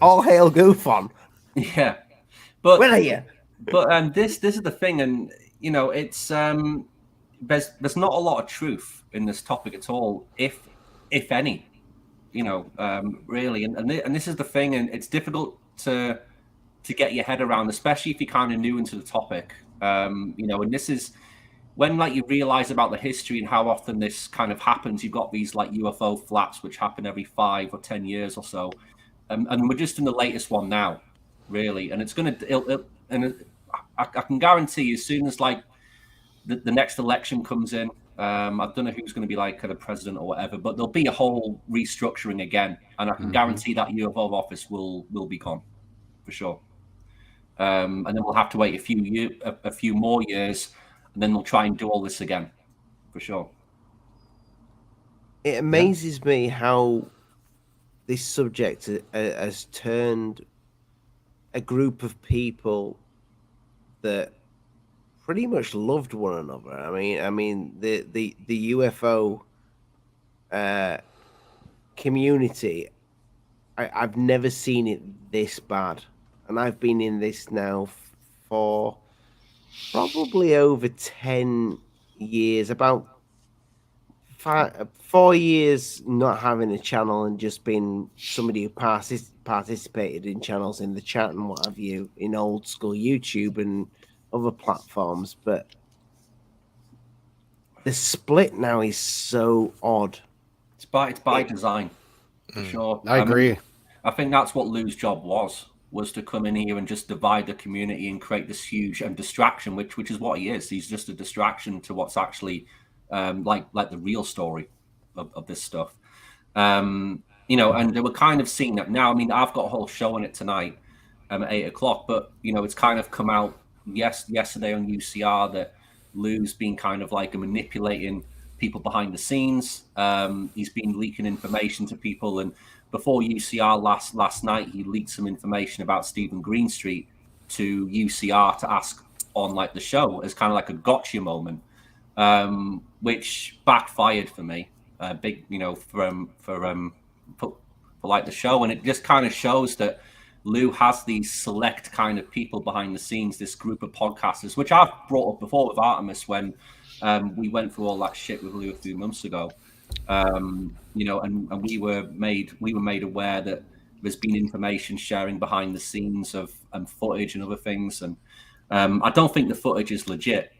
All hail GUFON. Yeah, but Where are you? But this is the thing, and you know, it's there's not a lot of truth in this topic at all, if any, you know, really, and this is the thing, and it's difficult to get your head around, especially if you're kind of new into the topic, you know, and this is when like you realize about the history and how often this kind of happens. You've got these like UFO flaps which happen every 5 or 10 years or so, and we're just in the latest one now, really, and it's gonna I can guarantee you, as soon as like the next election comes in, I don't know who's going to be like the president or whatever, but there'll be a whole restructuring again, and I can guarantee that UFO office will be gone for sure. And then we'll have to wait a few more years, and then they'll try and do all this again for sure. It amazes me how this subject has turned a group of people that pretty much loved one another. I mean, the UFO community. I've never seen it this bad, and I've been in this now for probably over 10 years. About 4 years not having a channel and just being somebody who participated in channels in the chat and what have you in old school YouTube and other platforms. But the split now is so odd. It's by design, for sure. I agree. I think that's what Lou's job was to come in here and just divide the community and create this huge distraction, which is what he is. He's just a distraction to what's actually like the real story of this stuff. You know, and they were kind of seeing that now. I mean, I've got a whole show on it tonight at 8:00, but you know, it's kind of come out yesterday on UCR that Lou's been kind of like manipulating people behind the scenes. He's been leaking information to people, and before UCR last night, he leaked some information about Stephen Greenstreet to UCR to ask on like the show as kind of like a gotcha moment, which backfired for me. Big, you know, for like the show, and it just kind of shows that Lou has these select kind of people behind the scenes, this group of podcasters, which I've brought up before with Artemis when we went through all that shit with Lou a few months ago. You know, and we were made aware that there's been information sharing behind the scenes of footage and other things, and I don't think the footage is legit.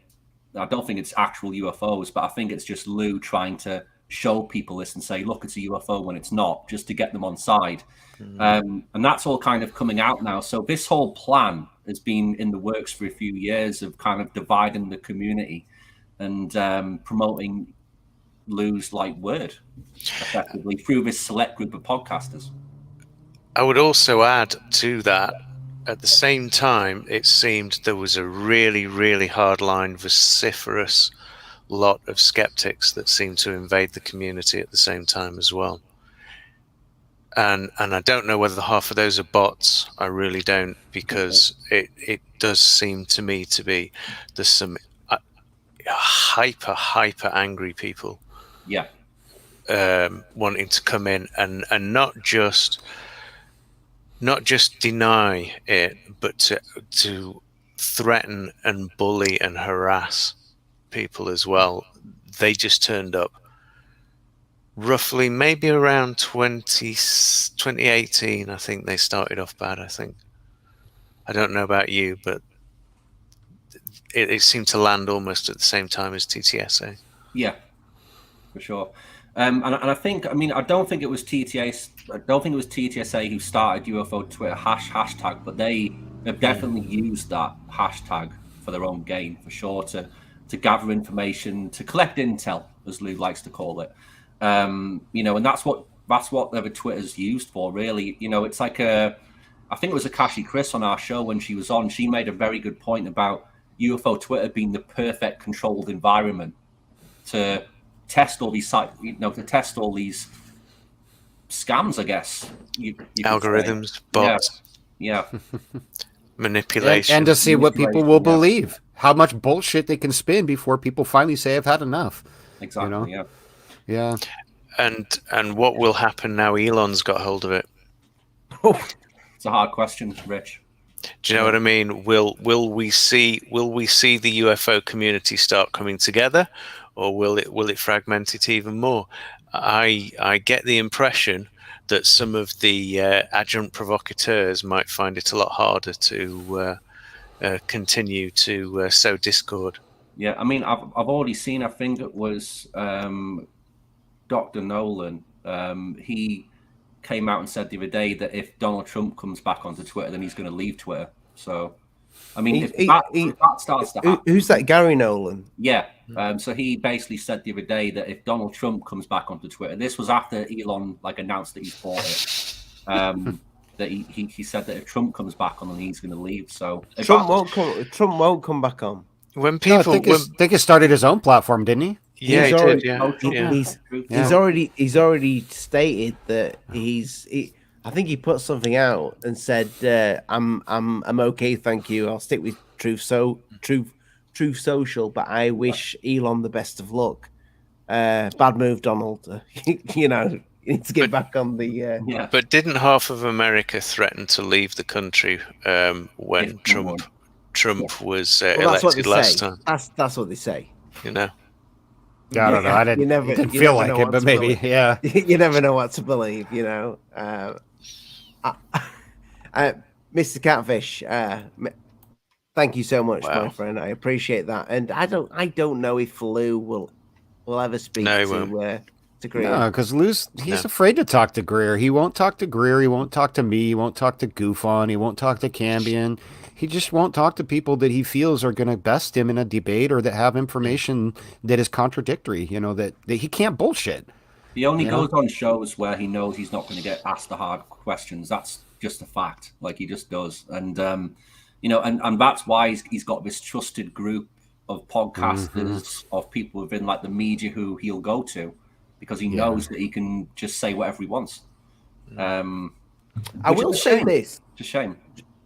I don't think it's actual UFOs, but I think it's just Lou trying to show people this and say, look, it's a UFO when it's not, just to get them on side. And that's all kind of coming out now. So this whole plan has been in the works for a few years of kind of dividing the community and promoting Lou's like word effectively through this select group of podcasters. I would also add to that, at the same time, it seemed there was a really, really hardline, vociferous lot of skeptics that seemed to invade the community at the same time as well. And I don't know whether half of those are bots. I really don't, because it does seem to me to be there's some hyper angry people. Yeah. Wanting to come in and not just deny it, but to threaten and bully and harass people as well. They just turned up roughly maybe around 2018. I think they started off bad. I think, I don't know about you, but it seemed to land almost at the same time as TTSA. Yeah, for sure. And I think, I mean, I don't think it was TTSA who started UFO Twitter hashtag, but they have definitely used that hashtag for their own gain, for sure, to gather information, to collect intel, as Lou likes to call it. You know, and that's what the Twitter's used for, really. You know, it's like I think it was Akashi Chris on our show when she was on. She made a very good point about UFO Twitter being the perfect controlled environment to test all these sites, you know, to test all these scams, I guess. You algorithms, bots, yeah. manipulation, and to see what people will believe, how much bullshit they can spin before people finally say, "I've had enough." Exactly. You know? Yeah. Yeah. And what will happen now Elon's got hold of it? It's a hard question, Rich. Do you know what I mean? Will we see the UFO community start coming together, or will it fragment it even more? I get the impression that some of the adjunct provocateurs might find it a lot harder to continue to sow discord. Yeah, I mean, I've already seen. I think it was Dr. Nolan. He came out and said the other day that if Donald Trump comes back onto Twitter, then he's going to leave Twitter. So, I mean, if that starts to happen, who's that? Gary Nolan? Yeah. So he basically said the other day that if Donald Trump comes back onto Twitter, this was after Elon announced that he's bought it. That he said that if Trump comes back on, then he's going to leave. So Trump won't come back on. When people, I think he started his own platform, didn't he? Yeah, he's already, he's already stated that I think he put something out and said, "I'm okay, thank you. I'll stick with Truth Social, but I wish Elon the best of luck. Bad move, Donald. You know, you need to get back on the." Yeah. But didn't half of America threaten to leave the country when Trump was elected last time? That's what they say. You know. I don't know. I didn't feel like it, but maybe, yeah. You never know what to believe, you know. Mr. Catfish, thank you so much, my friend. I appreciate that, and I don't know if Lou will ever speak to Greer. No, because he's afraid to talk to Greer. He won't talk to Greer. He won't talk to me. He won't talk to GUFON. He won't talk to Cambion. He just won't talk to people that he feels are going to best him in a debate or that have information that is contradictory, you know, that he can't bullshit. He only goes on shows where he knows he's not going to get asked the hard questions. That's just a fact. Like, he just does. And, you know, and that's why he's got this trusted group of podcasters, of people within, like, the media who he'll go to, because he knows that he can just say whatever he wants. I will say this. It's a shame.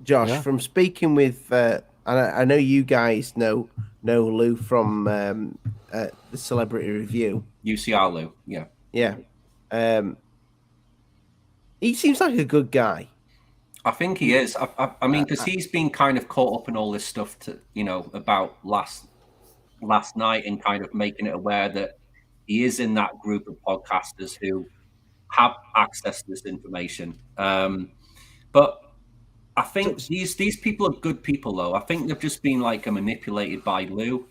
Josh, from speaking with, I know you guys know Lou from the Celebrity Review. UCR Lou, yeah. Yeah. He seems like a good guy. I think he is. I mean, because he's been kind of caught up in all this stuff, about last night, and kind of making it aware that he is in that group of podcasters who have access to this information. But I think these people are good people, though. I think they've just been manipulated by Lou.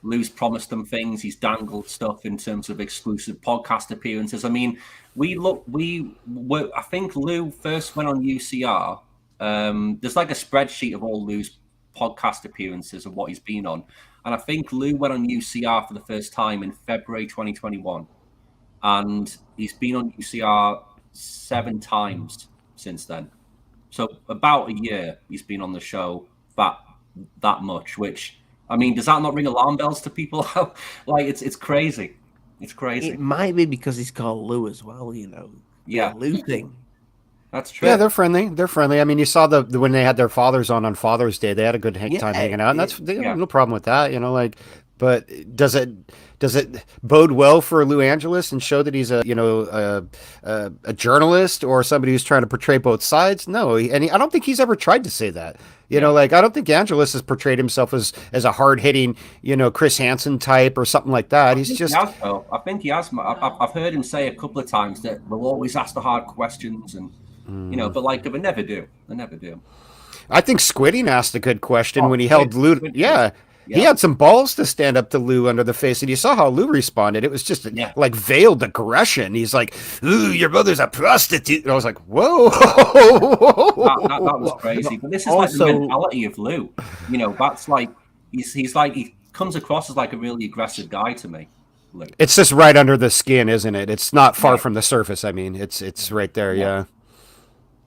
Lou's promised them things. He's dangled stuff in terms of exclusive podcast appearances. I mean, I think Lou first went on UCR. There's like a spreadsheet of all Lou's podcast appearances and what he's been on. And I think Lou went on UCR for the first time in February 2021. And he's been on UCR 7 times since then. So about a year he's been on the show that much, which, I mean, does that not ring alarm bells to people? It's crazy. It's crazy. It might be because he's called Lou as well, you know. Yeah. Lou thing. That's true. Yeah, they're friendly. They're friendly. I mean, you saw when they had their fathers on Father's Day, they had a good time hanging out, and that's no problem with that, you know, but does it bode well for Lou Angeles and show that he's a journalist or somebody who's trying to portray both sides? No, and I don't think he's ever tried to say that. You know, I don't think Angeles has portrayed himself as a hard hitting, Chris Hansen type or something like that. I think he has. I've heard him say a couple of times that we'll always ask the hard questions, and but they never do. They never do. I think Squidding asked a good question when he held Lou. Yeah. He had some balls to stand up to Lou under the face, and you saw how Lou responded. It was just veiled aggression. He's like, "Ooh, your mother's a prostitute." And I was like, "Whoa!" that was crazy. But this is the mentality of Lou. That's he comes across as a really aggressive guy to me. Lou. It's just right under the skin, isn't it? It's not far from the surface. I mean, it's right there. Yeah.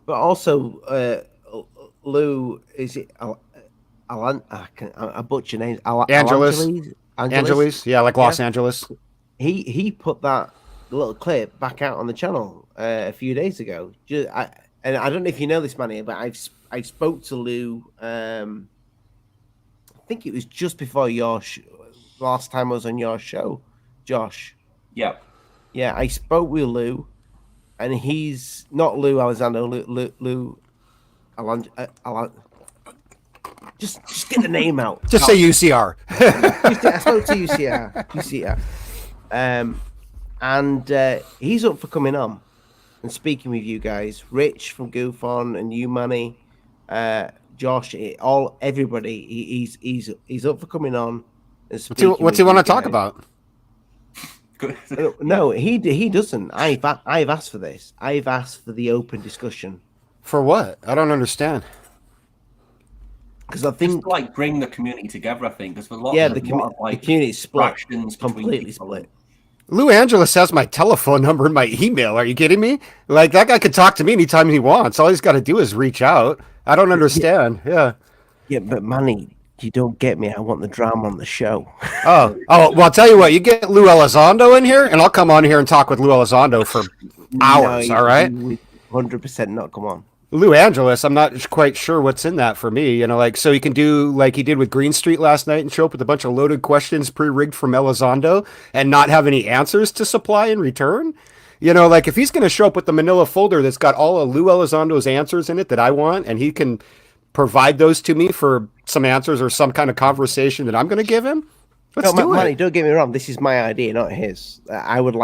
But also, Lou, is it? I butcher names. Angeles, yeah, like Los Angeles. He put that little clip back out on the channel a few days ago. And I don't know if you know this, Manny, but I spoke to Lou. I think it was just before your last time I was on your show, Josh. Yeah. Yeah, I spoke with Lou, and he's not Lou Alessandro. Lou just get the name out. Just say UCR. I spoke to UCR. And he's up for coming on and speaking with you guys. Rich from GUFON and you, Manny, Josh, everybody. He's up for coming on and speaking. What's he want to talk about? No, he doesn't. I've asked for this. I've asked for the open discussion. For what? I don't understand. Because I think just like bring the community together. I think because the community split, completely split. Lou Angeles has my telephone number and my email. Are you kidding me? Like, that guy could talk to me anytime he wants. All he's got to do is reach out. I don't understand. Yeah. Yeah, but Manny, you don't get me. I want the drama on the show. Oh, well, I'll tell you what. You get Lou Elizondo in here, and I'll come on here and talk with Lou Elizondo for hours, all right? 100% not come on. Lou Angeles, I'm not quite sure what's in that for me. You know, like, so he can do like he did with Green Street last night and show up with a bunch of loaded questions pre-rigged from Elizondo and not have any answers to supply in return. You know, like if he's going to show up with the manila folder that's got all of Lou Elizondo's answers in it that I want, and he can provide those to me for some answers or some kind of conversation that I'm going to give him. Let's do it. Manny, don't get me wrong. This is my idea, not his. I would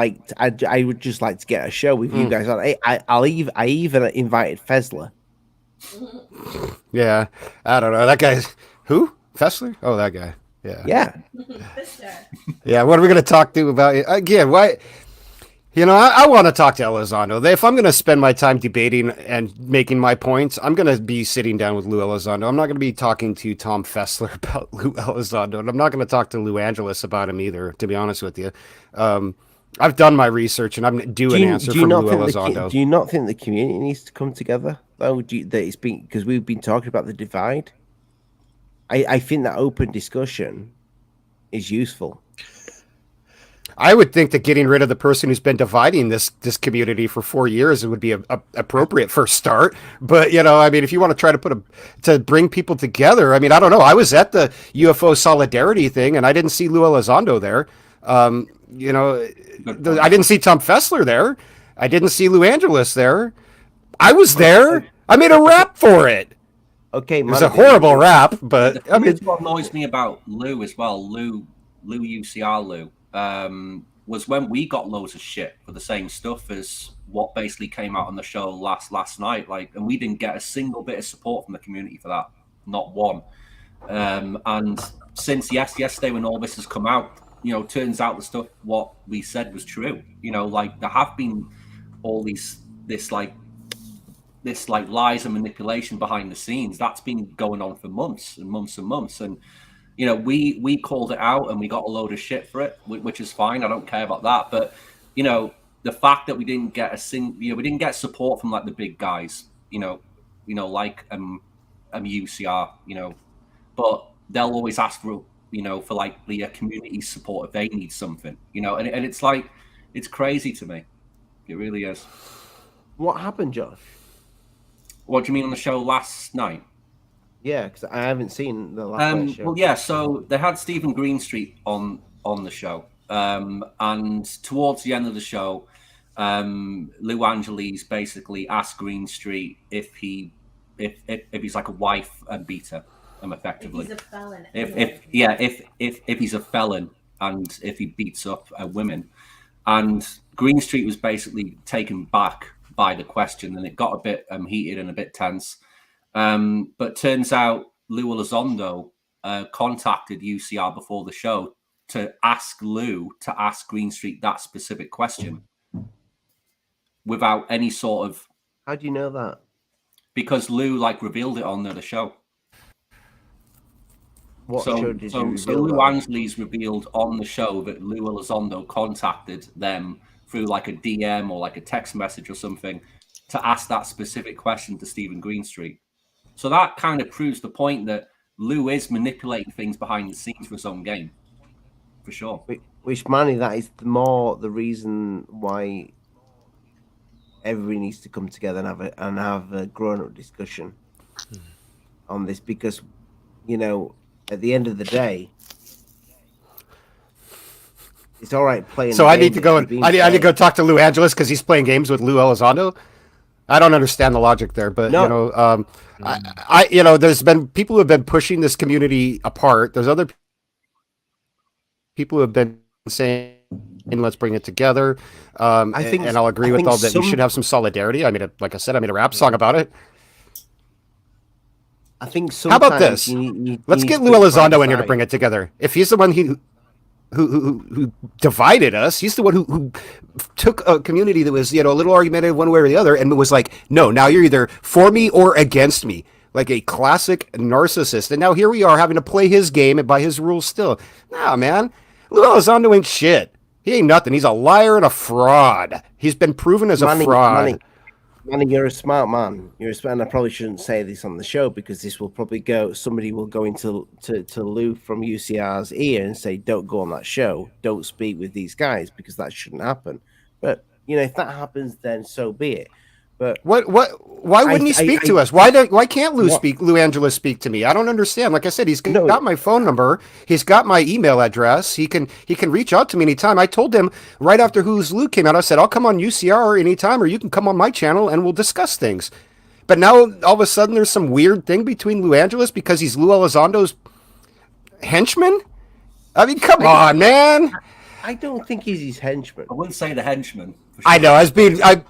just like to get a show with you guys on. I even invited Fessler. Yeah, I don't know. That guy's who? Fessler? Oh, that guy. Yeah. Yeah. What are we going to talk to about it again? Why? You know, I want to talk to Elizondo. If I'm going to spend my time debating and making my points, I'm going to be sitting down with Lou Elizondo. I'm not going to be talking to Tom Fessler about Lou Elizondo, and I'm not going to talk to Lou Angeles about him either, to be honest with you. I've done my research, and I'm due an answer from Lou Elizondo. Do you not think the community needs to come together, though? Because we've been talking about the divide. I think that open discussion is useful. I would think that getting rid of the person who's been dividing this community for 4 years would be a appropriate first start. But, you know, I mean, if you want to try to bring people together, I mean, I don't know. I was at the UFO solidarity thing, and I didn't see Lou Elizondo there. You know, I didn't see Tom Fessler there. I didn't see Lou Angeles there. I was there. I made a rap for it. Okay, it was a horrible rap, but I mean, what annoys me about Lou as well, Lou UCR Lou. Was when we got loads of shit for the same stuff as what basically came out on the show last night, like, and we didn't get a single bit of support from the community for that, not one. And since yesterday when all this has come out, you know, turns out the stuff what we said was true. You know, like there have been all this lies and manipulation behind the scenes that's been going on for months and months and months. And you know, we called it out and we got a load of shit for it, which is fine. I don't care about that. But, you know, the fact that we didn't get we didn't get support from like the big guys, you know, like UCR, you know, but they'll always ask for, you know, for like the community support if they need something, you know, and it's like, it's crazy to me. It really is. What happened, Josh? What do you mean on the show last night? Yeah, because I haven't seen the last show. Well, yeah, so they had Stephen Greenstreet on the show. And towards the end of the show, Lou Angeles basically asked Greenstreet if he's like a wife beater, effectively. If he's a felon. If he's a felon and if he beats up women. And Greenstreet was basically taken back by the question, and it got a bit heated and a bit tense. But turns out Lou Elizondo contacted UCR before the show to ask Lou to ask Greenstreet that specific question without any sort of... How do you know that? Because Lou like revealed it on the show. What show did you reveal? So Lou Angeles revealed on the show that Lou Elizondo contacted them through like a DM or like a text message or something to ask that specific question to Stephen Greenstreet. So that kind of proves the point that Lou is manipulating things behind the scenes for his own game, for sure. Which, Manny, that is the reason why everybody needs to come together and have a grown-up discussion on this, because, you know, at the end of the day, It's all right playing. So the I game need to go that and I need to go talk to Lou Angeles because he's playing games with Lou Elizondo. I don't understand the logic there, but No. you know, you know, there's been people who have been pushing this community apart. There's other people who have been saying, let's bring it together. I think, and I'll agree with all that. We should have some solidarity. I mean, like I said, I made a rap song about it. I think. How about this? Let's get Lou Elizondo in here to bring it together. If he's the one who divided us, he's the one who took a community that was, you know, a little argumentative one way or the other, and was like, no, now you're either for me or against me, like a classic narcissist. And now here we are having to play his game and by his rules still. Nah, man, Lou Elizondo ain't shit. He ain't nothing. He's a liar and a fraud. He's been proven as a fraud. Manny, you're a smart man. You're a smart, and I probably shouldn't say this on the show because this will probably go. Somebody will go into to Lou from UCR's ear and say, "Don't go on that show. Don't speak with these guys because that shouldn't happen." But you know, if that happens, then so be it. But why wouldn't he speak to us? Why can't Lou Angeles speak to me? I don't understand. Like I said, he's got my phone number. He's got my email address. He can reach out to me anytime. I told him right after Who's Lou came out, I said, I'll come on UCR anytime, or you can come on my channel and we'll discuss things. But now all of a sudden there's some weird thing between Lou Angeles because he's Lou Elizondo's henchman? I mean, come on, man. I don't think he's his henchman. I wouldn't say the henchman. For sure. I know, I'm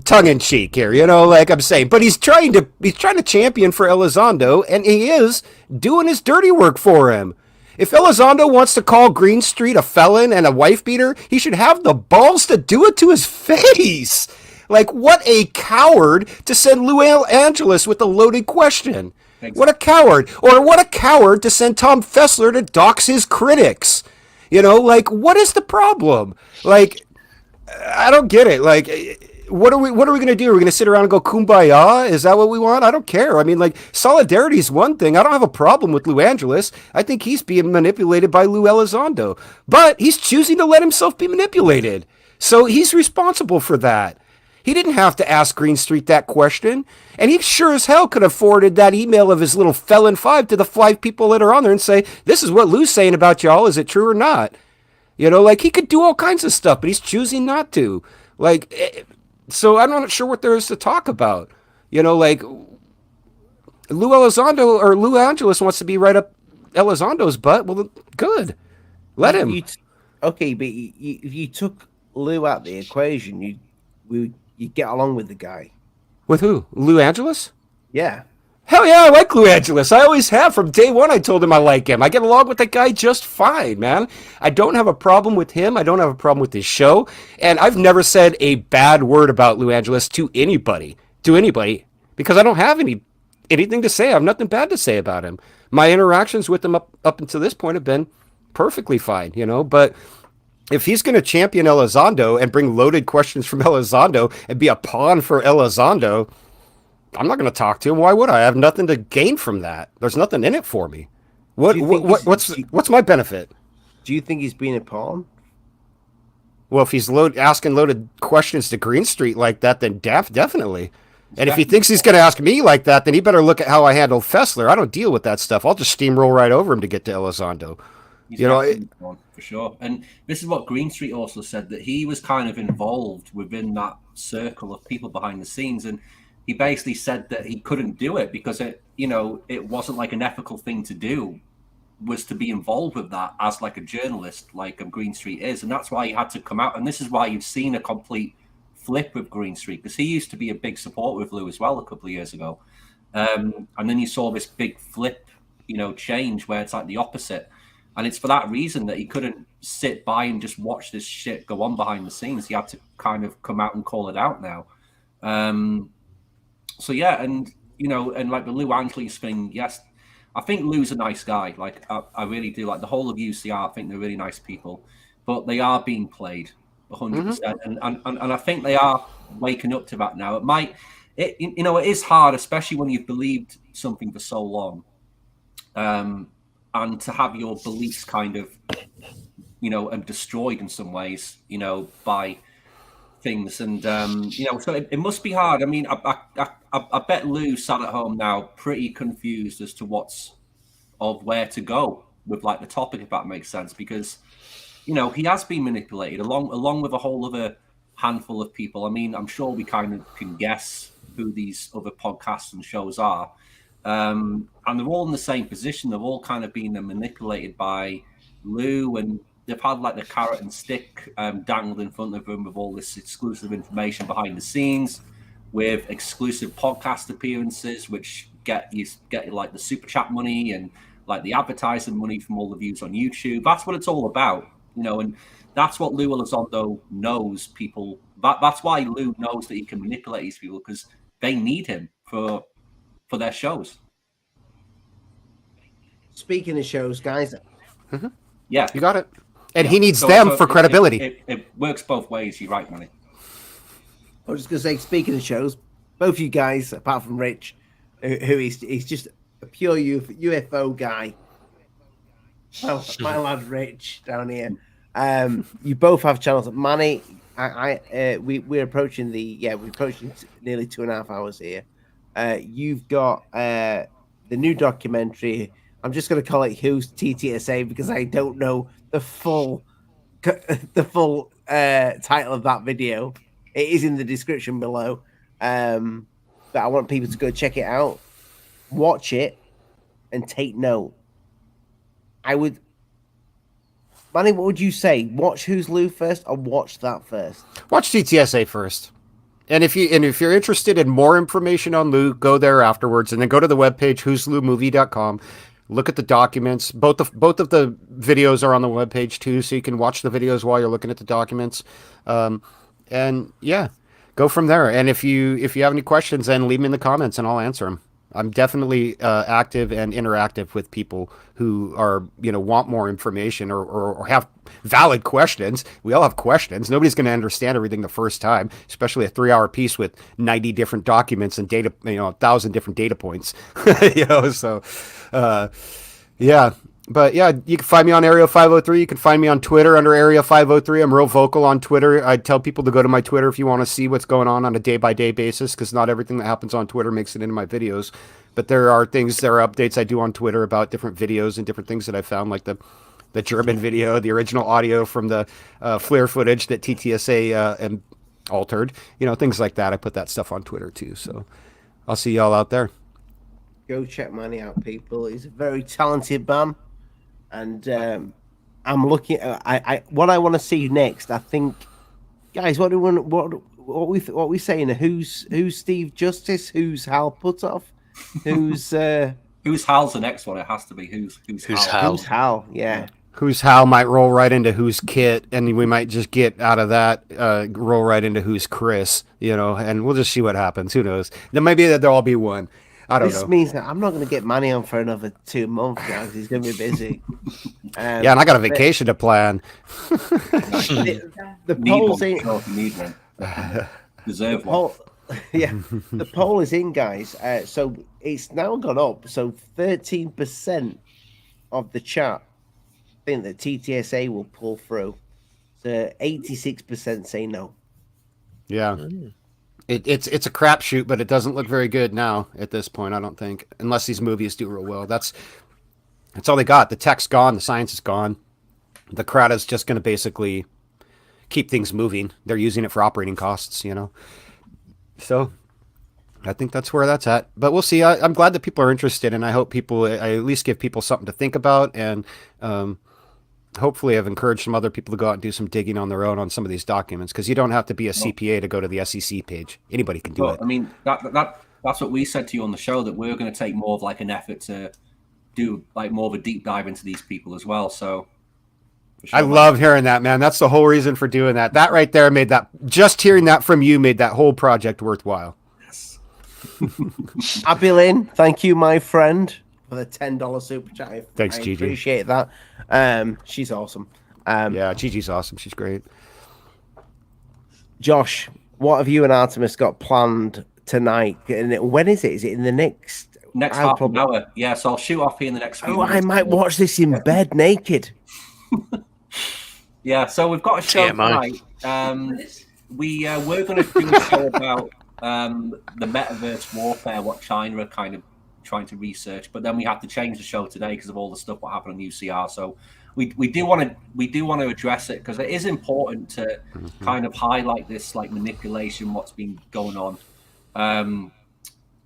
tongue in cheek here, you know, like I'm saying, but he's trying to champion for Elizondo, and he is doing his dirty work for him. If Elizondo wants to call Greenstreet a felon and a wife beater, he should have the balls to do it to his face. Like, what a coward to send Lou Angeles with a loaded question. Thanks. What a coward. Or what a coward to send Tom Fessler to dox his critics. You know, like, what is the problem? Like, I don't get it. Like, what are we going to do? Are we going to sit around and go kumbaya? Is that what we want? I don't care. I mean, like, solidarity is one thing. I don't have a problem with Lou Angeles. I think he's being manipulated by Lou Elizondo. But he's choosing to let himself be manipulated. So he's responsible for that. He didn't have to ask Greenstreet that question. And he sure as hell could have forwarded that email of his little felon 5 to the 5 people that are on there and say, this is what Lou's saying about y'all. Is it true or not? You know, like, he could do all kinds of stuff, but he's choosing not to. Like, so I'm not sure what there is to talk about. You know, like, Lou Elizondo or Lou Angeles wants to be right up Elizondo's butt. Well, good. Let him. Okay, but if you took Lou out the equation, you get along with the guy. With who? Lou Angeles? Yeah. Hell yeah, I like Lou Angeles. I always have. From day one, I told him I like him. I get along with that guy just fine, man. I don't have a problem with him. I don't have a problem with his show. And I've never said a bad word about Lou Angeles to anybody, because I don't have anything to say. I have nothing bad to say about him. My interactions with him up until this point have been perfectly fine, you know, but if he's going to champion Elizondo and bring loaded questions from Elizondo and be a pawn for Elizondo, I'm not going to talk to him. Why would I? I have nothing to gain from that. There's nothing in it for me. What's my benefit? Do you think he's being a pawn? Well, if he's asking loaded questions to Greenstreet like that, then definitely. And if he thinks he's going to ask me like that, then he better look at how I handle Fessler. I don't deal with that stuff. I'll just steamroll right over him to get to Elizondo. You know, for sure. And this is what Greenstreet also said, that he was kind of involved within that circle of people behind the scenes, and he basically said that he couldn't do it because it wasn't like an ethical thing to do, was to be involved with that as like a journalist, like Greenstreet is, and that's why he had to come out. And this is why you've seen a complete flip with Greenstreet, because he used to be a big supporter with Lou as well a couple of years ago, and then you saw this big flip, change where it's like the opposite. And it's for that reason that he couldn't sit by and just watch this shit go on behind the scenes. He had to kind of come out and call it out now. So yeah, and and like the Lou Angeles thing, yes, I think Lou's a nice guy. Like I really do. Like the whole of UCR, I think they're really nice people, but they are being played 100%, and I think they are waking up to that now. It is hard, especially when you've believed something for so long. And to have your beliefs kind of, and destroyed in some ways, by things. And, so it must be hard. I mean, I bet Lou sat at home now pretty confused as to where to go with like the topic, if that makes sense. Because, you know, he has been manipulated along with a whole other handful of people. I mean, I'm sure we kind of can guess who these other podcasts and shows are. And they're all in the same position. They've all kind of been manipulated by Lou, and they've had like the carrot and stick dangled in front of them with all this exclusive information behind the scenes, with exclusive podcast appearances, which get like the super chat money and like the advertising money from all the views on YouTube. That's what it's all about, you know, and that's what Lou Elizondo knows people. That's why Lou knows that he can manipulate these people, because they need him for their shows. Speaking of shows, guys. Yeah. You got it. And he needs them for credibility. It works both ways. You're right, Manny. I was just going to say, speaking of shows, both you guys, apart from Rich, who he's just a pure UFO guy. Well, my lad Rich down here. You both have channels. Manny, we're approaching we're approaching nearly 2.5 hours here. You've got the new documentary. I'm just going to call it "Who's TTSA" because I don't know the full title of that video. It is in the description below, but I want people to go check it out, watch it, and take note. Manny, what would you say? Watch Who's Lou first, or watch that first? Watch TTSA first. And if you're interested in more information on Lou, go there afterwards, and then go to the webpage who'sloumovie.com. Look at the documents. Both of the videos are on the webpage too, so you can watch the videos while you're looking at the documents. And yeah, go from there. And if you have any questions, then leave them in the comments and I'll answer them. I'm definitely active and interactive with people who are, want more information or have valid questions. We all have questions. Nobody's going to understand everything the first time, especially a 3-hour piece with 90 different documents and data, 1,000 different data points, so, yeah. But yeah, you can find me on Area 503. You can find me on Twitter under Area 503. I'm real vocal on Twitter. I tell people to go to my Twitter if you want to see what's going on a day-by-day basis, because not everything that happens on Twitter makes it into my videos. But there are updates I do on Twitter about different videos and different things that I found, like the German video, the original audio from the FLIR footage that TTSA altered, things like that. I put that stuff on Twitter too. So I'll see y'all out there. Go check Manny out, people. He's a very talented man. And I'm looking at what I want to see next. I think, guys, what we saying? Who's Steve Justice? Who's Hal Puthoff? Who's Hal's the next one? It has to be who's Hal. Who's Hal? Yeah. Who's Hal might roll right into who's Kit, and we might just get out of that, roll right into who's Chris. And we'll just see what happens. Who knows? Then maybe there'll all be one. I don't know. This means that I'm not going to get Manny on for another 2 months, guys. He's going to be busy. Yeah, and I got a vacation to plan. The poll's in. Deserve one. Yeah, the poll is in, guys. So it's now gone up. So 13% of the chat think that TTSA will pull through. So 86% say no. Yeah. It's a crapshoot, but it doesn't look very good now at this point, I don't think, unless these movies do real well. That's all they got. The tech's gone. The science is gone. The crowd is just going to basically keep things moving. They're using it for operating costs, So I think that's where that's at. But we'll see. I'm glad that people are interested, and I hope I at least give people something to think about, and hopefully I've encouraged some other people to go out and do some digging on their own on some of these documents, because you don't have to be a CPA to go to the SEC page. Anybody can do it. I mean, that's what we said to you on the show, that we're going to take more of like an effort to do like more of a deep dive into these people as well. So sure, I love hearing that, man. That's the whole reason for doing that. That right there just hearing that from you made that whole project worthwhile. Yes. Abby Lynn, thank you, my friend, for the $10 super chat. Thanks, Gigi. Appreciate that. She's awesome. Yeah, Gigi's awesome. She's great. Josh, what have you and Artemis got planned tonight? And when is it? Is it in the next half an hour? Yeah, so I'll shoot off here in the next few minutes. I might watch this in bed naked. Yeah, so we've got a show tonight. We're going to do a show about the metaverse warfare, what China are kind of trying to research, but then we had to change the show today because of all the stuff what happened on UCR. So we do want to address it, because it is important to kind of highlight this like manipulation, what's been going on.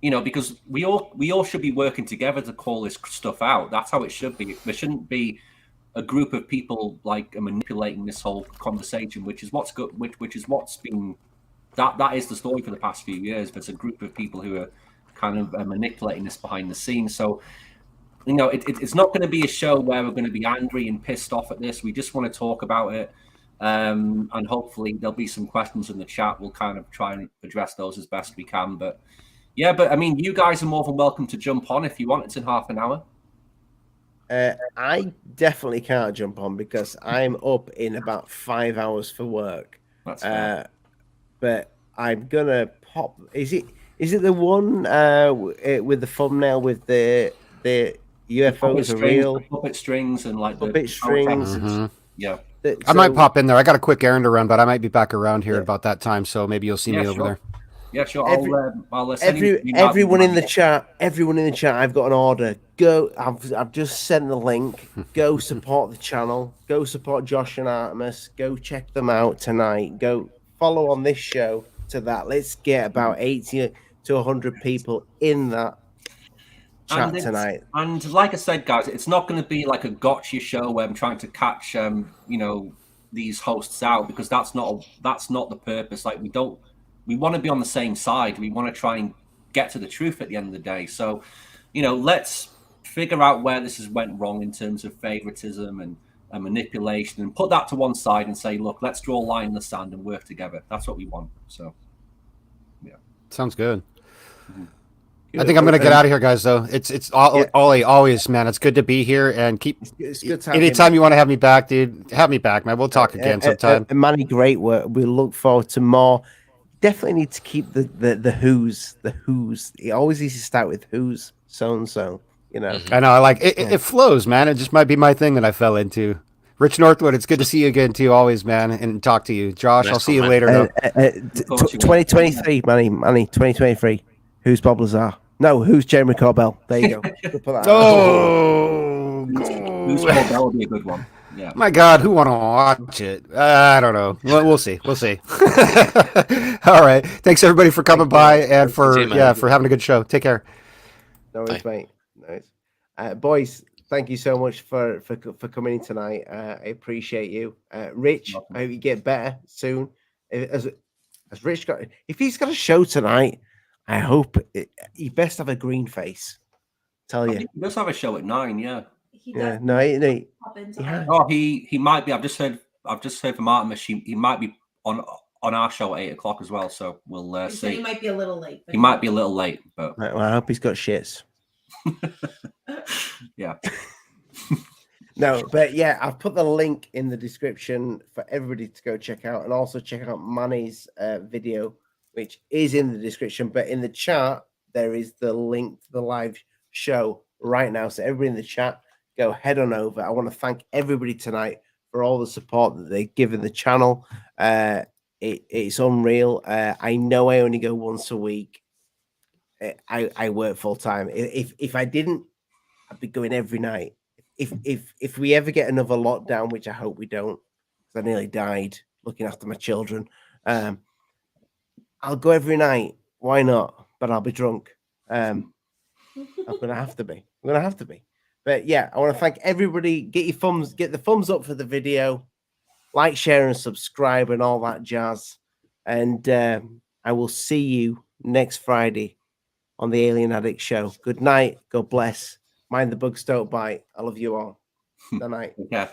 You know, because we all should be working together to call this stuff out. That's how it should be. There shouldn't be a group of people like manipulating this whole conversation, which is what's been that is the story for the past few years. There's a group of people who are kind of manipulating this behind the scenes. So, you know, it's not going to be a show where we're going to be angry and pissed off at this. We just want to talk about it, and hopefully there'll be some questions in the chat. We'll kind of try and address those as best we can. But yeah, but I mean, you guys are more than welcome to jump on if you want. It's in half an hour. I definitely can't jump on because I'm up in about 5 hours for work. That's fair. But I'm gonna pop. Is it the one with the thumbnail with the UFOs are real? Puppet strings and like puppet strings. Yeah. I might pop in there. I got a quick errand to run, but I might be back around here about that time, so maybe you'll see me over there. Yeah, sure. I'll everyone in the chat. Everyone in the chat. I've got an order. Go. I've just sent the link. Go support the channel. Go support Josh and Artemis. Go check them out tonight. Go follow on this show to that. Let's get about 80 to 100 people in that chat tonight. And like I said, guys, it's not going to be like a gotcha show where I'm trying to catch you know, these hosts out, because that's not the purpose. Like we want to be on the same side. We want to try and get to the truth at the end of the day. So, you know, let's figure out where this has went wrong in terms of favoritism and manipulation, and put that to one side and say, look, let's draw a line in the sand and work together. That's what we want. So, yeah. Sounds good. I think I'm going to get out of here, guys, though. It's Ollie, always, man. It's good to be here, and it's good to anytime you want to have me back, dude, have me back, man. We'll talk again sometime. Manny, great work. We look forward to more. Definitely need to keep the who's. It always needs to start with who's so and so. You know, I know. I like it. It flows, man. It just might be my thing that I fell into. Rich Northwood, it's good to see you again too. Always, man, and talk to you, Josh. I'll see you later. 2023, Manny, 2023. Who's Bob Lazar? No, who's Jeremy Corbell? There you go. Oh, who's Corbell would be a good one. Yeah. My God, who want to watch it? I don't know. We'll see. We'll see. All right. Thanks everybody for coming by and for having a good show. Take care. No worries, mate. Nice. Boys, thank you so much for coming in tonight. I appreciate you. Rich, I hope you get better soon. As Rich if he's got a show tonight, I hope he best have a green face. I think he does have a show at 9. Yeah. Yeah. No. Oh, he might be. I've just heard from Artemis. He might be on our show at 8 o'clock as well. So we'll see. He might be a little late. He might be a little late, but well, I hope he's got shits. Yeah. No, but yeah, I've put the link in the description for everybody to go check out, and also check out Manny's video, which is in the description. But in the chat, there is the link to the live show right now. So everybody in the chat, go head on over. I want to thank everybody tonight for all the support that they've given the channel. It's unreal. I know I only go once a week. I work full time. If I didn't, I'd be going every night. If we ever get another lockdown, which I hope we don't, because I nearly died looking after my children, I'll go every night. Why not? But I'll be drunk. I'm gonna have to be. But yeah, I want to thank everybody. Get the thumbs up for the video, like, share, and subscribe, and all that jazz. And I will see you next Friday on the Alien Addict Show. Good night. God bless. Mind the bugs don't bite. I love you all. Good night. Yeah.